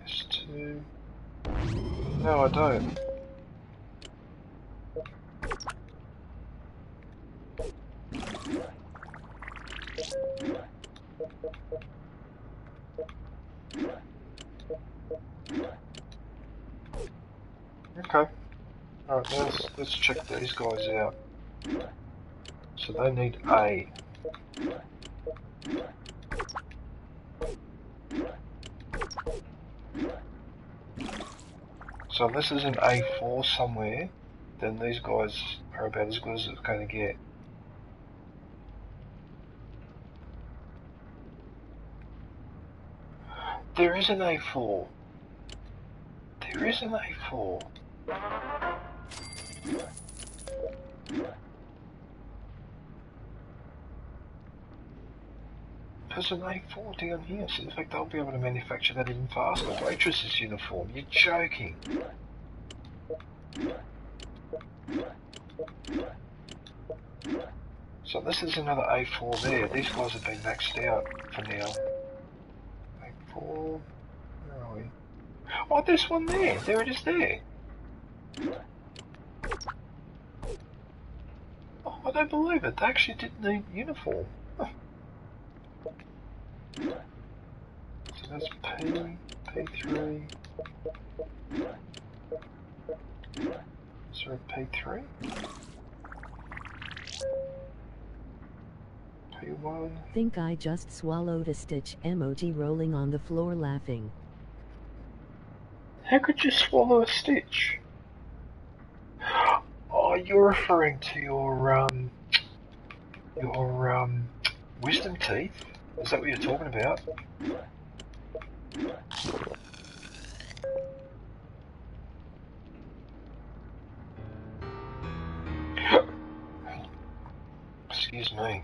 S2. No, I don't. Okay. Alright, let's check these guys out. So they need A. So unless there's an A4 somewhere, then these guys are about as good as it's going to get. There is an A4. There is an A4. There's an A4 down here, so in fact they'll be able to manufacture that even faster. Waitress's uniform, you're joking. So this is another A4 there. These guys have been maxed out for now. A4, where are we? Oh, there's one there. There it is there. Oh, I don't believe it. They actually didn't need uniform. Huh. So that's P, P3. Is there a P3? P1. Think I just swallowed a stitch. Emoji rolling on the floor laughing. How could you swallow a stitch? Oh, you're referring to your wisdom teeth? Is that what you're talking about? Excuse me.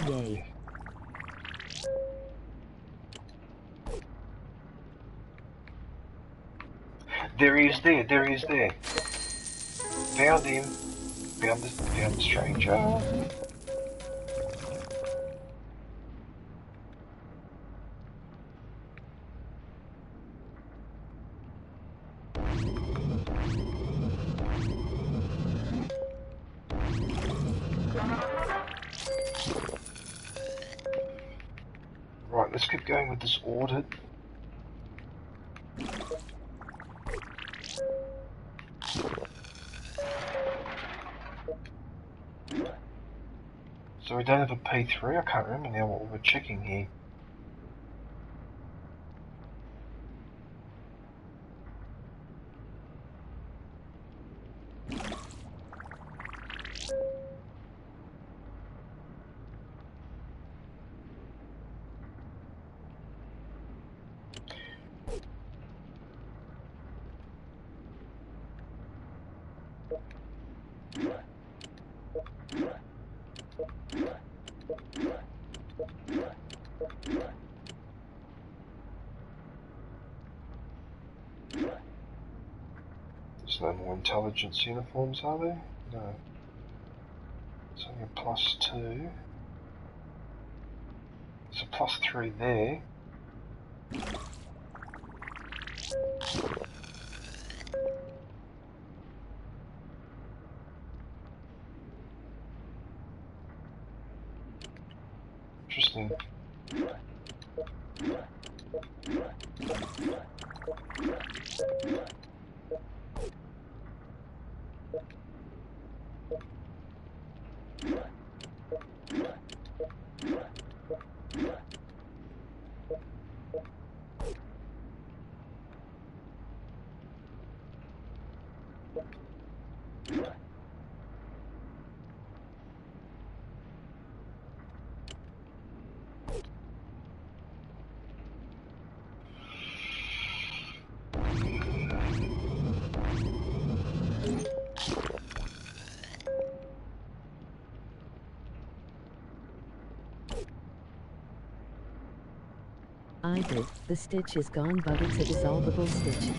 Yay. There he is there, there he is there. Found him. Found the stranger. Right, let's keep going with this audit. So we don't have a P3, I can't remember now what we're checking here. There's no more intelligence uniforms, are there? No. It's only a +2. There's a +3 there. Interesting. I did. The stitch is gone, but it's a dissolvable stitch.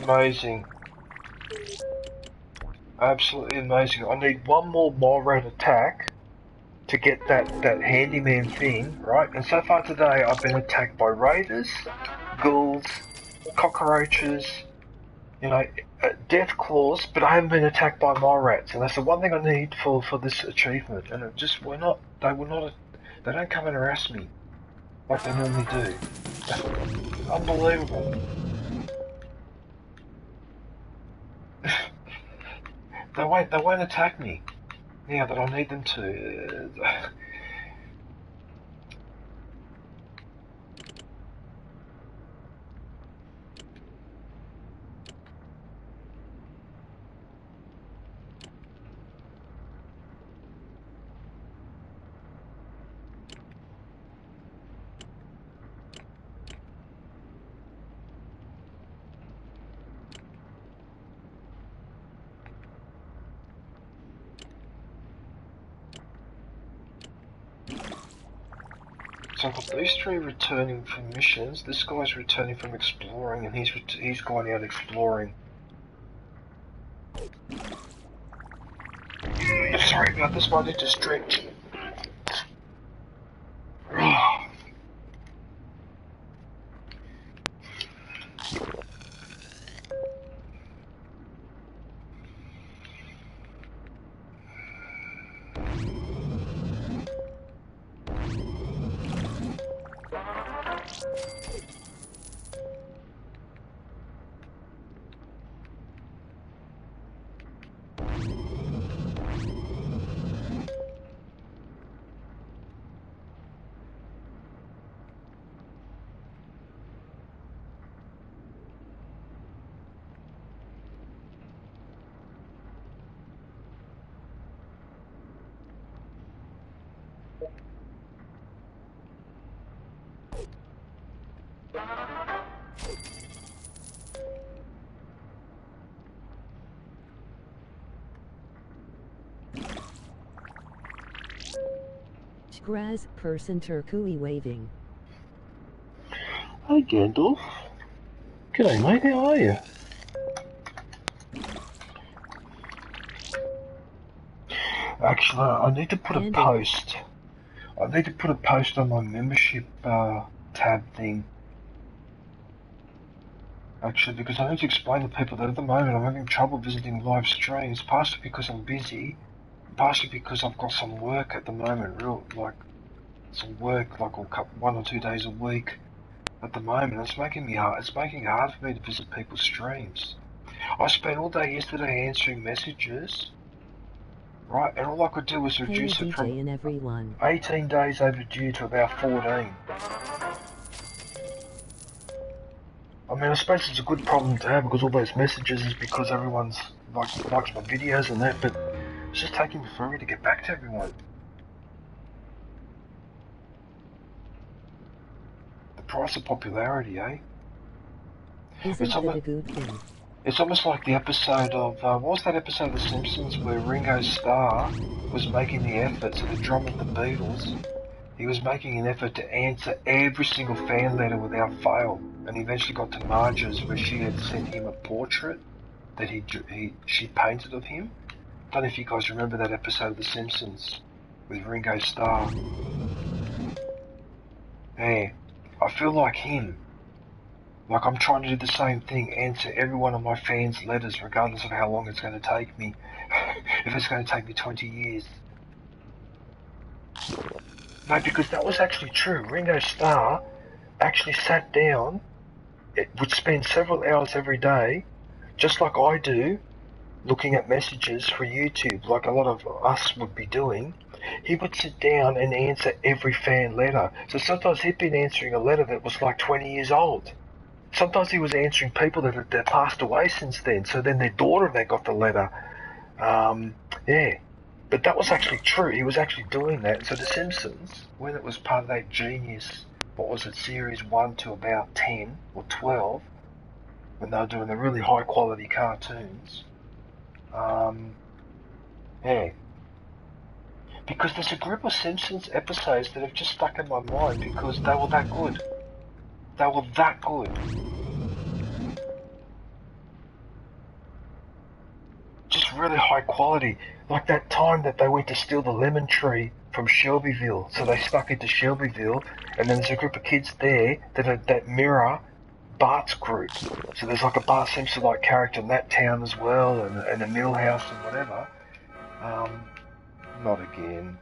Amazing. Absolutely amazing. I need one more Morad attack to get that handyman thing, right? And so far today I've been attacked by raiders, ghouls, cockroaches, you know, death claws, but I haven't been attacked by Morats, and that's the one thing I need for this achievement. And it just, they don't come and harass me like they normally do. Unbelievable. They won't attack me now that I need them to. So I've got these three returning from missions. This guy's returning from exploring, and he's gone out exploring. Sorry about this, but I need to stretch. Graz, person Turkui waving. Hi Gandalf. G'day mate, how are you? Actually, I need to put a post. I need to put a post on my membership tab thing. Actually, because I need to explain to people that at the moment I'm having trouble visiting live streams, partially because I'm busy, partially because I've got some work at the moment, some work like 1 or 2 days a week at the moment. It's making me hard. It's making it hard for me to visit people's streams. I spent all day yesterday answering messages, right, and all I could do was reduce it from 18 days overdue to about 14. I mean, I suppose it's a good problem to have because all those messages is because everyone's likes my videos and that, but it's just taking me forever to get back to everyone. The price of popularity, eh? Isn't that a good thing? It's almost like the episode of, what was that episode of The Simpsons where Ringo Starr was making the effort, so the drummer of the Beatles, he was making an effort to answer every single fan letter without fail, and he eventually got to Marge's where she had sent him a portrait that she painted of him. I don't know if you guys remember that episode of The Simpsons with Ringo Starr. Yeah, I feel like him. Like, I'm trying to do the same thing, answer every one of my fans' letters, regardless of how long it's going to take me. If it's going to take me 20 years. No, because that was actually true. Ringo Starr actually sat down, it would spend several hours every day, just like I do, looking at messages for YouTube, like a lot of us would be doing. He would sit down and answer every fan letter. So sometimes he'd been answering a letter that was like 20 years old. Sometimes he was answering people that had passed away since then. So then their daughter, they got the letter. Yeah. But that was actually true. He was actually doing that. So The Simpsons, when it was part of that genius, what was it, series 1 to about 10 or 12, when they were doing the really high quality cartoons, yeah. Because there's a group of Simpsons episodes that have just stuck in my mind because they were that good. They were that good. Just really high quality. Like that time that they went to steal the lemon tree from Shelbyville. So they snuck into Shelbyville, and then there's a group of kids there that mirror Bart's group. So there's like a Bart Simpson-like character in that town as well, and a Millhouse and whatever. Not again.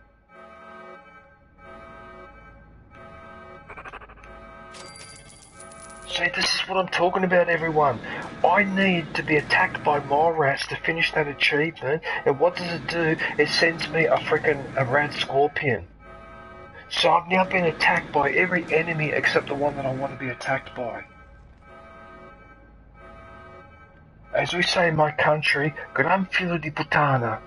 See, this is what I'm talking about, everyone. I need to be attacked by mole rats to finish that achievement, and what does it do? It sends me a rat scorpion. So I've now been attacked by every enemy except the one that I want to be attacked by. As we say in my country, gran filo di puttana.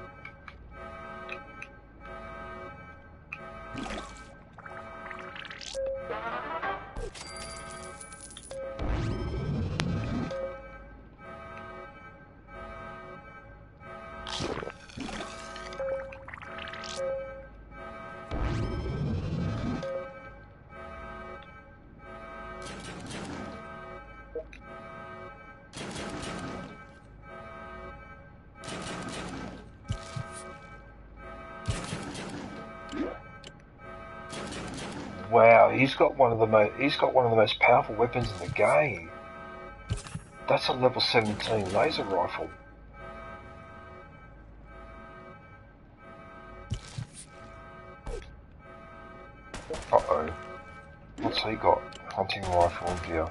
Wow, he's got one of the most powerful weapons in the game. That's a level 17 laser rifle. Uh-oh. What's he got? Hunting rifle and gear.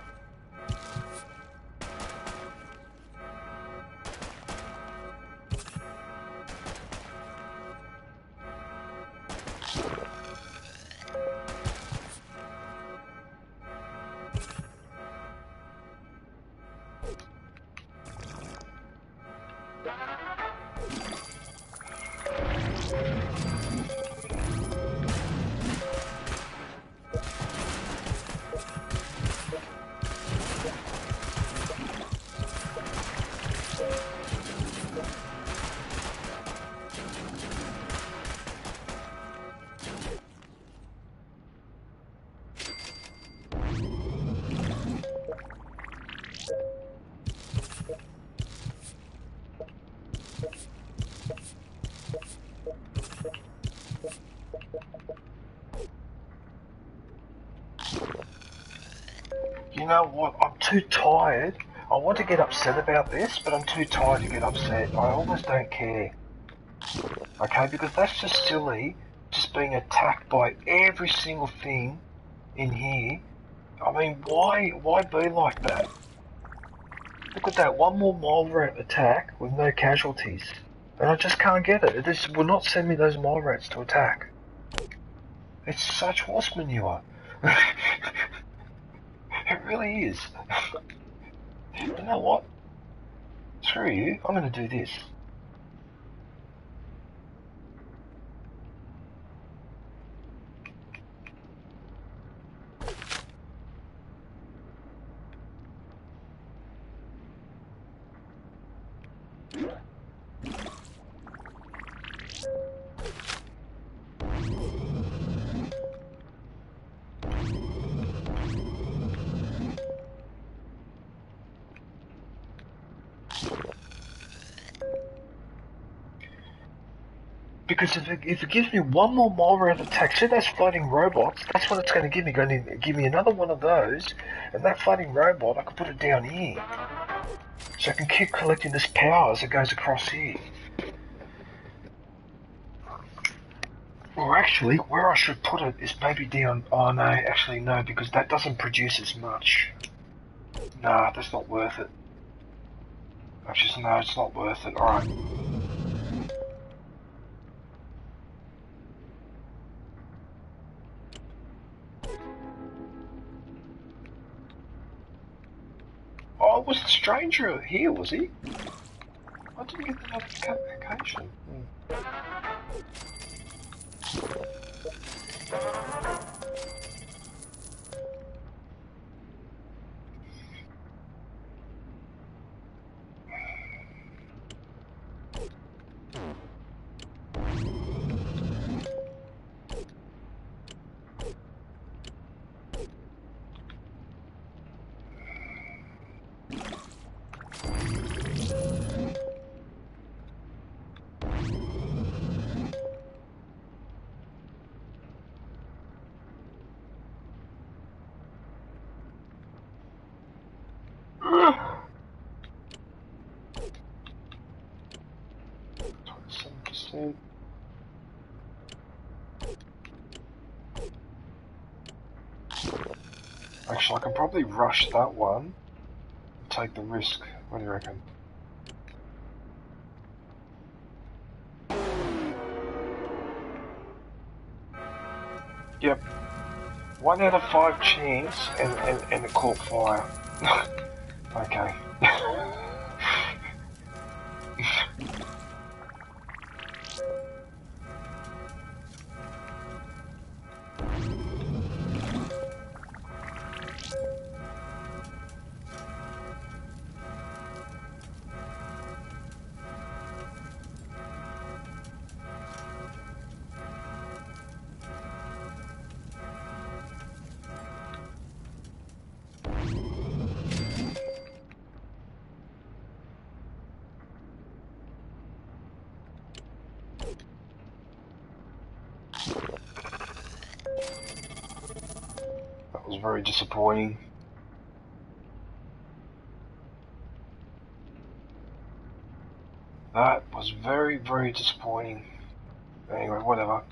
You know what? I'm too tired. I want to get upset about this, but I'm too tired to get upset. I almost don't care. Okay, because that's just silly, just being attacked by every single thing in here. I mean, why be like that? Look at that, one more mole rat attack with no casualties. And I just can't get it. This will not send me those mole rats to attack. It's such horse manure. It really is. You know what? Screw you, I'm gonna do this. Because if it gives me one more mole round attack, see those floating robots, that's what it's going to give me. Going to give me another one of those, and that floating robot, I can put it down here. So I can keep collecting this power as it goes across here. Or actually, where I should put it is maybe down... Oh no, actually no, because that doesn't produce as much. Nah, that's not worth it. Actually, no, it's not worth it. Alright. Oh, was the stranger here, was he? I didn't get the notification. Actually, I can probably rush that one and take the risk. What do you reckon? Yep. 1 out of 5 chance and it caught fire. Okay. That was very disappointing. That was very, very disappointing. Anyway, whatever.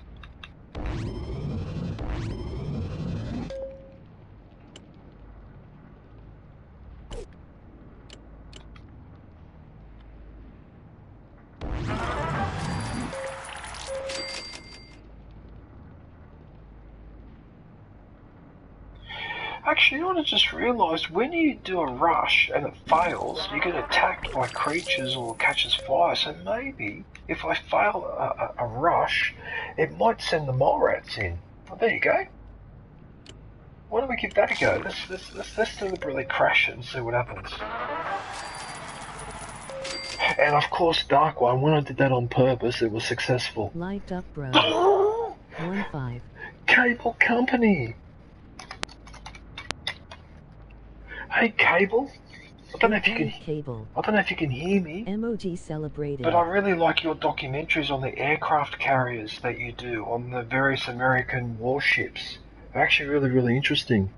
Actually, you know what I just realised? When you do a rush and it fails, you get attacked by creatures or catches fire. So maybe if I fail a rush, it might send the mole rats in. Well, there you go. Why don't we give that a go? Let's deliberately crash it and see what happens. And of course, Dark One, when I did that on purpose, it was successful. Light up, bro. 1-5. Cable Company. Hey, Cable. I don't know if you can. Cable. I don't know if you can hear me. MOG celebrated. But I really like your documentaries on the aircraft carriers that you do on the various American warships. They're actually really, really interesting.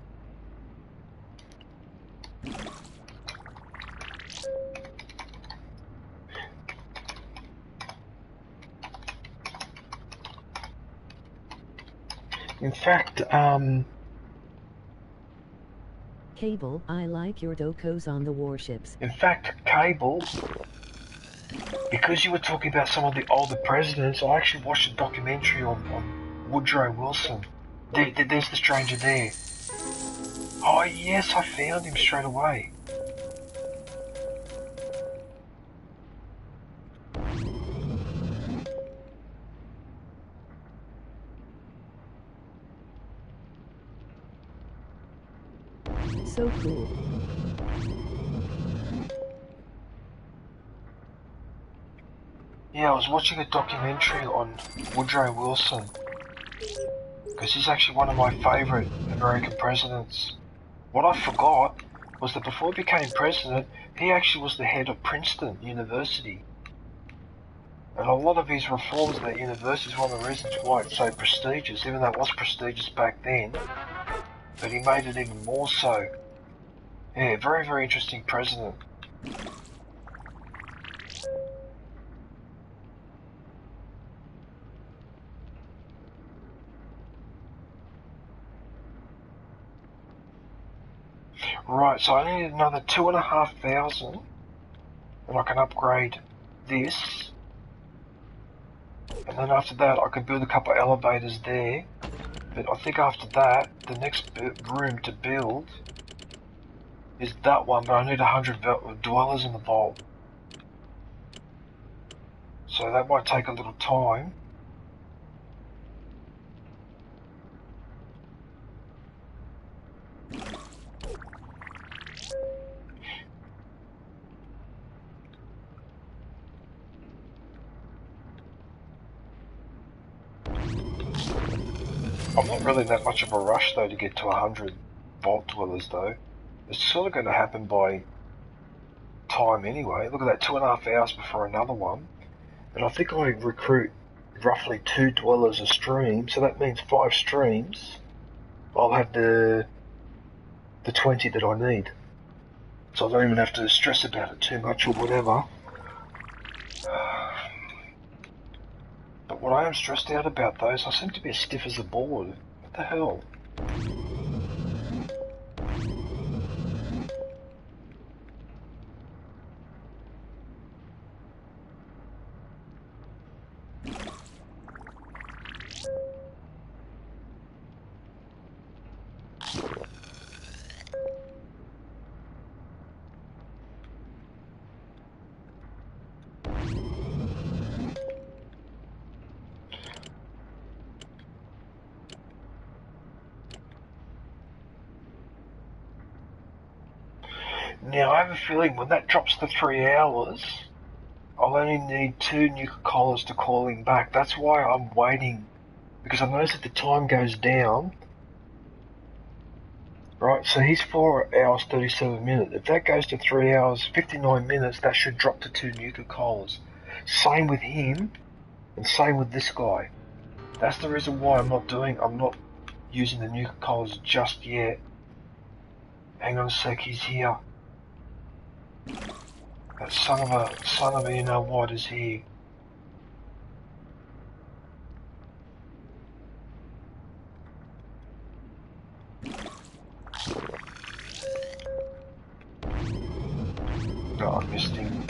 In fact, Cable, I like your docos on the warships. In fact, Cable, because you were talking about some of the older presidents, I actually watched a documentary on Woodrow Wilson. There's the stranger there. Oh yes, I found him straight away. So cool. Yeah, I was watching a documentary on Woodrow Wilson. Because he's actually one of my favourite American presidents. What I forgot was that before he became president, he actually was the head of Princeton University. And a lot of his reforms at the university is one of the reasons why it's so prestigious, even though it was prestigious back then. But he made it even more so. Yeah, very, very interesting president. Right, so I need another 2,500, and I can upgrade this. And then after that, I can build a couple of elevators there. But I think after that, the next room to build is that one, but I need 100 dwellers in the vault. So that might take a little time. I'm not really that much of a rush though to get to 100 vault dwellers though. It's sort of going to happen by time anyway. Look at that, 2.5 hours before another one. And I think I recruit roughly 2 dwellers a stream, so that means 5 streams. I'll have the 20 that I need. So I don't even have to stress about it too much or whatever. But what I am stressed out about though is I seem to be as stiff as a board. What the hell? Now I have a feeling when that drops to 3 hours, I'll only need 2 nuclear collars to call him back. That's why I'm waiting, because I notice that the time goes down. Right, so he's 4 hours 37 minutes. If that goes to 3 hours 59 minutes, that should drop to 2 nuclear collars. Same with him, and same with this guy. That's the reason why I'm not using the nuclear collars just yet. Hang on a sec, he's here. That son of a you know what is here. Oh, I missed him.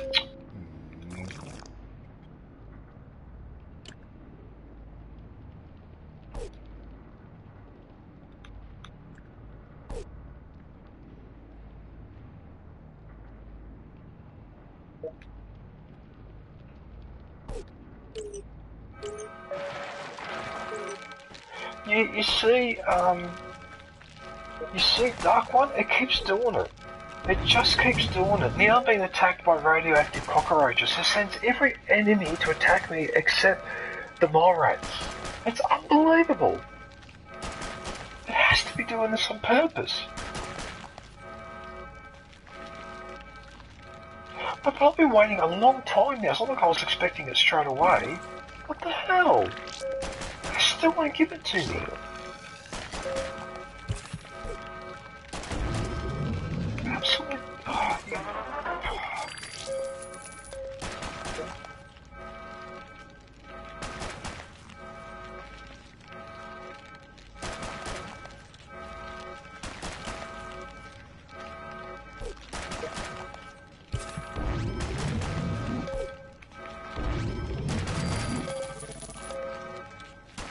You see, Dark One? It keeps doing it. It just keeps doing it. Now I'm being attacked by radioactive cockroaches. It sends every enemy to attack me except the mole rats. It's unbelievable. It has to be doing this on purpose. But I've been waiting a long time now. It's not like I was expecting it straight away. What the hell? They still won't give it to me. Absolutely. Oh, yeah.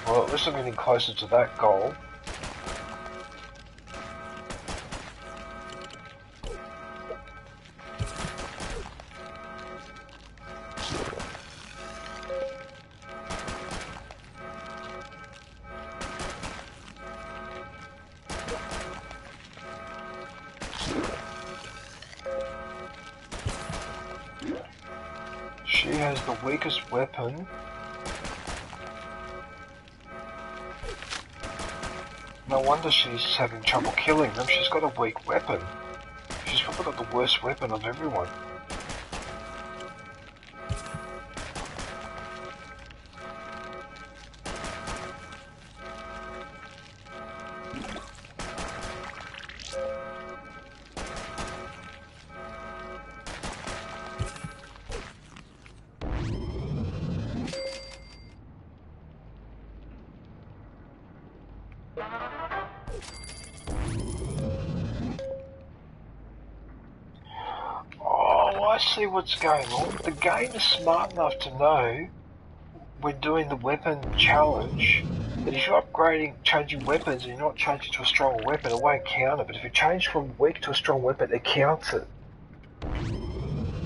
Well, at least I'm getting closer to that goal. She has the weakest weapon. No wonder she's having trouble killing them. She's got a weak weapon. She's probably got the worst weapon of everyone. Oh, I see what's going on. The game is smart enough to know when doing the weapon challenge that if you're changing weapons and you're not changing to a stronger weapon, it won't count it. But if you change from weak to a strong weapon, it counts it.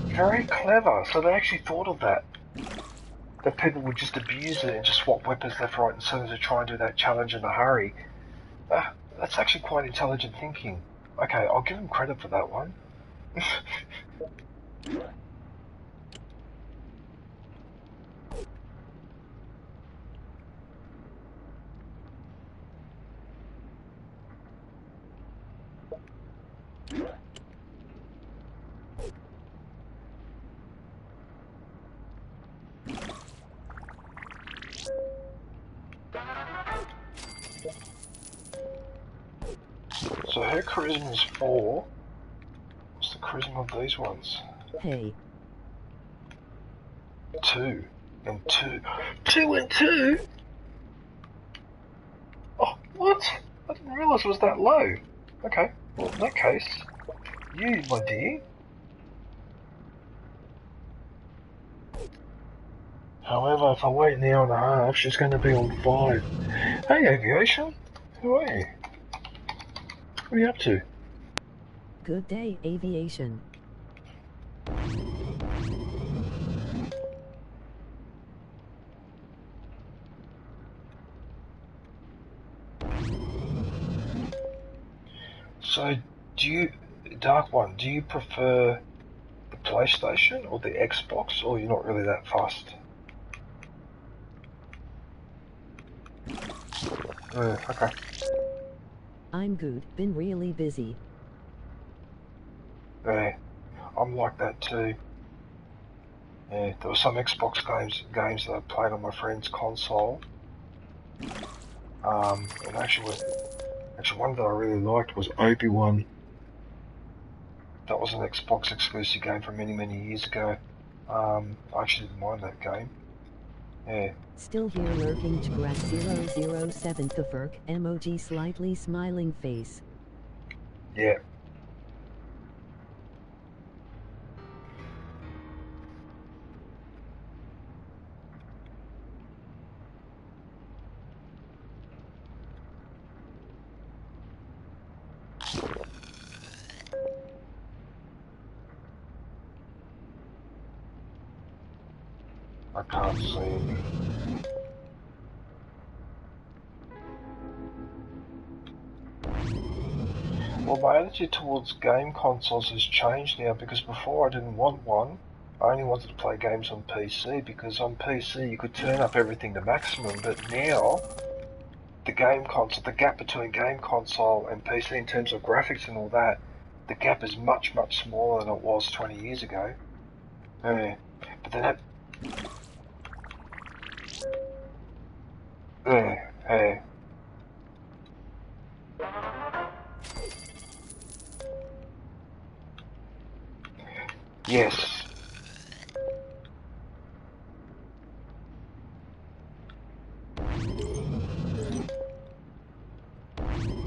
Very clever. So they actually thought of that. That people would just abuse it and just swap weapons left, right, and centre to try and do that challenge in a hurry. That's actually quite intelligent thinking. Okay, I'll give them credit for that one. So her charisma is 4. What's the charisma of these ones? Hey. 2. And 2. 2 and 2? Oh, what? I didn't realise it was that low. Okay, well in that case, you, my dear. However, if I wait an hour and a half, she's going to be on 5. Hey, Aviation. Who are you? What are you up to? Good day, Aviation. So, Dark One, do you prefer the PlayStation or the Xbox, or you're not really that fussed? Okay. I'm good, been really busy. Yeah, I'm like that too. Yeah, there were some Xbox games that I played on my friend's console. And actually one that I really liked was Obi-Wan. That was an Xbox exclusive game from many, many years ago. I actually didn't mind that game. Yeah. Still here lurking Grass 007 the Verk emoji slightly smiling face. Yeah. I can't see. Well, my attitude towards game consoles has changed now, because before I didn't want one. I only wanted to play games on PC, because on PC you could turn up everything to maximum, but now the gap between game console and PC in terms of graphics and all that, the gap is much, much smaller than it was 20 years ago. Yeah. But then that... Yeah. Yes.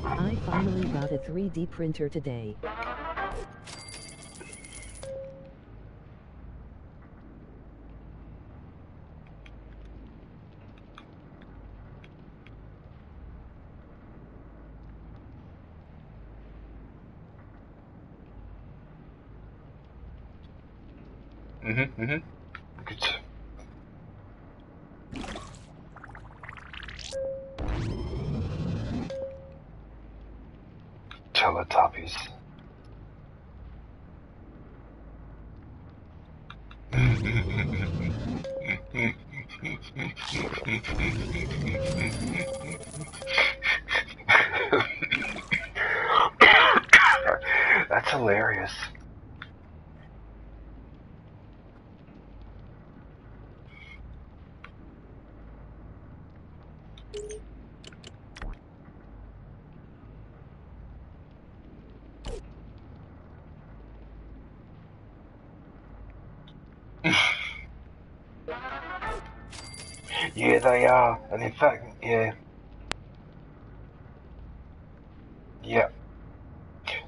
I finally got a 3D printer today. Good. Teletubbies. That's hilarious. Yeah, they are, and in fact, yeah. Yeah.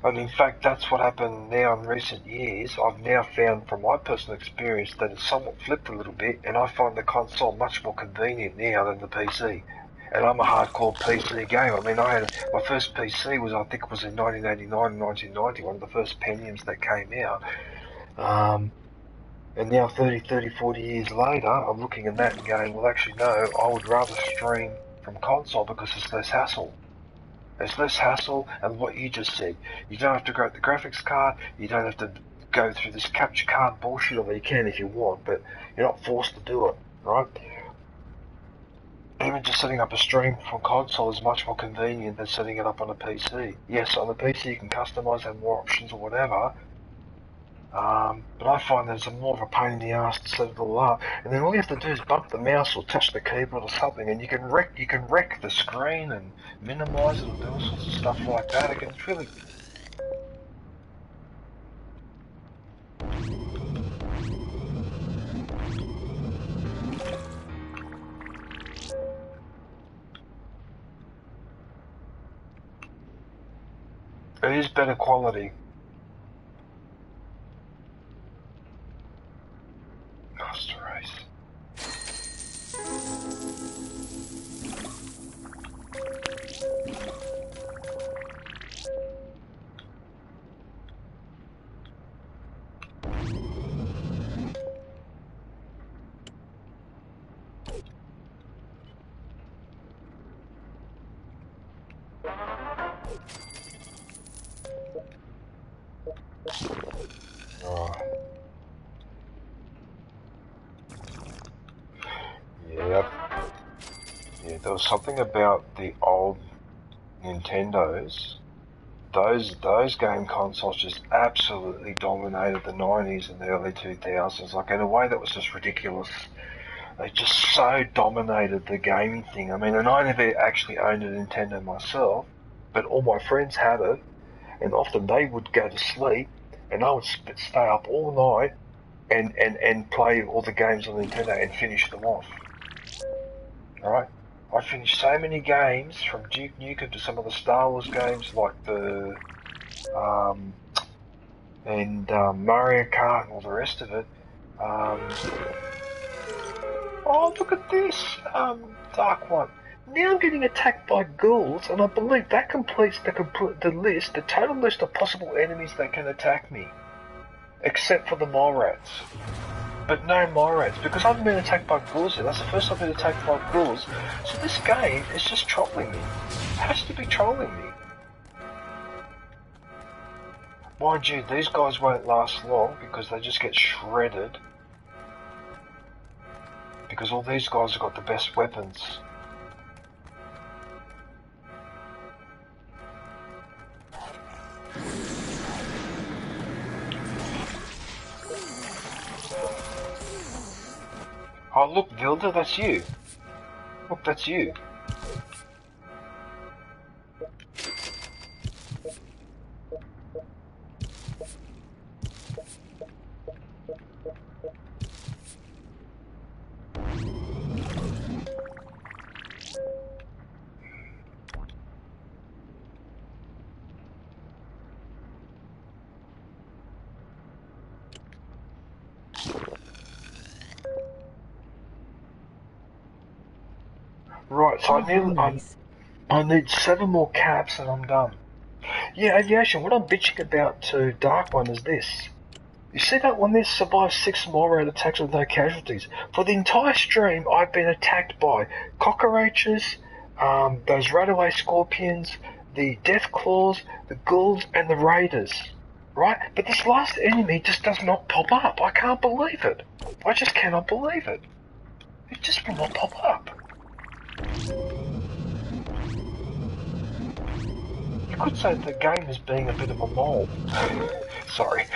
And in fact, that's what happened now in recent years. I've now found from my personal experience that it's somewhat flipped a little bit, and I find the console much more convenient now than the PC. And I'm a hardcore PC gamer. I mean, my first PC was, I think it was in 1989 1990, one of the first Pentiums that came out. And now 40 years later, I'm looking at that and going, well, actually, no, I would rather stream from console because it's less hassle. It's less hassle, and what you just said, you don't have to grab the graphics card, you don't have to go through this capture card bullshit, although you can if you want, but you're not forced to do it, right? Even just setting up a stream from console is much more convenient than setting it up on a PC. Yes, on the PC you can customize, have more options or whatever, but I find that it's more of a pain in the ass to set it all up, and then all you have to do is bump the mouse or touch the keyboard or something, and you can wreck the screen and minimize it or do all sorts of stuff like that. It's really. It is better quality. Master Race. Oh. Yep. Yeah, there was something about the old Nintendos. Those game consoles just absolutely dominated the 90s and the early 2000s, like in a way that was just ridiculous. They just so dominated the gaming thing. I mean, and I never actually owned a Nintendo myself, but all my friends had it, and often they would go to sleep, and I would stay up all night and play all the games on Nintendo and finish them off. Alright? I finished so many games, from Duke Nukem to some of the Star Wars games, like the Mario Kart and all the rest of it. Oh, look at this, Dark One. Now I'm getting attacked by ghouls, and I believe that completes the total list of possible enemies that can attack me. Except for the mole rats. But no mole rats, because I haven't been attacked by ghouls yet. That's the first time I've been attacked by ghouls. So this game is just trolling me. It has to be trolling me. Mind you, these guys won't last long because they just get shredded. Because all these guys have got the best weapons. Oh look, Vilda, that's you. Look, that's you. Right, so I need 7 more caps and I'm done. Yeah, Aviation, what I'm bitching about to Dark One is this. You see that when this survives 6 more round attacks with no casualties? For the entire stream, I've been attacked by cockroaches, those runaway scorpions, the death claws, the ghouls, and the raiders. Right? But this last enemy just does not pop up. I can't believe it. I just cannot believe it. It just will not pop up. You could say the game is being a bit of a mole. Sorry.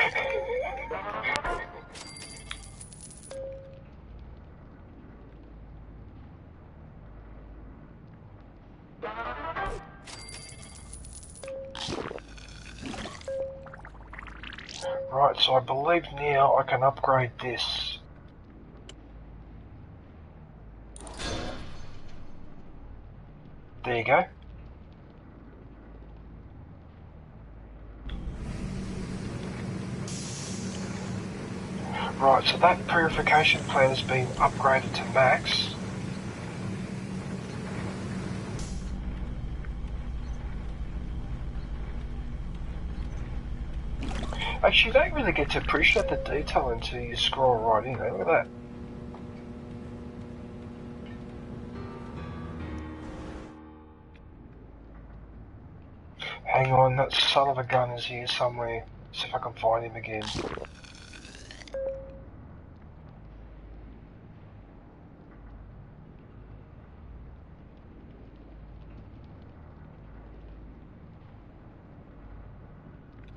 Right, so I believe now I can upgrade this. There you go. Right, so that purification plant has been upgraded to max. Actually, you don't really get to appreciate the detail until you scroll right in. Look at that. Hang on, that son of a gun is here somewhere. See if I can find him again.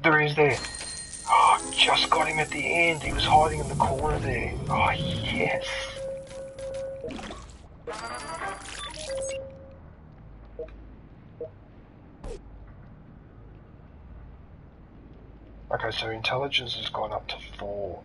There he is there. Oh, just got him at the end. He was hiding in the corner there. Oh, yes. Okay, so intelligence has gone up to 4.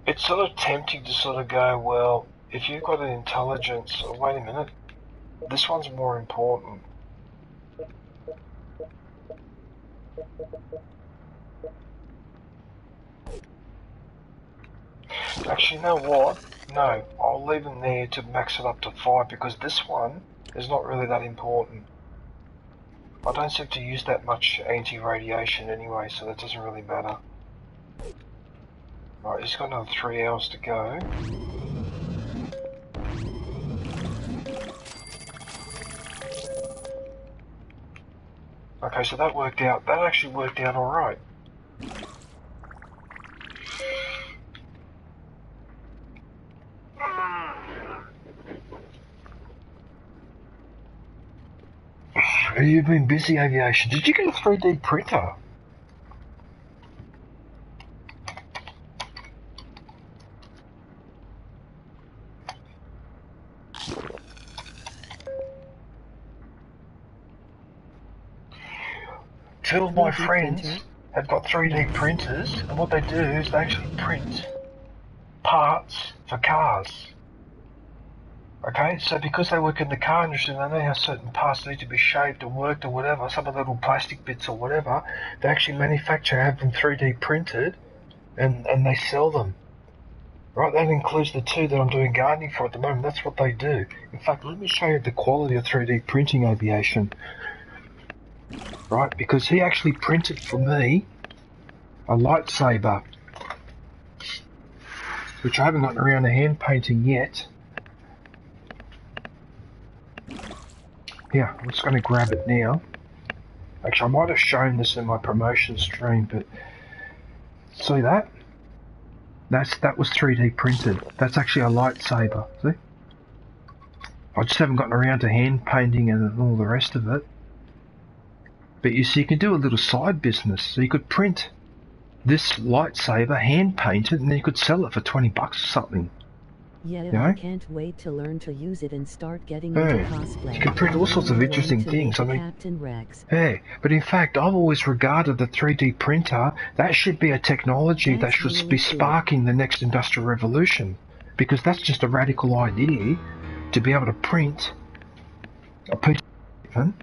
It's sort of tempting to sort of go, well, if you've got an intelligence, oh, wait a minute, this one's more important. Actually, you know what? No, I'll leave them there to max it up to 5 because this one is not really that important. I don't seem to use that much anti-radiation anyway, so that doesn't really matter. Right, he's got another 3 hours to go. Okay, so that worked out. That actually worked out alright. You've been busy, aviation. Did you get a 3D printer? Two of my friends have got 3D printers, and what they do is they actually print parts for cars. Okay, so because they work in the car industry, they know how certain parts need to be shaped or worked or whatever, some of the little plastic bits or whatever, they actually manufacture, have them 3D printed, and they sell them. Right, that includes the 2 that I'm doing gardening for at the moment. That's what they do. In fact, let me show you the quality of 3D printing, aviation. Right, because he actually printed for me a lightsaber, which I haven't gotten around to hand painting yet. Yeah, I'm just going to grab it now. Actually, I might have shown this in my promotion stream, but see that? That was 3D printed. That's actually a lightsaber, see? I just haven't gotten around to hand painting and all the rest of it. But you see, you can do a little side business. So you could print this lightsaber, hand paint it, and then you could sell it for $20 or something. Yeah, you know? I can't wait to learn to use it and start getting into cosplay. You can print all sorts of interesting things. I mean, Captain Rex. Hey, but in fact, I've always regarded the 3D printer, that should be a technology that should really be cool. sparking the next industrial revolution. Because that's just a radical idea, to be able to print a piece of equipment,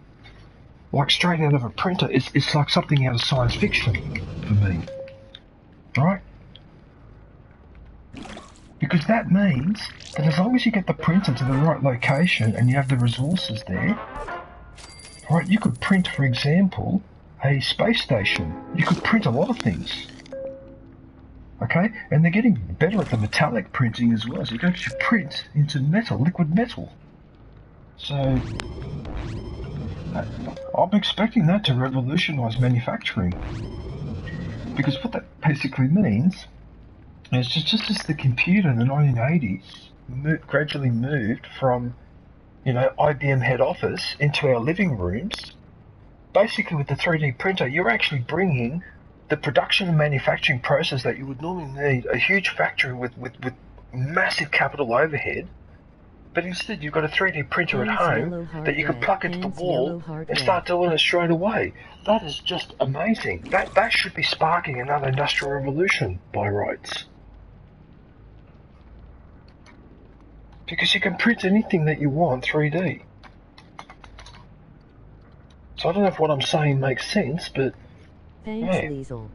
like straight out of a printer. It's like something out of science fiction for me. Right? Because that means that as long as you get the printer to the right location and you have the resources there, right, you could print, for example, a space station. You could print a lot of things. Okay? And they're getting better at the metallic printing as well, so you can actually print into metal, liquid metal. So, I'm expecting that to revolutionise manufacturing. Because what that basically means is just as the computer in the 1980s gradually moved from, IBM head office into our living rooms, basically with the 3D printer, you're actually bringing the production and manufacturing process that you would normally need, a huge factory with massive capital overhead, But instead you've got a 3D printer at Hands home yellow that you can heart plug red. into the Hands wall yellow heart and red. start doing it straight away. That is just amazing. That should be sparking another industrial revolution by rights. Because you can print anything that you want 3D. So I don't know if what I'm saying makes sense, but Thanks, yeah. Liesel.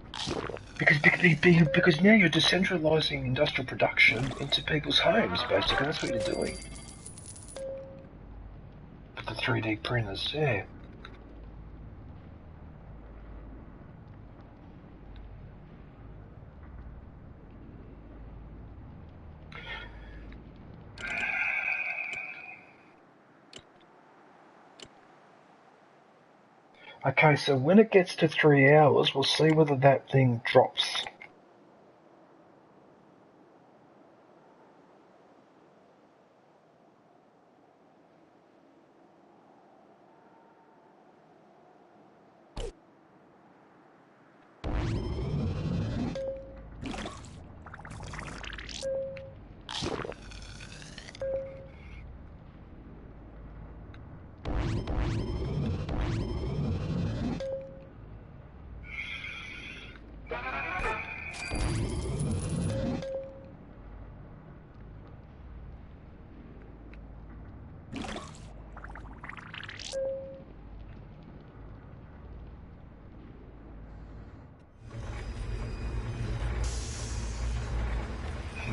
Because now you're decentralising industrial production into people's homes, basically. That's what you're doing. With the 3D printers, yeah. Okay, so when it gets to 3 hours, we'll see whether that thing drops.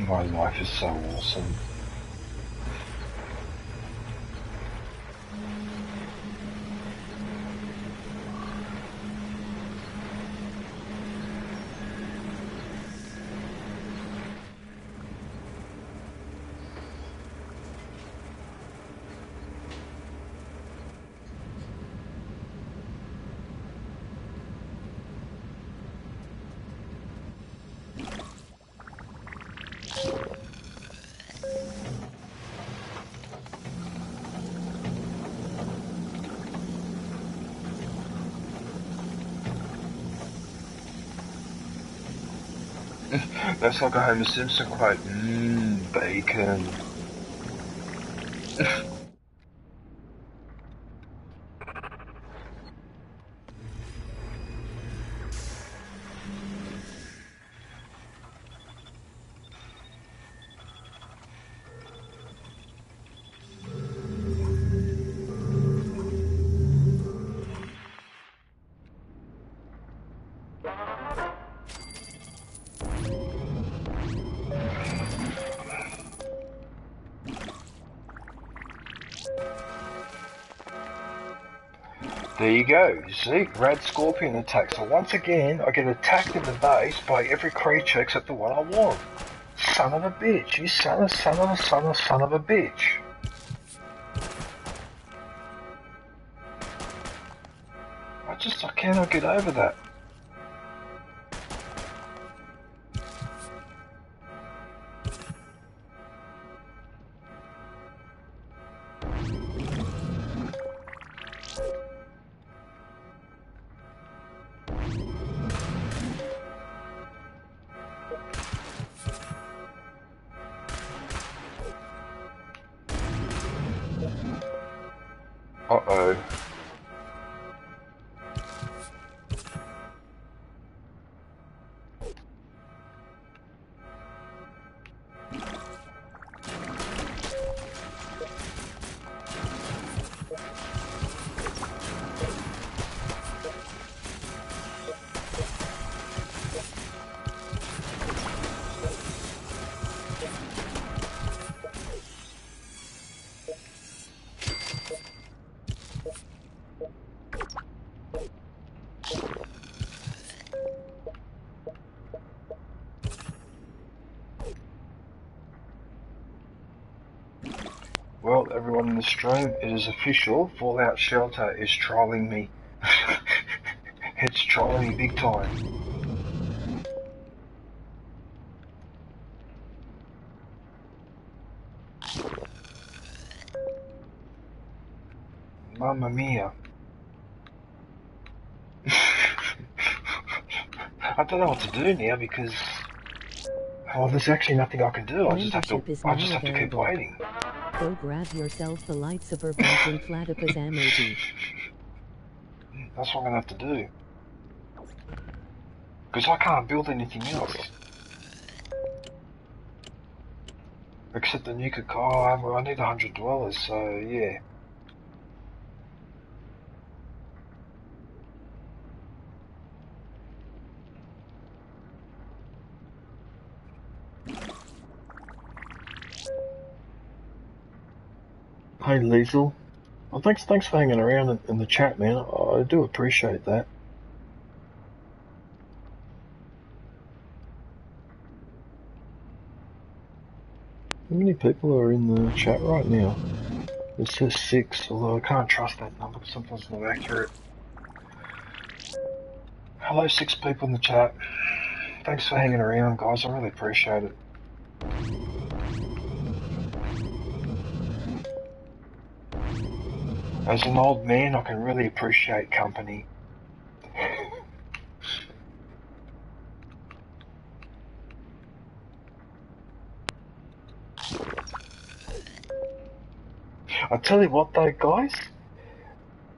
My life is so awesome. That's like a Homer Simpson quote. Bacon. There you go, you see? Rad Scorpion attack. So once again, I get attacked in the base by every creature except the one I want. Son of a bitch, you son of a bitch. I cannot get over that. Uh-oh. Well, everyone in the stream, it is official. Fallout Shelter is trolling me. It's trolling me big time. Mamma mia. I don't know what to do now because Well, there's actually nothing I can do. I just have to keep available. waiting. Go grab yourself the lightsaber bunching platypus emoji. That's what I'm gonna have to do. Because I can't build anything else. Except the nuka car. I need $100, so yeah. Hey Liesel. Well, thanks for hanging around in the chat, man. I do appreciate that. How many people are in the chat right now? It says 6, although I can't trust that number because sometimes it's not accurate. Hello 6 people in the chat. Thanks for hanging around, guys. I really appreciate it. As an old man, I can really appreciate company. I tell you what though, guys,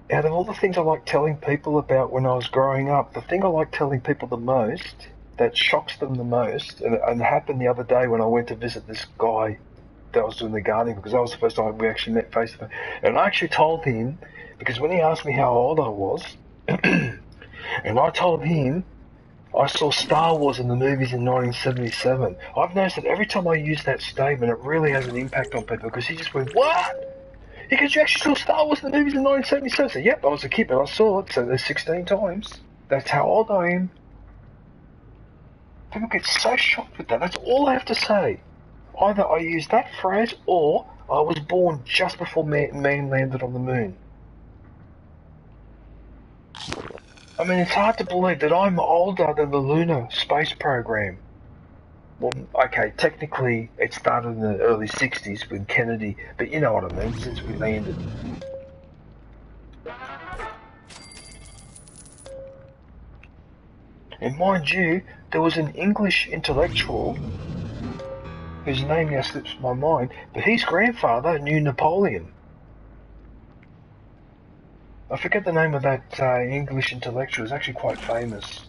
out of all the things I like telling people about when I was growing up, the thing I like telling people the most, that shocks them the most, and it happened the other day when I went to visit this guy that was doing the gardening, because that was the first time we actually met face to face, and I actually told him, because when he asked me how old I was, and I told him I saw Star Wars in the movies in 1977. I've noticed that every time I use that statement, it really has an impact on people, because he just went, what? He goes, you actually saw Star Wars in the movies in 1977? I said, yep, I was a kid, but I saw it, so there's 16 times. That's how old I am. People get so shocked with that. That's all I have to say. Either I use that phrase, or I was born just before man landed on the moon. I mean, it's hard to believe that I'm older than the lunar space program. Well, okay, technically it started in the early 60s with Kennedy, but you know what I mean, since we landed. And mind you, there was an English intellectual, whose name now slips my mind, but his grandfather knew Napoleon. I forget the name of that English intellectual, it's actually quite famous.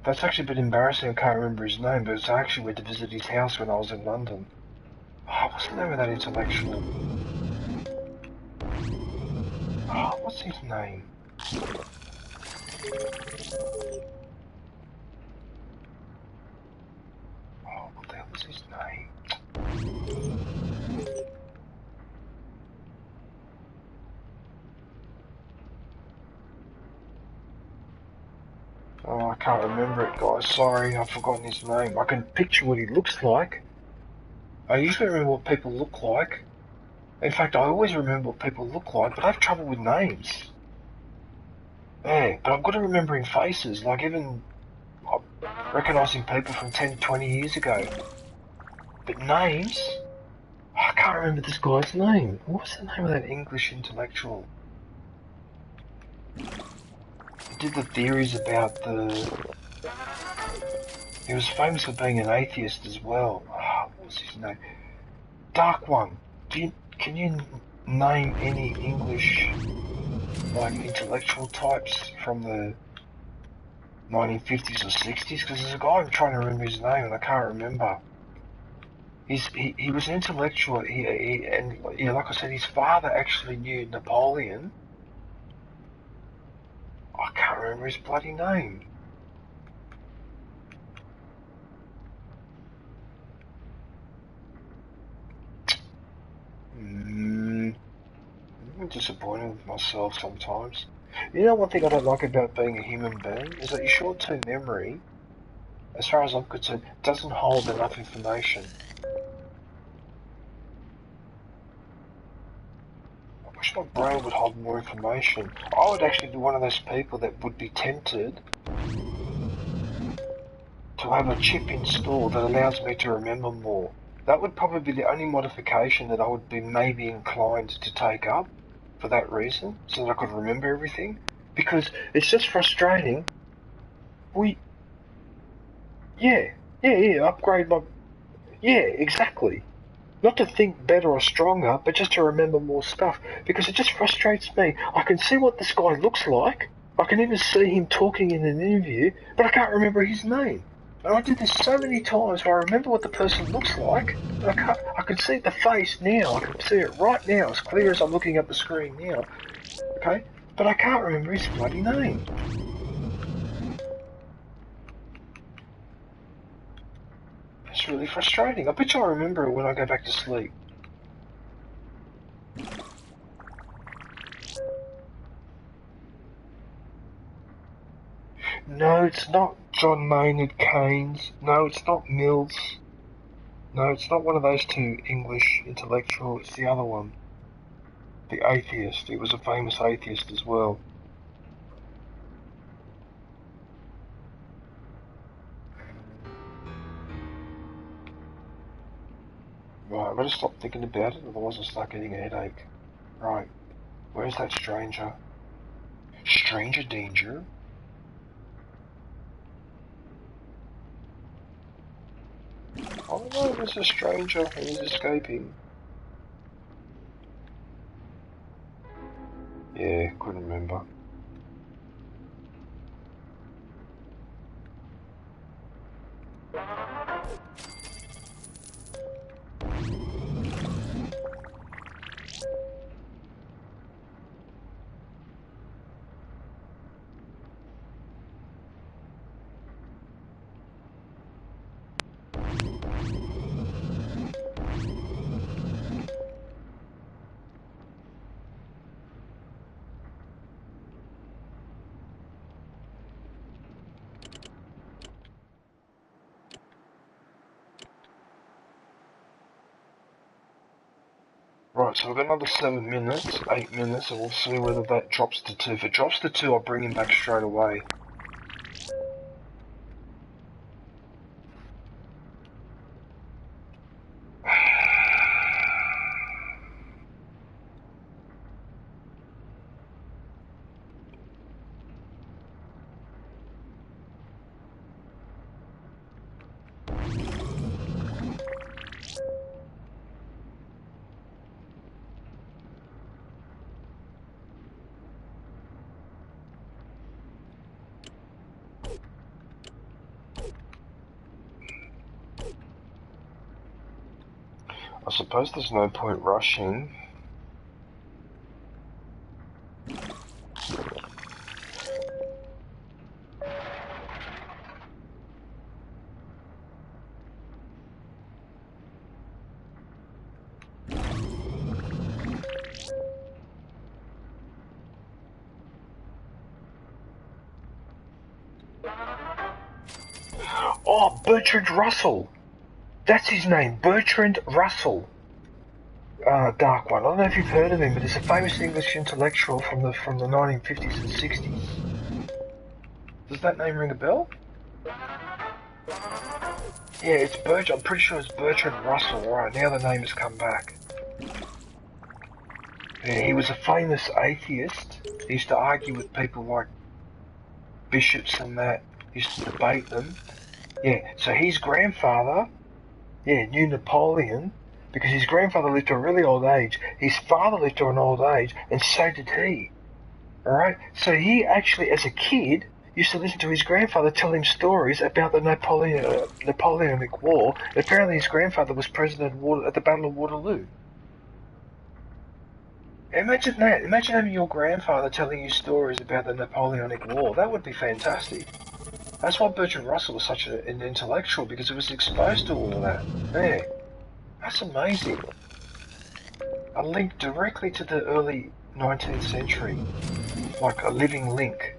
That's actually a bit embarrassing, I can't remember his name, but I actually went to visit his house when I was in London. Oh, what's the name of that intellectual? Oh, what's his name? Oh, what the hell was his name? Oh, I can't remember it, guys. Sorry, I've forgotten his name. I can picture what he looks like. I usually remember what people look like. In fact, I always remember what people look like, but I have trouble with names. Yeah, but I'm good at remembering faces, like even recognising people from 10, 20 years ago. But names? I can't remember this guy's name. What's the name of that English intellectual? He did the theories about He was famous for being an atheist as well. Oh, what was his name? Dark One. Can you name any English, like, intellectual types from the 1950s or 60s? Because there's a guy I'm trying to remember his name and I can't remember. He was an intellectual, and yeah, like I said, his father actually knew Napoleon. I can't remember his bloody name. I'm disappointed with myself sometimes. You know, one thing I don't like about being a human being is that your short-term memory, as far as I'm concerned, doesn't hold enough information. I wish my brain would hold more information. I would actually be one of those people that would be tempted to have a chip installed that allows me to remember more. That would probably be the only modification that I would be maybe inclined to take up for that reason, so that I could remember everything. because it's just frustrating. Yeah, upgrade my... Yeah, exactly. Not to think better or stronger, but just to remember more stuff, because it just frustrates me. I can see what this guy looks like, I can even see him talking in an interview, but I can't remember his name. And I did this so many times where I remember what the person looks like, but I can see the face now, I can see it right now, as clear as I'm looking at the screen now, okay? But I can't remember his bloody name. It's really frustrating. I bet you I'll remember it when I go back to sleep. No, it's not John Maynard Keynes. No, it's not Mills. No, it's not one of those two English intellectuals. It's the other one. The atheist. He was a famous atheist as well. Right, I'm gonna stop thinking about it, otherwise I'll start getting a headache. Right, where's that stranger? Stranger danger? Oh no, there's a stranger and he's escaping. Yeah, couldn't remember. Right, so we've got another 7 minutes, 8 minutes, and we'll see whether that drops to 2. If it drops to 2, I'll bring him back straight away. I suppose there's no point rushing. Oh, Bertrand Russell! That's his name, Bertrand Russell. Dark One. I don't know if you've heard of him, but he's a famous English intellectual from the 1950s and 60s. Does that name ring a bell? Yeah, it's I'm pretty sure it's Bertrand Russell. Right, now the name has come back. Yeah, he was a famous atheist. He used to argue with people like bishops and that. He used to debate them. Yeah, so his grandfather, knew Napoleon, because his grandfather lived to a really old age. His father lived to an old age, and so did he. Alright? So he actually, as a kid, used to listen to his grandfather tell him stories about the Napoleonic War. Apparently his grandfather was present at the Battle of Waterloo. Imagine that. Imagine having your grandfather telling you stories about the Napoleonic War. That would be fantastic. That's why Bertrand Russell was such an intellectual, because he was exposed to all of that. Yeah. That's amazing. A link directly to the early 19th century. Like a living link.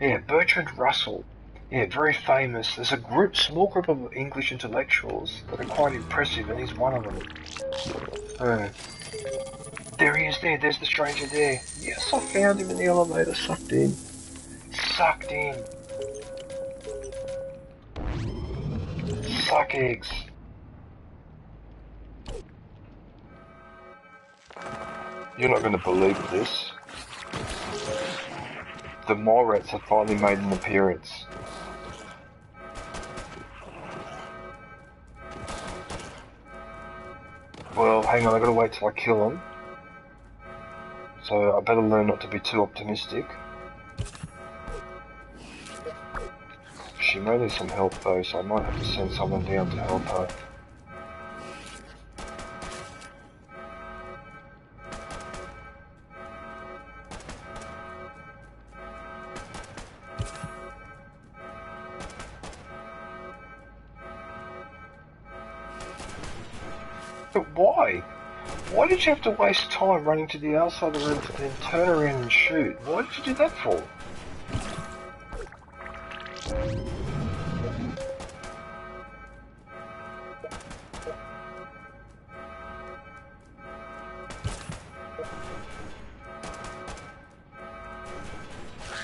Yeah, Bertrand Russell. Yeah, very famous. There's a small group of English intellectuals that are quite impressive, and he's one of them. There he is there. There's the stranger there. Yes, I found him in the elevator. Sucked in. Sucked in. Suck eggs. You're not going to believe this. The Morats have finally made an appearance. Well, hang on, I gotta wait till I kill them. So I better learn not to be too optimistic. She may need some help though, so I might have to send someone down to help her. But why? Why did you have to waste time running to the outside of the room to then turn around and shoot? Why did you do that for?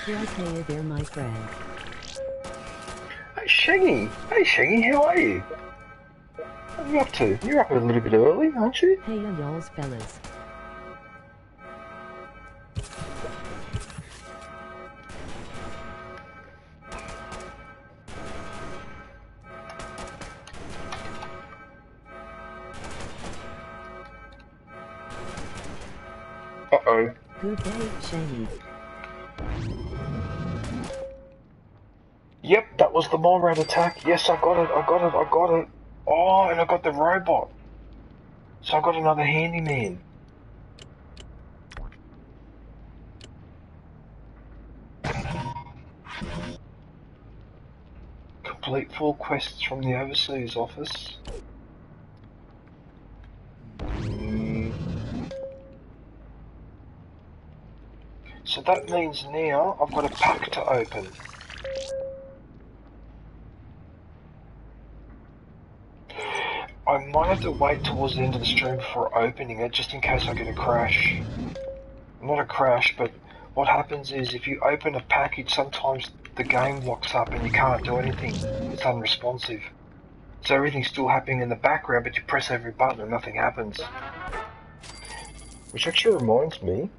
Okay there, my friend. Hey Shaggy! Hey Shaggy, how are you? What are you up to? You're up a little bit early, aren't you? Hey y'alls fellas. Uh-oh. Good day, Shaggy. Yep, that was the Morat attack. Yes, I got it. Oh, and I got the robot. So I got another handyman. Complete 4 quests from the overseas office. So that means now I've got a pack to open. I might have to wait towards the end of the stream before opening it, just in case I get a crash. Not a crash, but what happens is if you open a package, sometimes the game locks up and you can't do anything. It's unresponsive. So everything's still happening in the background, but you press every button and nothing happens. Which actually reminds me,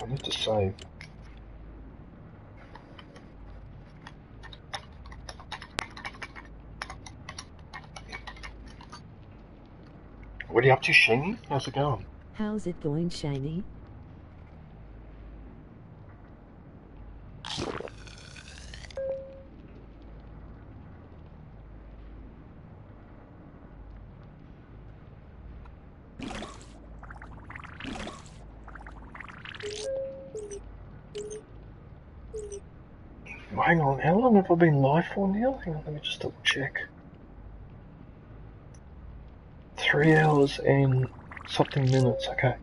I need to save. What are you up to, Shiny? How's it going? How's it going, Shiny? Hang on, how long have I been live for now? Hang on, let me just double check. 3 hours and something minutes, okay.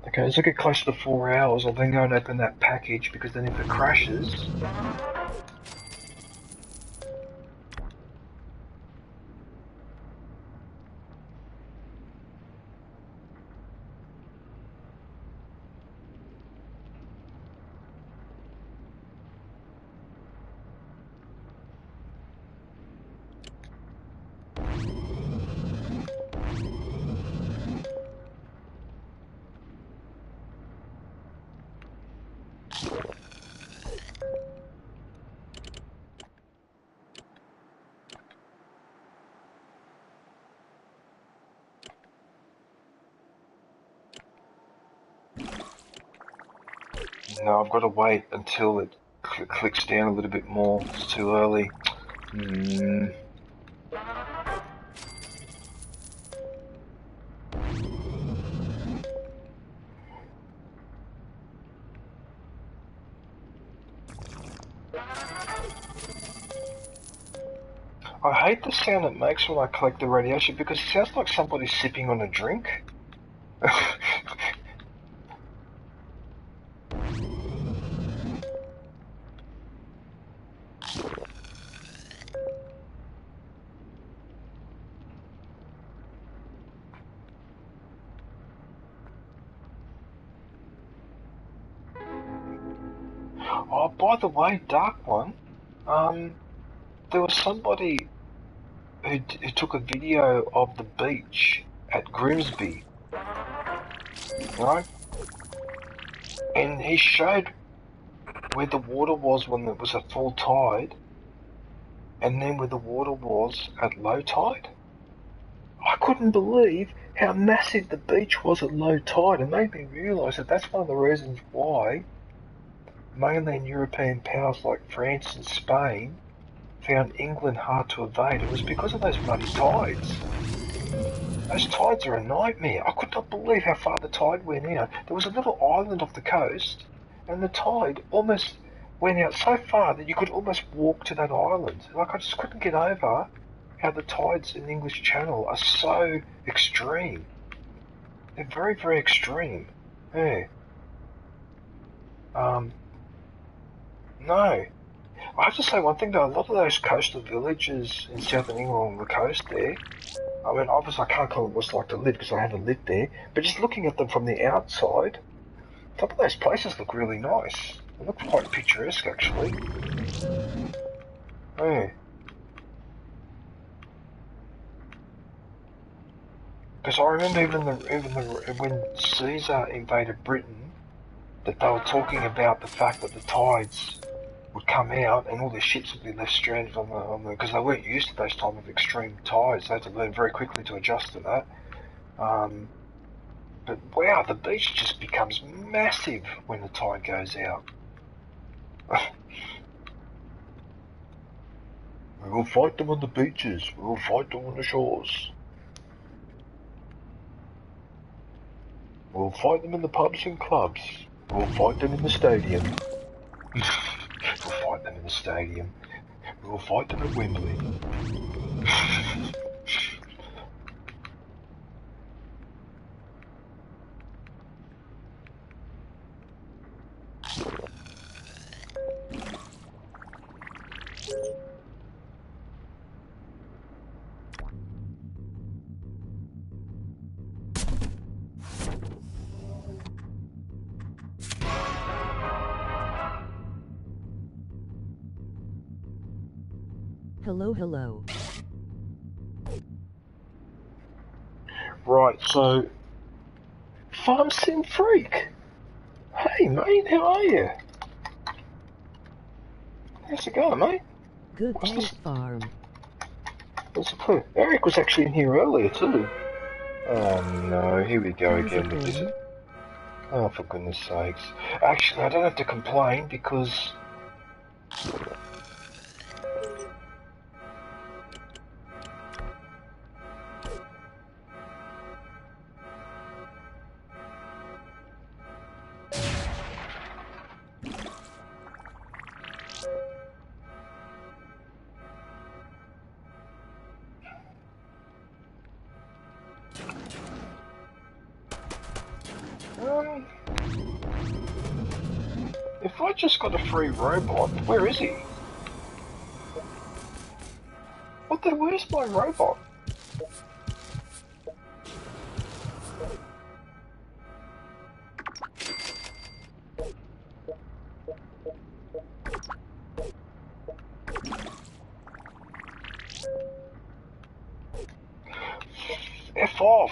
Okay, as I get closer to 4 hours, I'll then go and open that package, because then if it crashes... No, I've got to wait until it clicks down a little bit more. It's too early. I hate the sound it makes when I collect the radiation because it sounds like somebody's sipping on a drink. Oh, by the way, Dark One, there was somebody who took a video of the beach at Grimsby, right? And he showed where the water was when it was at full tide, and then where the water was at low tide. I couldn't believe how massive the beach was at low tide. It made me realise that that's one of the reasons why mainland European powers like France and Spain found England hard to evade. It was because of those bloody tides. Those tides are a nightmare. I could not believe how far the tide went out. There was a little island off the coast, and the tide almost went out so far that you could almost walk to that island. Like, I just couldn't get over how the tides in the English Channel are so extreme. They're very, very extreme. Yeah. No. I have to say one thing though, a lot of those coastal villages in southern England on the coast there, I mean, obviously I can't call it what it's like to live because I haven't lived there, but just looking at them from the outside, some of those places look really nice. They look quite picturesque actually. Yeah. Because I remember when Caesar invaded Britain, that they were talking about the fact that the tides would come out and all the ships would be left stranded on the because they weren't used to those type of extreme tides. They had to learn very quickly to adjust to that. But wow, the beach just becomes massive when the tide goes out. We will fight them on the beaches. We will fight them on the shores. We will fight them in the pubs and clubs. We will fight them in the stadium. We'll fight them in the stadium. We will fight them at Wembley. Hello. Right, so Farm Sim Freak. Hey mate, how are you? How's it going, mate? Good day, Farm. What's the clue? Eric was actually in here earlier too. Oh no, here we go again with this. Oh, for goodness sakes. Actually, I don't have to complain because if I just got a free robot, where is he? Where's my robot? F off!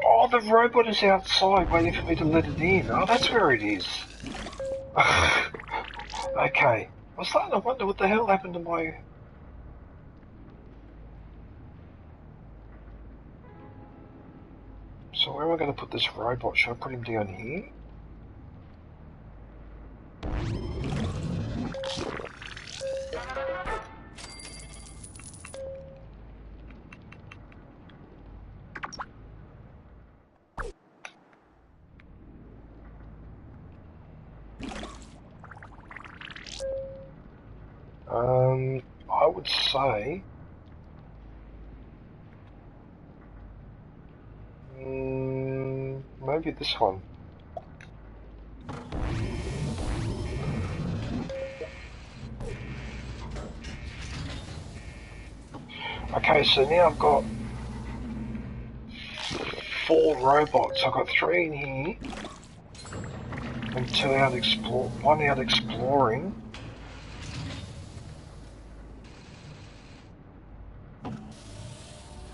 Oh, the robot is outside waiting for me to let it in. Oh, that's where it is. Okay. I was starting to wonder what the hell happened to my... So where am I going to put this robot? Should I put him down here? I would say... maybe this one. Okay, so now I've got 4 robots. I've got 3 in here. and one out exploring.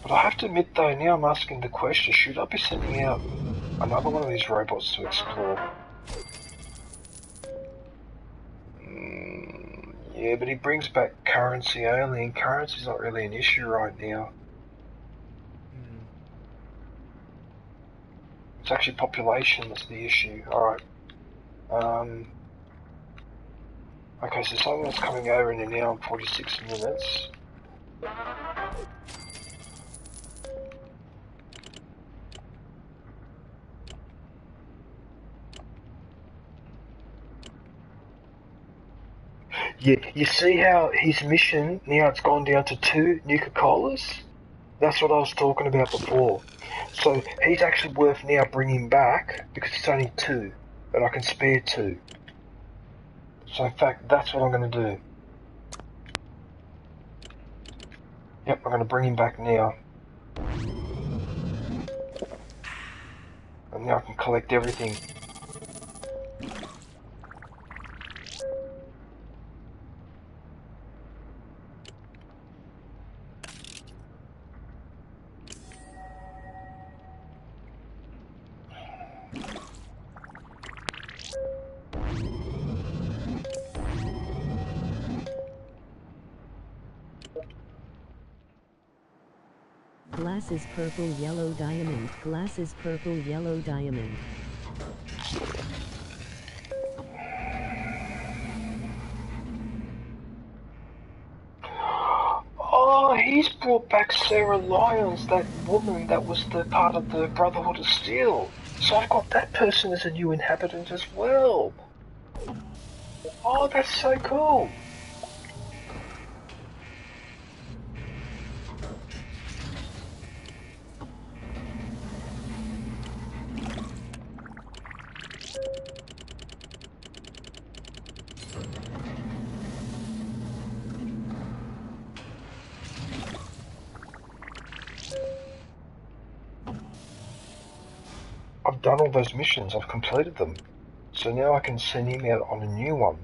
But I have to admit though, now I'm asking the question, should I be sending out another one of these robots to explore? Yeah, but he brings back currency only, and currency's not really an issue right now. It's actually population that's the issue. Alright. Okay, so someone's coming over in an hour and 46 minutes. Yeah, you see how his mission, now it's gone down to 2 Nuka-Colas? That's what I was talking about before. So he's actually worth now bringing back, because it's only 2, and I can spare 2. So in fact, that's what I'm going to do. Yep, I'm going to bring him back now. And now I can collect everything. Glass is purple, yellow diamond. Glass is purple, yellow diamond. Oh, he's brought back Sarah Lyons, that woman that was the part of the Brotherhood of Steel. So I've got that person as a new inhabitant as well. Oh, that's so cool. I've done all those missions, I've completed them. So now I can send him out on a new one.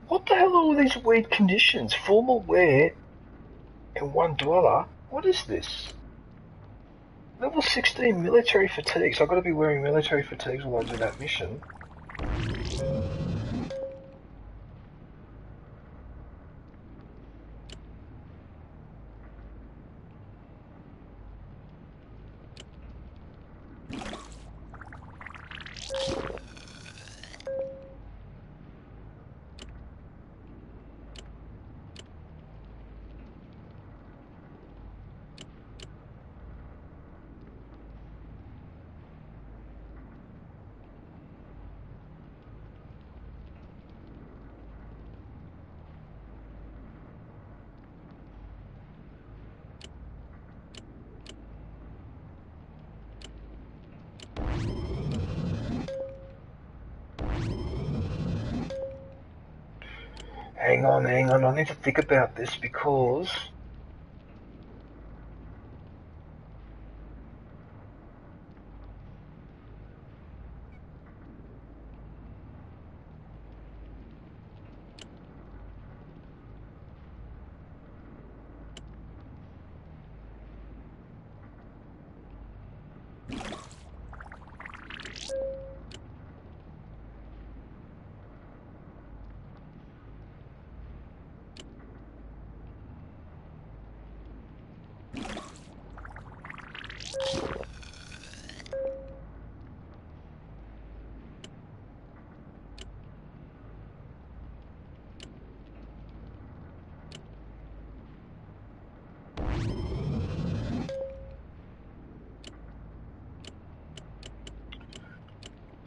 What the hell are all these weird conditions? Formal wear and 1 dweller? What is this? Level 16 military fatigues. I've got to be wearing military fatigues while I do that mission. Hang on, I need to think about this because...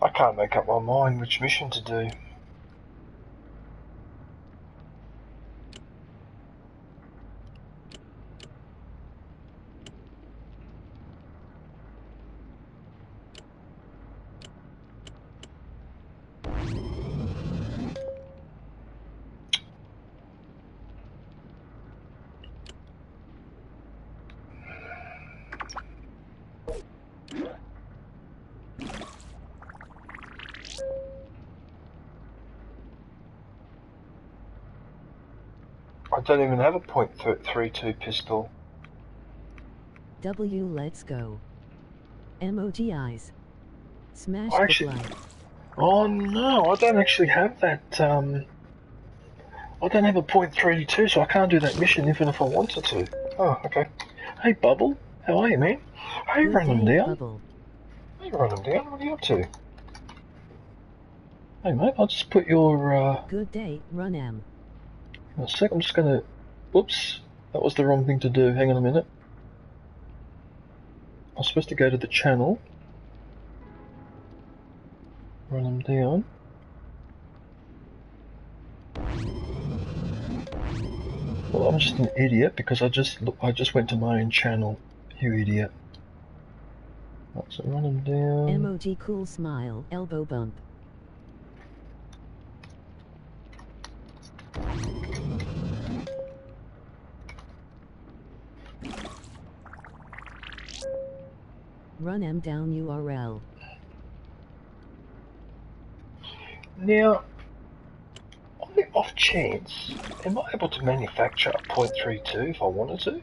I can't make up my mind which mission to do. I don't even have a .32 pistol. W, let's go. Emoji eyes. Smash Actually, the like. oh no, I don't actually have that, I don't have a .32, so I can't do that mission even if I wanted to. Oh, okay. Hey, Bubble, how are you, man? Hey, Good run them day, down. Bubble. Hey, run them down, what are you up to? Hey, mate, I'll just put your, Good day, Run M. a sec, I'm just gonna, whoops, that was the wrong thing to do, hang on a minute. I was supposed to go to the channel. Run them down. Well, I'm just an idiot because I just went to my own channel. You idiot. Right, so run them down. Emoji cool smile, elbow bump. Run M down URL. Now, on the off chance, am I able to manufacture a .32 if I wanted to?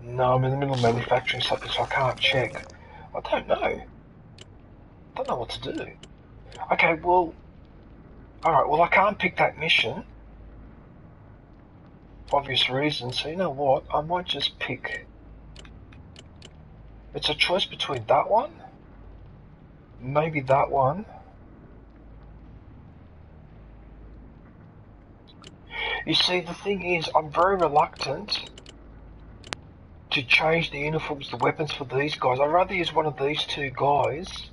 No, I'm in the middle of manufacturing something, so I can't check. I don't know. I don't know what to do. Okay, well, alright, well I can't pick that mission. For obvious reasons, so you know what, I might just pick... It's a choice between that one, maybe that one. You see, the thing is, I'm very reluctant to change the uniforms, the weapons for these guys. I'd rather use one of these two guys.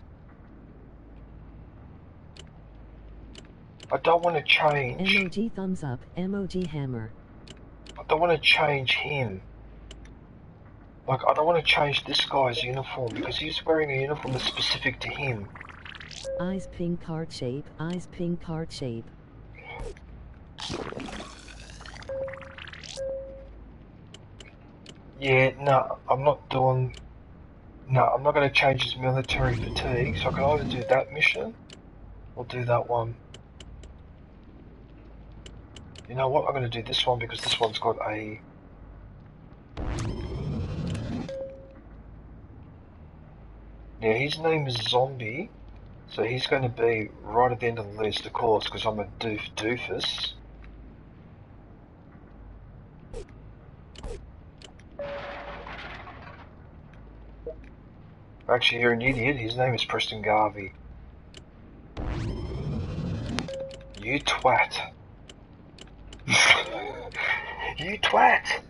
I don't want to change. Emoji thumbs up, emoji hammer. I don't want to change him. Like, I don't want to change this guy's uniform because he's wearing a uniform that's specific to him. Eyes pink heart shape, eyes pink heart shape. Yeah, no, I'm not doing... No, I'm not going to change his military fatigue, so I can either do that mission or do that one. You know what, I'm going to do this one because this one's got a... Yeah, his name is Zombie, so he's going to be right at the end of the list, of course, because I'm a doofus. Actually, you're an idiot. His name is Preston Garvey. You twat. You twat!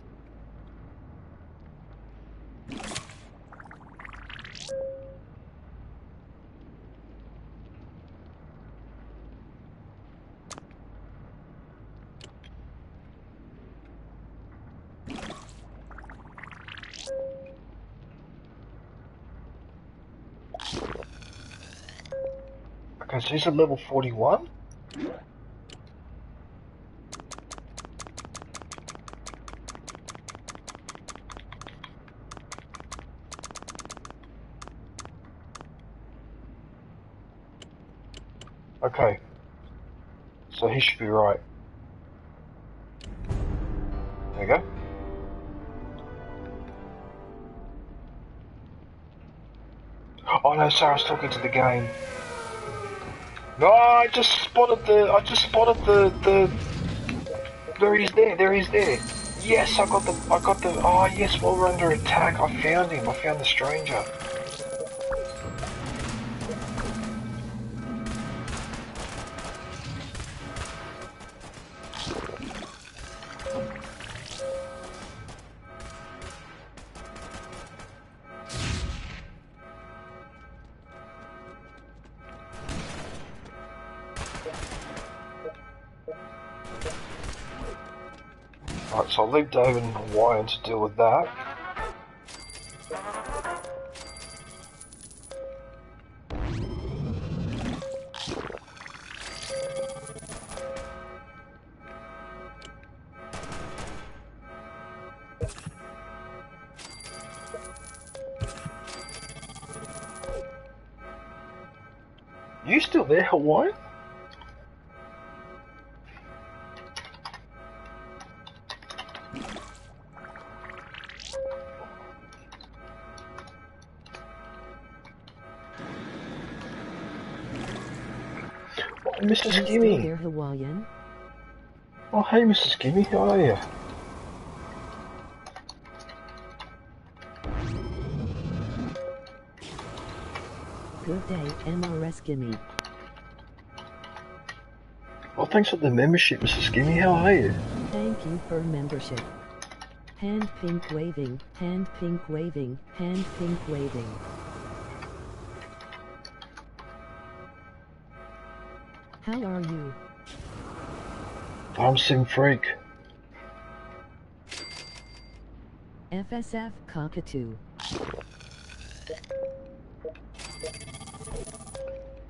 Okay, so he's at level 41. Okay, so he should be right. There you go. Oh no, sorry, I was talking to the game. No, I just spotted the, there he's there. Yes, I got the, oh yes, while we're under attack, I found him, I found the stranger. Right, so I'll leave David and Hawaiian to deal with that. You still there, Hawaiian? Oh, Mrs. Gimme. Here, Hawaiian. Oh, hey, Mrs. Gimme, how are you? Good day, MRS Gimme. Oh, thanks for the membership, Mrs. Gimme, how are you? Thank you for membership. Hand pink waving, hand pink waving, hand pink waving. How are you? I'm Sim Freak. FSF Cockatoo.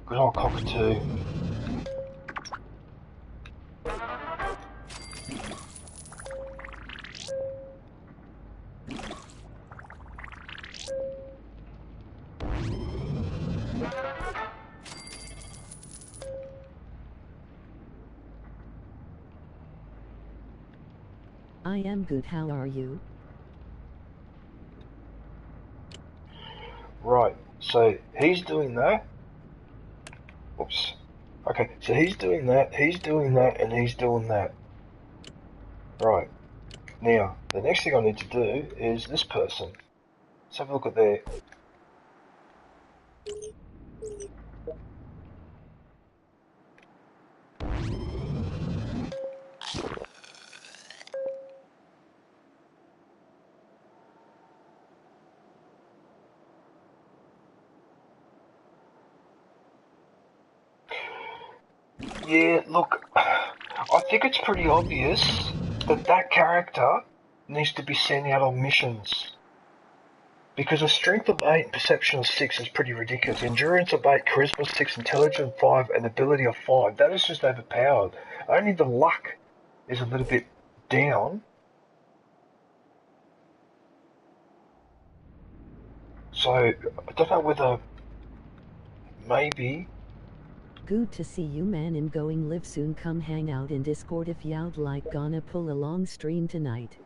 Good old cockatoo. I am good, how are you? Right, so he's doing that. Oops. Okay, so he's doing that, and he's doing that. Right. Now, the next thing I need to do is this person. Let's have a look at their... Yeah, look, I think it's pretty obvious that that character needs to be sent out on missions. Because a strength of 8 and perception of 6 is pretty ridiculous. Endurance of 8, charisma 6, intelligence 5, and ability of 5. That is just overpowered. Only the luck is a little bit down. So, I don't know whether... maybe... Good to see you, man. I'm going live soon. Come hang out in Discord if y'all like. Gonna pull a long stream tonight.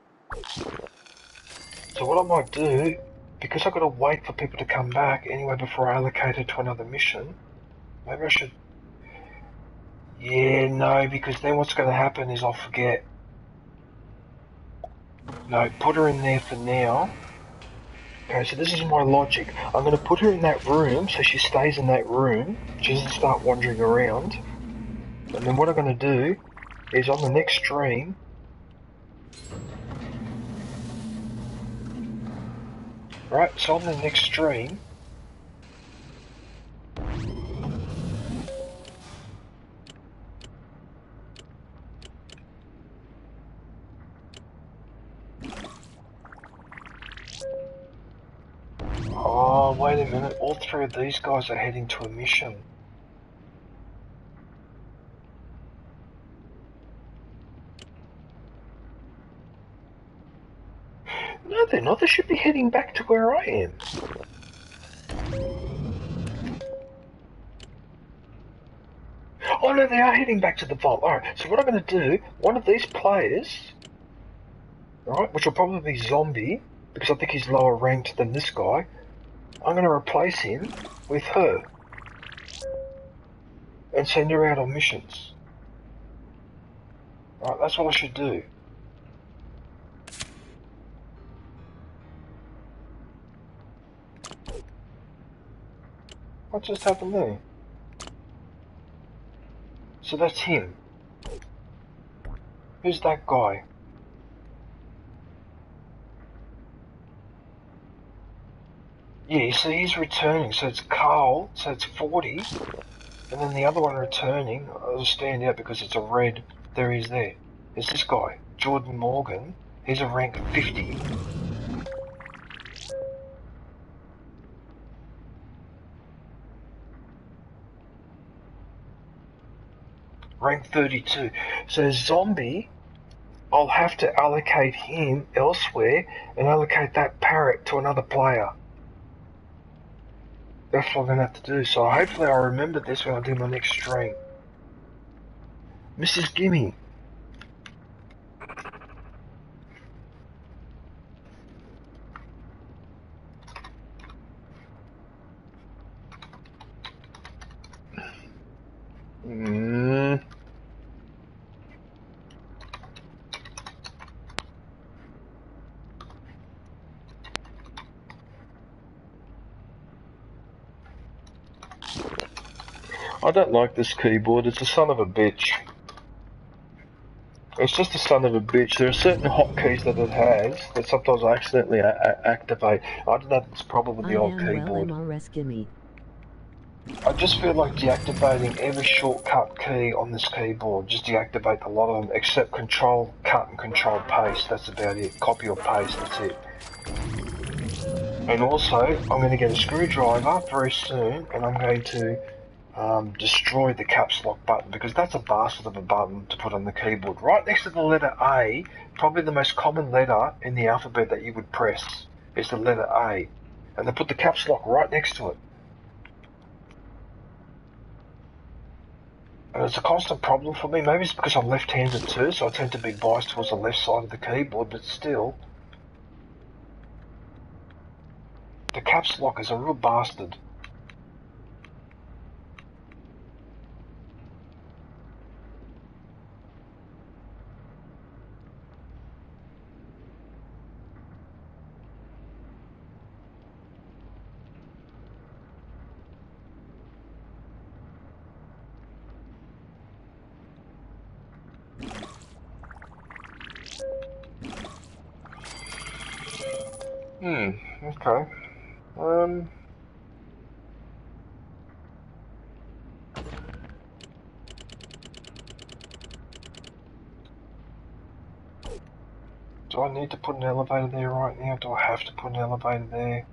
So what I might do, because I've got to wait for people to come back anyway before I allocate it to another mission, maybe I should... Yeah, no, because then what's going to happen is I'll forget. No, put her in there for now. Okay, so this is my logic. I'm going to put her in that room so she stays in that room. She doesn't start wandering around. And then what I'm going to do is on the next stream... Right, so on the next stream... Oh, wait a minute. All three of these guys are heading to a mission. No, they're not. They should be heading back to where I am. Oh, no, they are heading back to the vault. Alright, so what I'm going to do, one of these players, right, which will probably be Zombie, because I think he's lower ranked than this guy, I'm going to replace him with her. And send her out on missions. Right, that's what I should do. What just happened there? So that's him. Who's that guy? Yeah, so he's returning, so it's Carl, so it's 40, and then the other one returning, I'll stand out because it's a red, there he is there. It's this guy, Jordan Morgan. He's a rank 50. Rank 32. So Zombie, I'll have to allocate him elsewhere and allocate that parrot to another player. That's what I'm going to have to do. So hopefully I'll remember this when I do my next stream. Mrs. Gimme. I don't like this keyboard, it's a son of a bitch. It's just a son of a bitch. There are certain hotkeys that it has that sometimes I accidentally activate. I don't know if it's probably the old keyboard. I just feel like deactivating every shortcut key on this keyboard. Just deactivate a lot of them, except control cut and control paste. That's about it. Copy or paste, that's it. And also, I'm going to get a screwdriver very soon, and I'm going to destroy the caps lock button, because that's a bastard of a button to put on the keyboard. Right next to the letter A, probably the most common letter in the alphabet that you would press is the letter A. And they put the caps lock right next to it. And it's a constant problem for me. Maybe it's because I'm left-handed too, so I tend to be biased towards the left side of the keyboard, but still. The caps lock is a real bastard. Okay. Do I need to put an elevator there right now? Do I have to put an elevator there?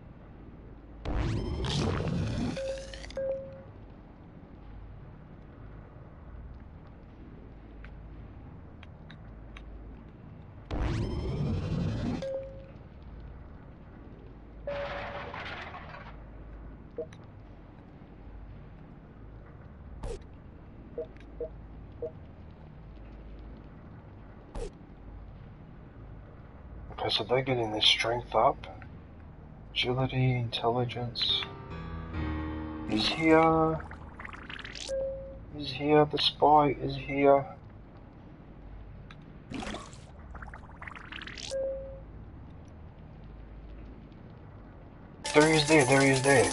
Okay, so they're getting their strength up. Agility, intelligence. He's here. He's here. The spy is here. There he is there. There he is there.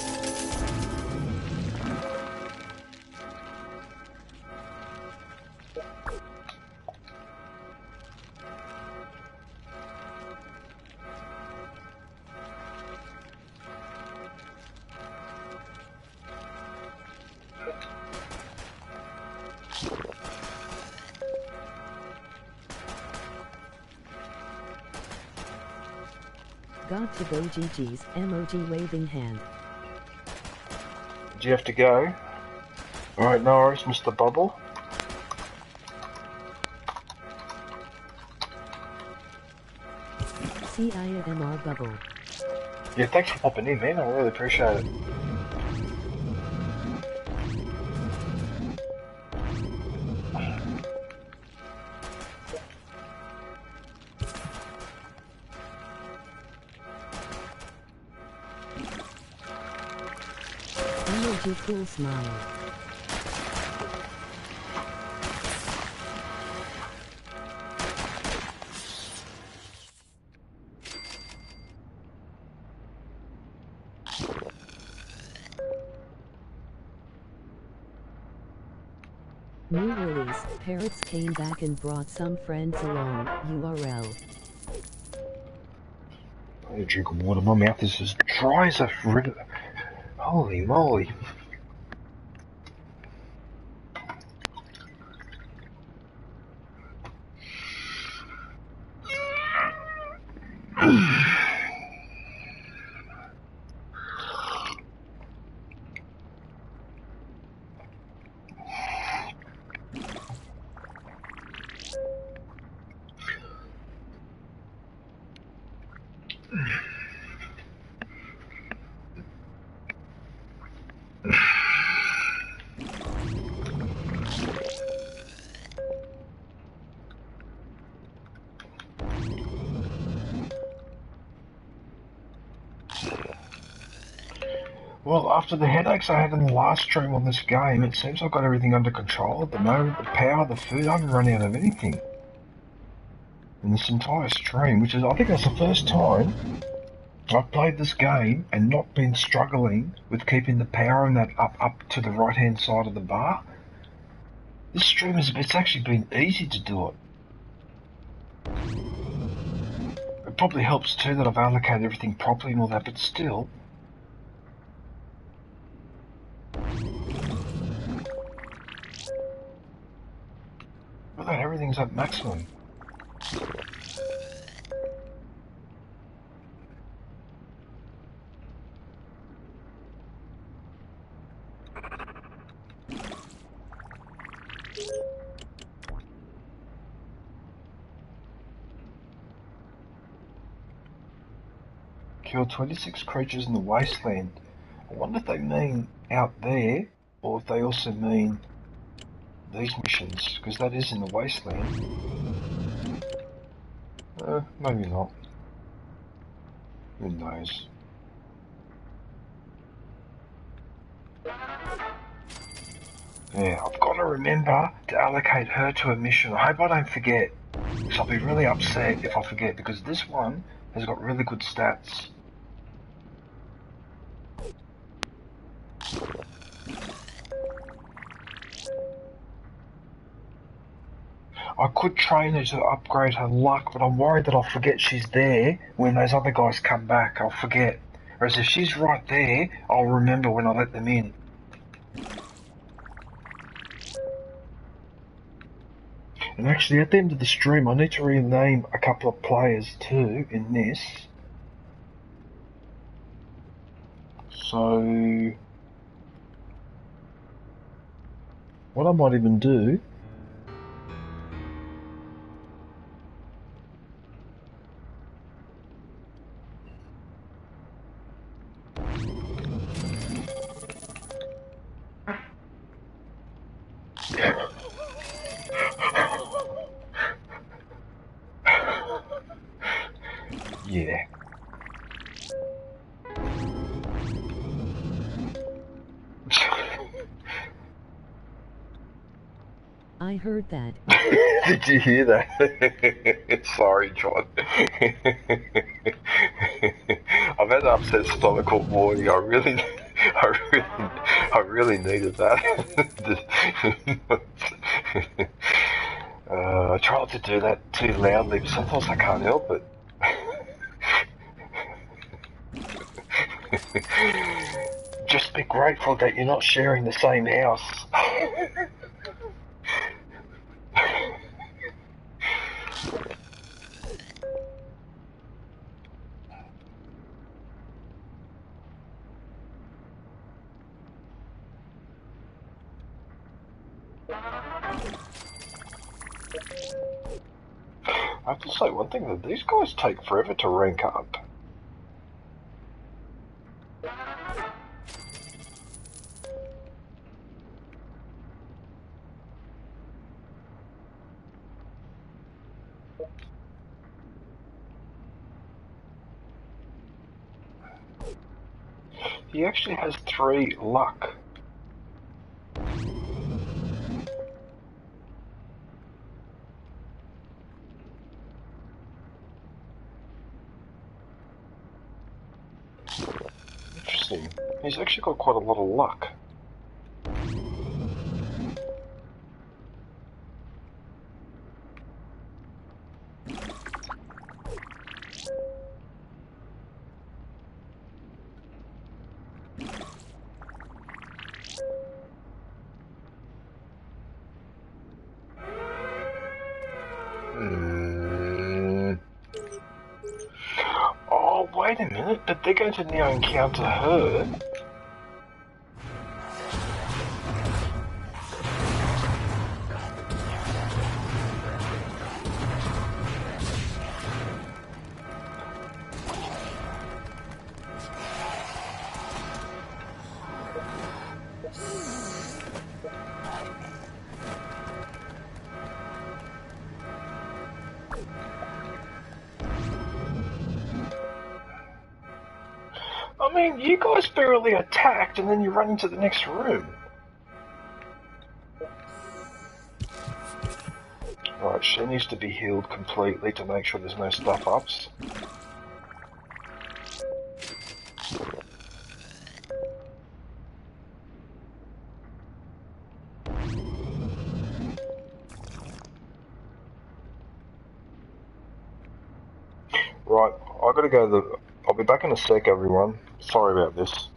Got to go GG's, emoji waving hand. Do you have to go? Alright, no worries, Mr. Bubble. CIMR Bubble. Yeah, thanks for popping in, man. I really appreciate it. Emoji cool smile. New release, Parrots came back and brought some friends along, URL. I need a drink of water, my mouth is as dry as a river. Holy moly. Well, after the headaches I had in the last stream on this game, it seems I've got everything under control at the moment. The power, the food, I haven't run out of anything. In this entire stream, which is, I think that's the first time I've played this game and not been struggling with keeping the power and that up to the right hand side of the bar. This stream it's actually been easy to do it. It probably helps too that I've allocated everything properly and all that, but still. Well, that everything's at maximum. Killed 26 creatures in the wasteland. I wonder if they mean out there, or if they also mean these missions, because that is in the wasteland. Maybe not. Who knows? Yeah, I've got to remember to allocate her to a mission. I hope I don't forget, because I'll be really upset if I forget, because this one has got really good stats. I could train her to upgrade her luck, but I'm worried that I'll forget she's there when those other guys come back. I'll forget. Whereas if she's right there, I'll remember when I let them in. And actually, at the end of the stream, I need to rename a couple of players too in this. So, what I might even do yeah. I heard that. Did you hear that? Sorry, John. I've had an upset stomach all morning. I really needed that. I try not to do that too loudly, but sometimes I can't help it. Just be grateful that you're not sharing the same house. I have to say one thing, that these guys take forever to rank up. He actually has 3 luck. Interesting. He's actually got quite a lot of luck. Oh, wait a minute, but they're going to now encounter her. I mean, you guys barely attacked and then you run into the next room. Right, she needs to be healed completely to make sure there's no stuff-ups. Right, I gotta go to the... I'll be back in a sec, everyone. Sorry about this.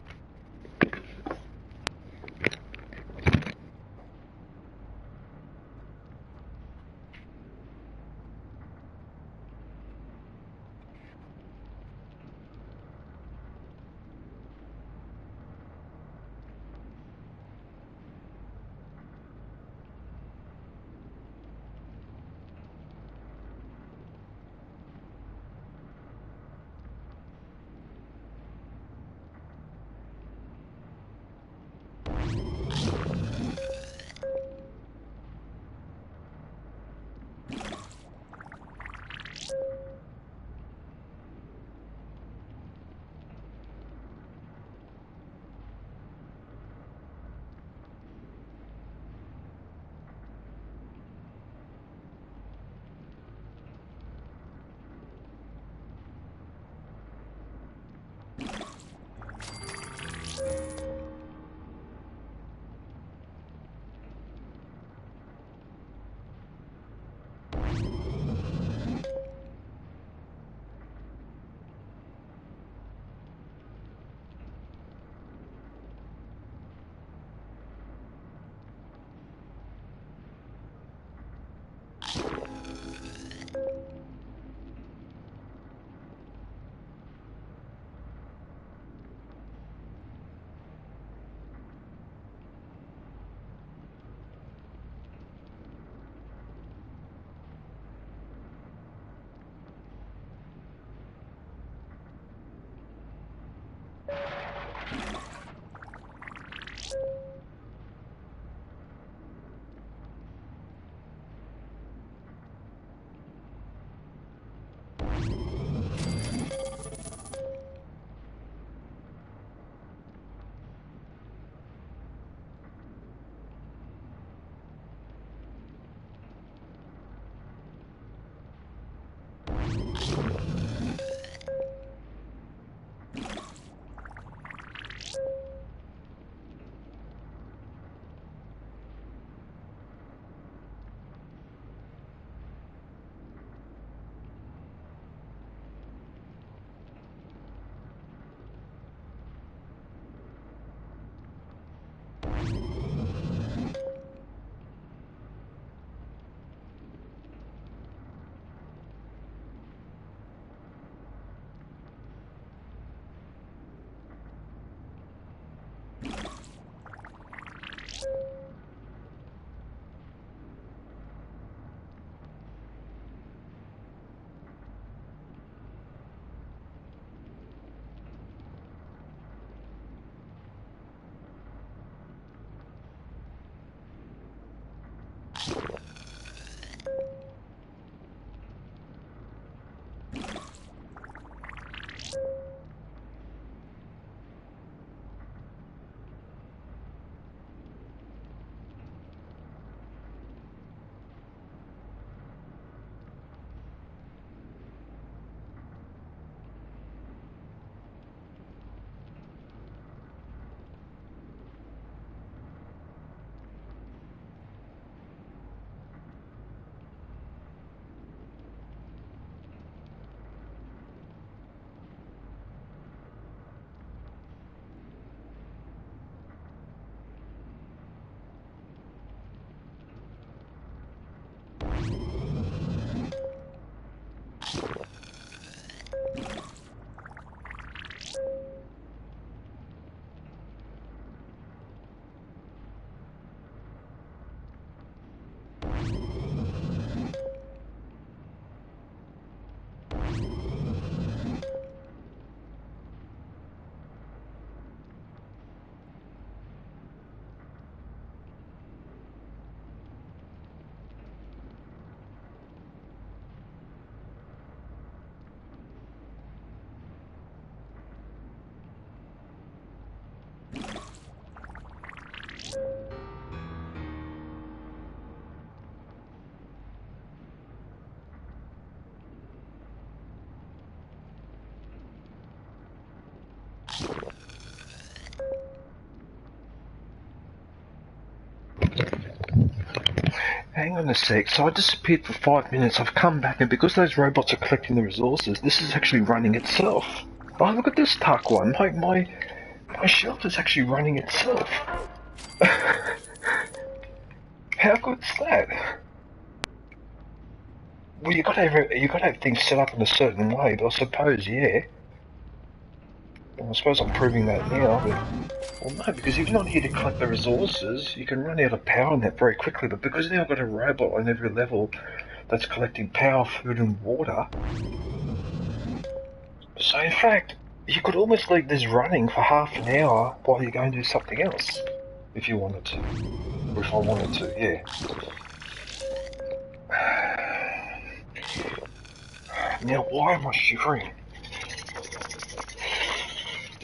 on a sec. So I disappeared for 5 minutes. I've come back, and because those robots are collecting the resources, this is actually running itself. Oh, look at this Tark one. My shelter's actually running itself. How good's that? Well, you gotta have things set up in a certain way, but I suppose, yeah. Well, I suppose I'm proving that now, but... Well, no, because if you're not here to collect the resources, you can run out of power on that very quickly, but because now I've got a robot on every level that's collecting power, food and water... So in fact, you could almost leave this running for half an hour while you go and do something else. If you wanted to. Or if I wanted to, yeah. Now, why am I shivering?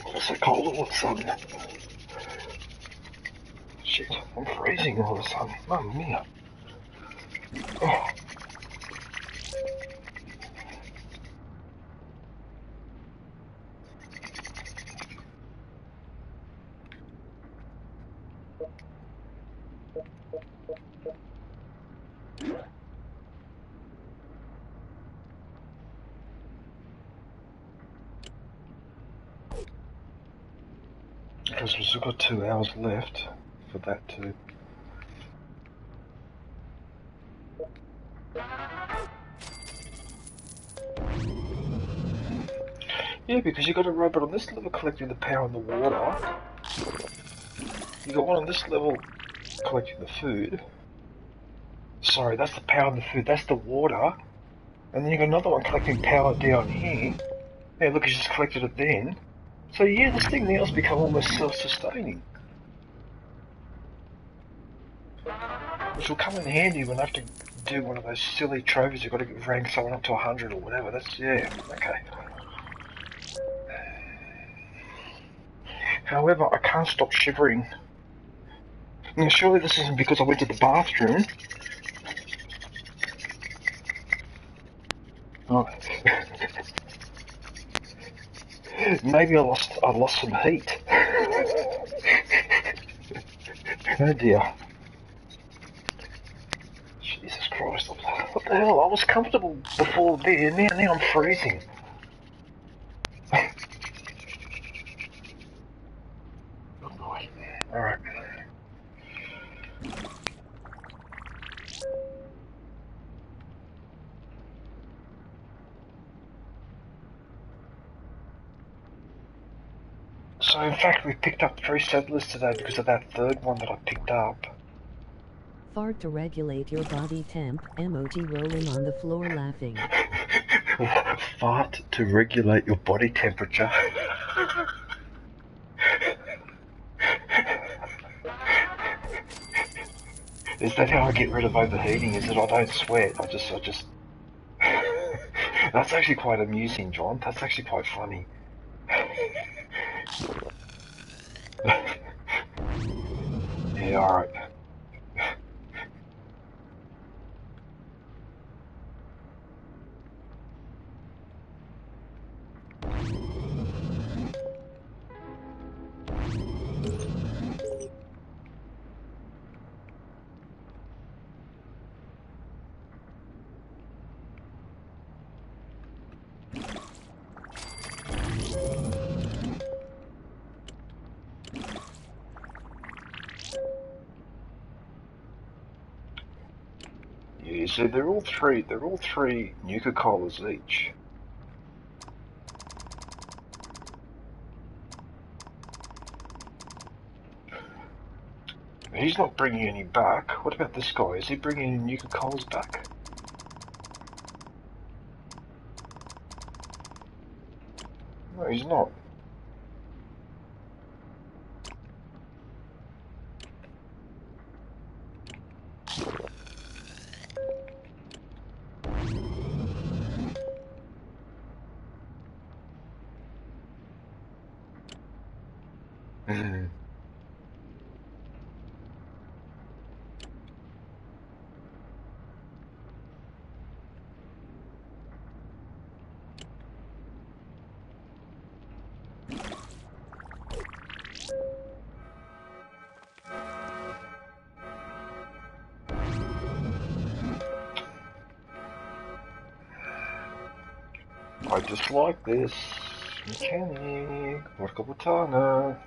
It's so cold all of a sudden. Shit, I'm freezing all of a sudden. Mamma mia. Oh. Because we've still got 2 hours left for that too. Yeah, because you got a robot on this level collecting the power and the water. You got one on this level collecting the food. Sorry, that's the power and the food, that's the water. And then you got another one collecting power down here. Yeah, look, he's just collected it then. So yeah, this thing now has become almost self-sustaining. Which will come in handy when I have to do one of those silly trophies. You've got to rank someone up to 100 or whatever. That's, yeah, okay. However, I can't stop shivering. Now, surely this isn't because I went to the bathroom. Oh. Maybe I lost some heat. Oh dear. Jesus Christ, what the hell? I was comfortable before there, now I'm freezing. Oh boy. Alright. So in fact we picked up 3 settlers today because of that third one that I picked up. Fart to regulate your body temp, emoji rolling on the floor laughing. Fart to regulate your body temperature. Is that how I get rid of overheating? Is that I don't sweat? I just... That's actually quite amusing, John. That's actually quite funny. Yeah, alright. Yeah, so they're all three Nuka-Colas each. He's not bringing any back. What about this guy? Is he bringing any Nuka-Colas back? No, he's not. I just like this mechanic. Workabutana.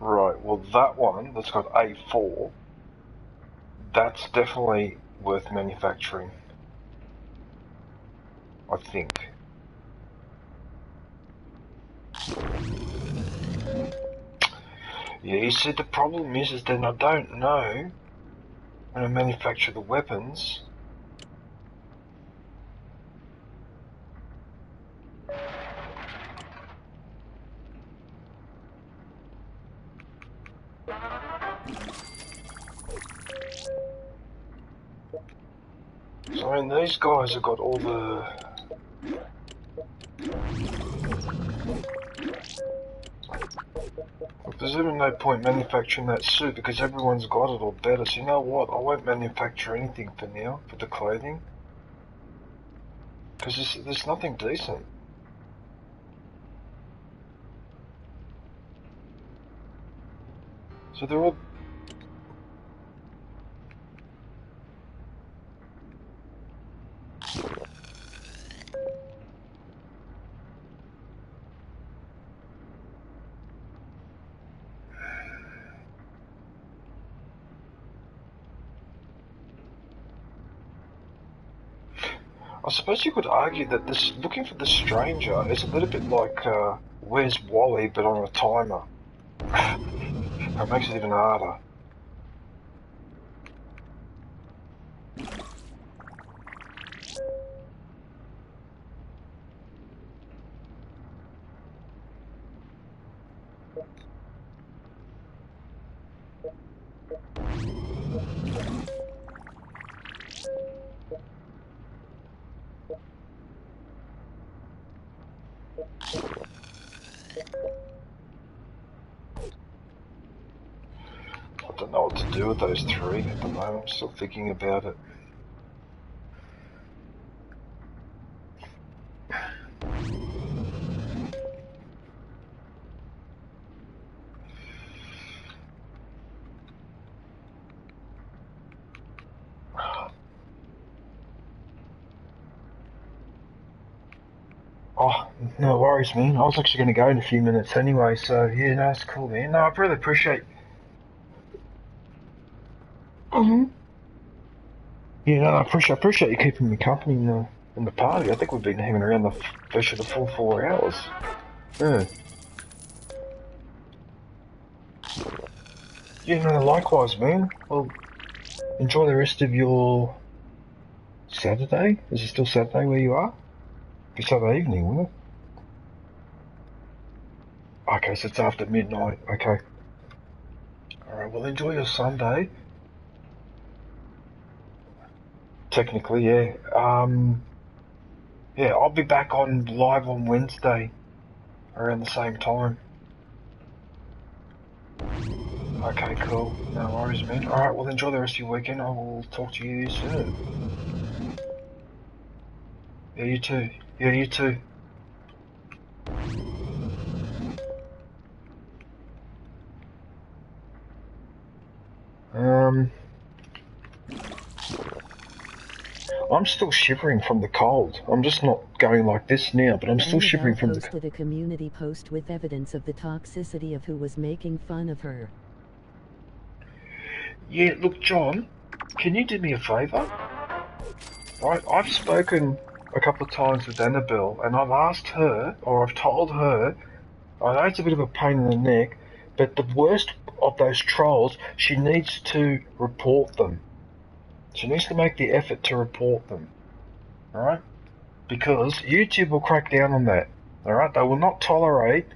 Right, well that one that's got A4, that's definitely worth manufacturing, I think. Yeah, you see the problem is then I don't know when I manufacture the weapons. So I mean these guys have got all the... There's even no point manufacturing that suit because everyone's got it or better. So you know what? I won't manufacture anything for now, for the clothing. Because there's nothing decent. So they're all... I suppose you could argue that this looking for the stranger is a little bit like Where's Wally but on a timer. It makes it even harder. I don't know what to do with those three at the moment. I'm still thinking about it. Oh, no worries, man. I was actually going to go in a few minutes anyway, so yeah, no, it's cool, man. No, I really appreciate... Yeah, no, I appreciate you keeping me company in the party. I think we've been hanging around the fish of the full 4 hours. Yeah. Yeah, no, likewise, man. Well, enjoy the rest of your Saturday. Is it still Saturday where you are? It's Saturday evening, wouldn't it? Okay, so it's after midnight. Okay. Alright, well enjoy your Sunday. Technically, yeah. Yeah, I'll be back on live on Wednesday around the same time. Okay, cool. No worries, man. Alright, well enjoy the rest of your weekend. I will talk to you soon. Yeah, you too. Yeah, you too. I'm still shivering from the cold. I'm just not going like this now, but I'm still shivering from the cold. Posted a community post with evidence of the toxicity of who was making fun of her. Yeah, look, John, can you do me a favour? Right, I've spoken a couple of times with Annabelle, and I've asked her, or I've told her, I know it's a bit of a pain in the neck, but the worst of those trolls, she needs to report them. She needs to make the effort to report them. Alright? Because YouTube will crack down on that. Alright? They will not tolerate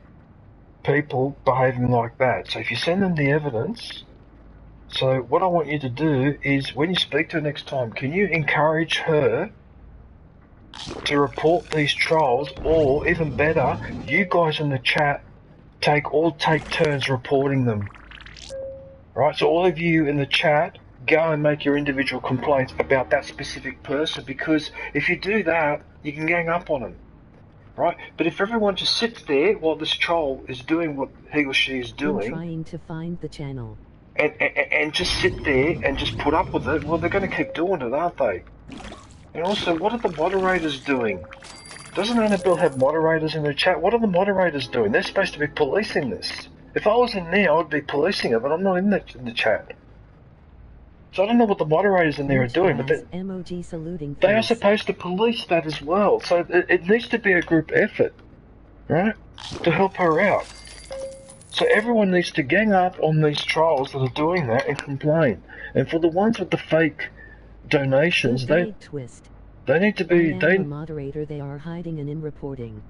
people behaving like that. So if you send them the evidence, so what I want you to do is, when you speak to her next time, can you encourage her to report these trolls, or even better, you guys in the chat take turns reporting them. Right, so all of you in the chat go and make your individual complaints about that specific person, because if you do that, you can gang up on them. Right, but if everyone just sits there while this troll is doing what he or she is doing, I'm trying to find the channel, and just sit there and just put up with it, well, they're going to keep doing it, aren't they? And also, what are the moderators doing? Doesn't Annabelle have moderators in the chat? What are the moderators doing? They're supposed to be policing this. If I was in there, I would be policing it, but I'm not in the chat. So I don't know what the moderators in there are doing, but they are supposed to police that as well. So it needs to be a group effort, right, to help her out. So everyone needs to gang up on these trolls that are doing that and complain. And for the ones with the fake donations, they need to be... I am a moderator, they are hiding and in reporting.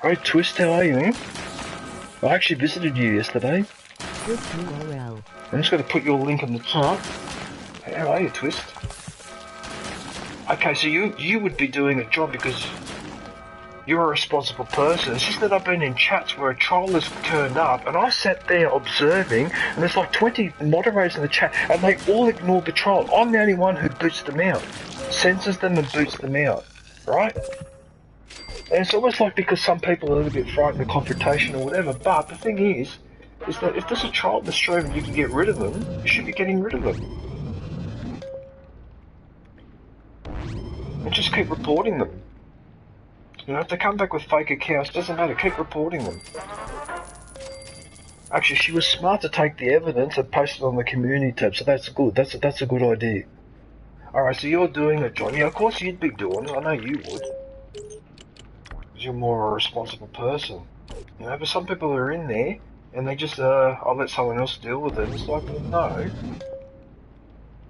Hey Twist, how are you, man? I actually visited you yesterday. Twist URL. I'm just going to put your link in the chat. How are you, Twist? Okay, so you would be doing a job because you're a responsible person. It's just that I've been in chats where a troll has turned up, and I sat there observing, and there's like 20 moderators in the chat, and they all ignored the troll. I'm the only one who boots them out, censors them and boots them out, right? And it's almost like because some people are a little bit frightened of confrontation or whatever, but the thing is that if there's a troll in the stream and you can get rid of them, you should be getting rid of them. And just keep reporting them. You know, if they come back with fake accounts, doesn't matter, keep reporting them. Actually, she was smart to take the evidence and post it on the community tab, so that's good. That's a good idea. Alright, so you're doing it, John. Yeah, of course you'd be doing it. I know you would. Because you're more a responsible person. You know, but some people are in there, and they just, I'll let someone else deal with it. It's like, well, no.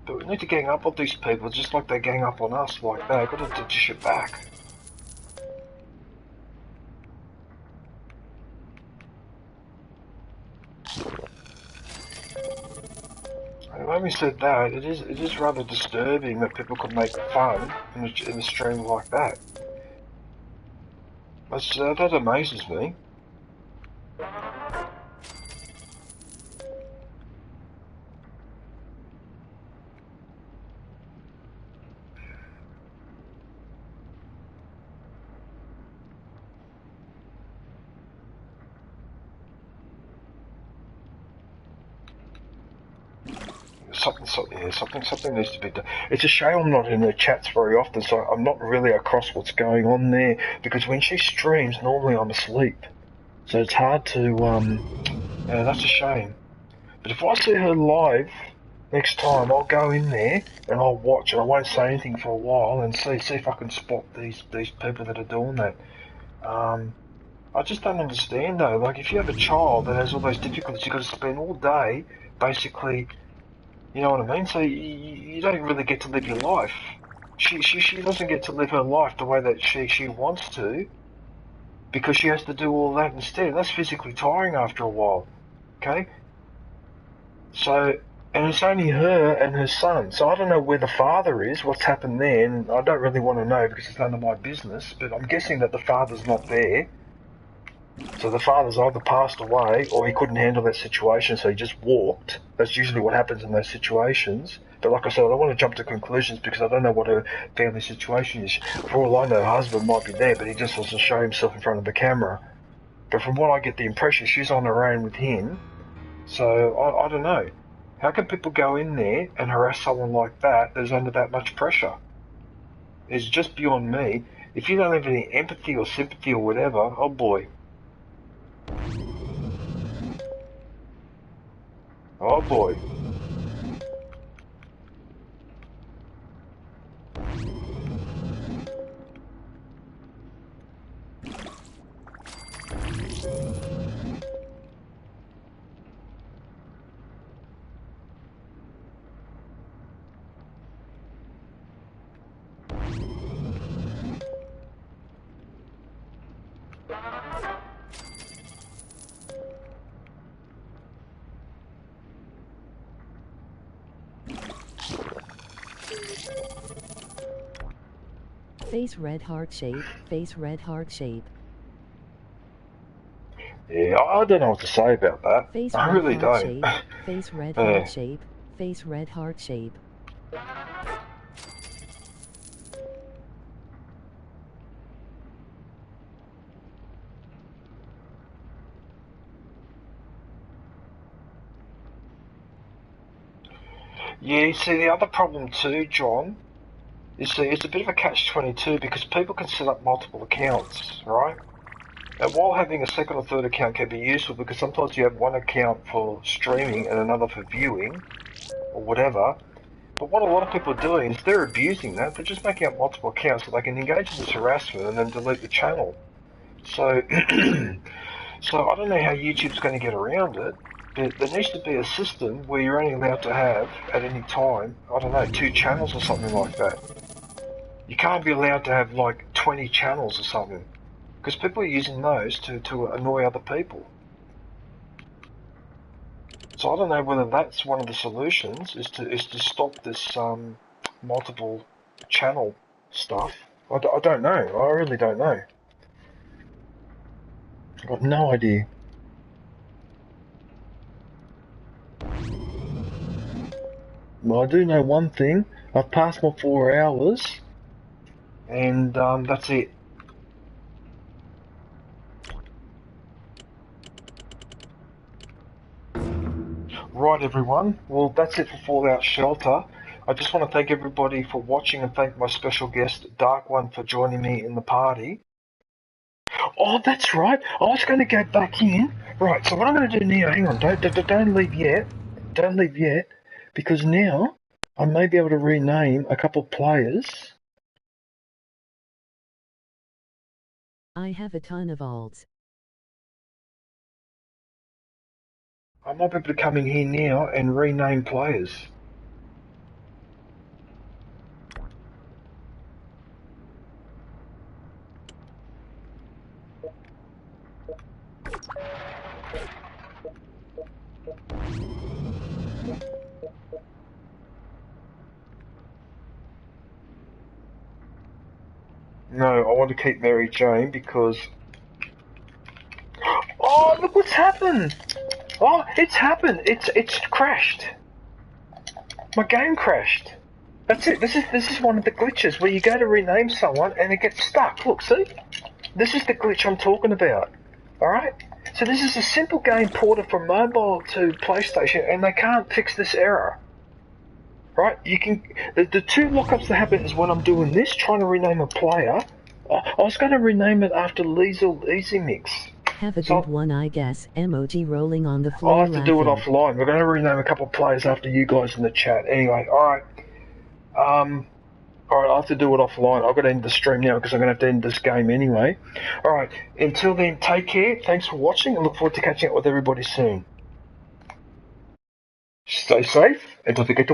But we need to gang up on these people, just like they gang up on us like that. I've got to dish it back. Having said that, it is rather disturbing that people could make fun in a stream like that. That amazes me. Something needs to be done. It's a shame I'm not in her chats very often, so I'm not really across what's going on there, because when she streams, normally I'm asleep. So it's hard to, that's a shame. But if I see her live next time, I'll go in there and I'll watch, and I won't say anything for a while and see if I can spot these people that are doing that. I just don't understand though, like if you have a child that has all those difficulties, you've got to spend all day basically, you know what I mean? So you don't really get to live your life. She doesn't get to live her life the way that she wants to, because she has to do all that instead. That's physically tiring after a while. Okay? So, and it's only her and her son. So I don't know where the father is, what's happened there, and I don't really want to know because it's none of my business, but I'm guessing that the father's not there. So the father's either passed away or he couldn't handle that situation, so he just walked. That's usually what happens in those situations. But like I said, I don't want to jump to conclusions because I don't know what her family situation is. For all I know, her husband might be there, but he just wants to show himself in front of the camera. But from what I get the impression, she's on her own with him. So, I don't know. How can people go in there and harass someone like that that's under that much pressure? It's just beyond me. If you don't have any empathy or sympathy or whatever, oh boy. Oh boy. Face red heart shape, face red heart shape. Yeah, I don't know what to say about that. Face I red really heart don't. shape, face red heart shape, face red heart shape. Yeah, you see, the other problem too, John, you see, it's a bit of a catch-22 because people can set up multiple accounts, right? And while having a second or third account can be useful because sometimes you have one account for streaming and another for viewing, or whatever, but what a lot of people are doing is they're abusing that. They're just making up multiple accounts so they can engage in this harassment and then delete the channel. So, so I don't know how YouTube's going to get around it. There needs to be a system where you're only allowed to have, at any time, I don't know, 2 channels or something like that. You can't be allowed to have like 20 channels or something. Because people are using those to annoy other people. So I don't know whether that's one of the solutions, is to stop this multiple channel stuff. I don't know. I really don't know. I've got no idea. Well, I do know one thing. I've passed my 4 hours, and that's it. Right, everyone. Well, that's it for Fallout Shelter. I just want to thank everybody for watching and thank my special guest, Dark One, for joining me in the party. Oh, that's right. I was going to go back in. Right, so what I'm going to do now, hang on, don't leave yet. Don't leave yet, because now I may be able to rename a couple of players. I have a ton of alts. I might be able to come in here now and rename players. No, I want to keep Mary Jane because... Oh, look what's happened! Oh, it's happened! It's crashed! My game crashed! That's it, this is one of the glitches where you go to rename someone and it gets stuck. Look, see? This is the glitch I'm talking about. Alright? So this is a simple game ported from mobile to PlayStation and they can't fix this error. Right? You can. The 2 lockups that happen is when I'm doing this, trying to rename a player. I was going to rename it after Liesel Easy Mix. Have a good one, I guess. Emoji rolling on the floor. I'll have to do it offline. We're going to rename a couple of players after you guys in the chat. Anyway, alright. Alright, I'll have to do it offline. I've got to end the stream now because I'm going to have to end this game anyway. Alright, until then, take care. Thanks for watching. I look forward to catching up with everybody soon. Stay safe and don't forget to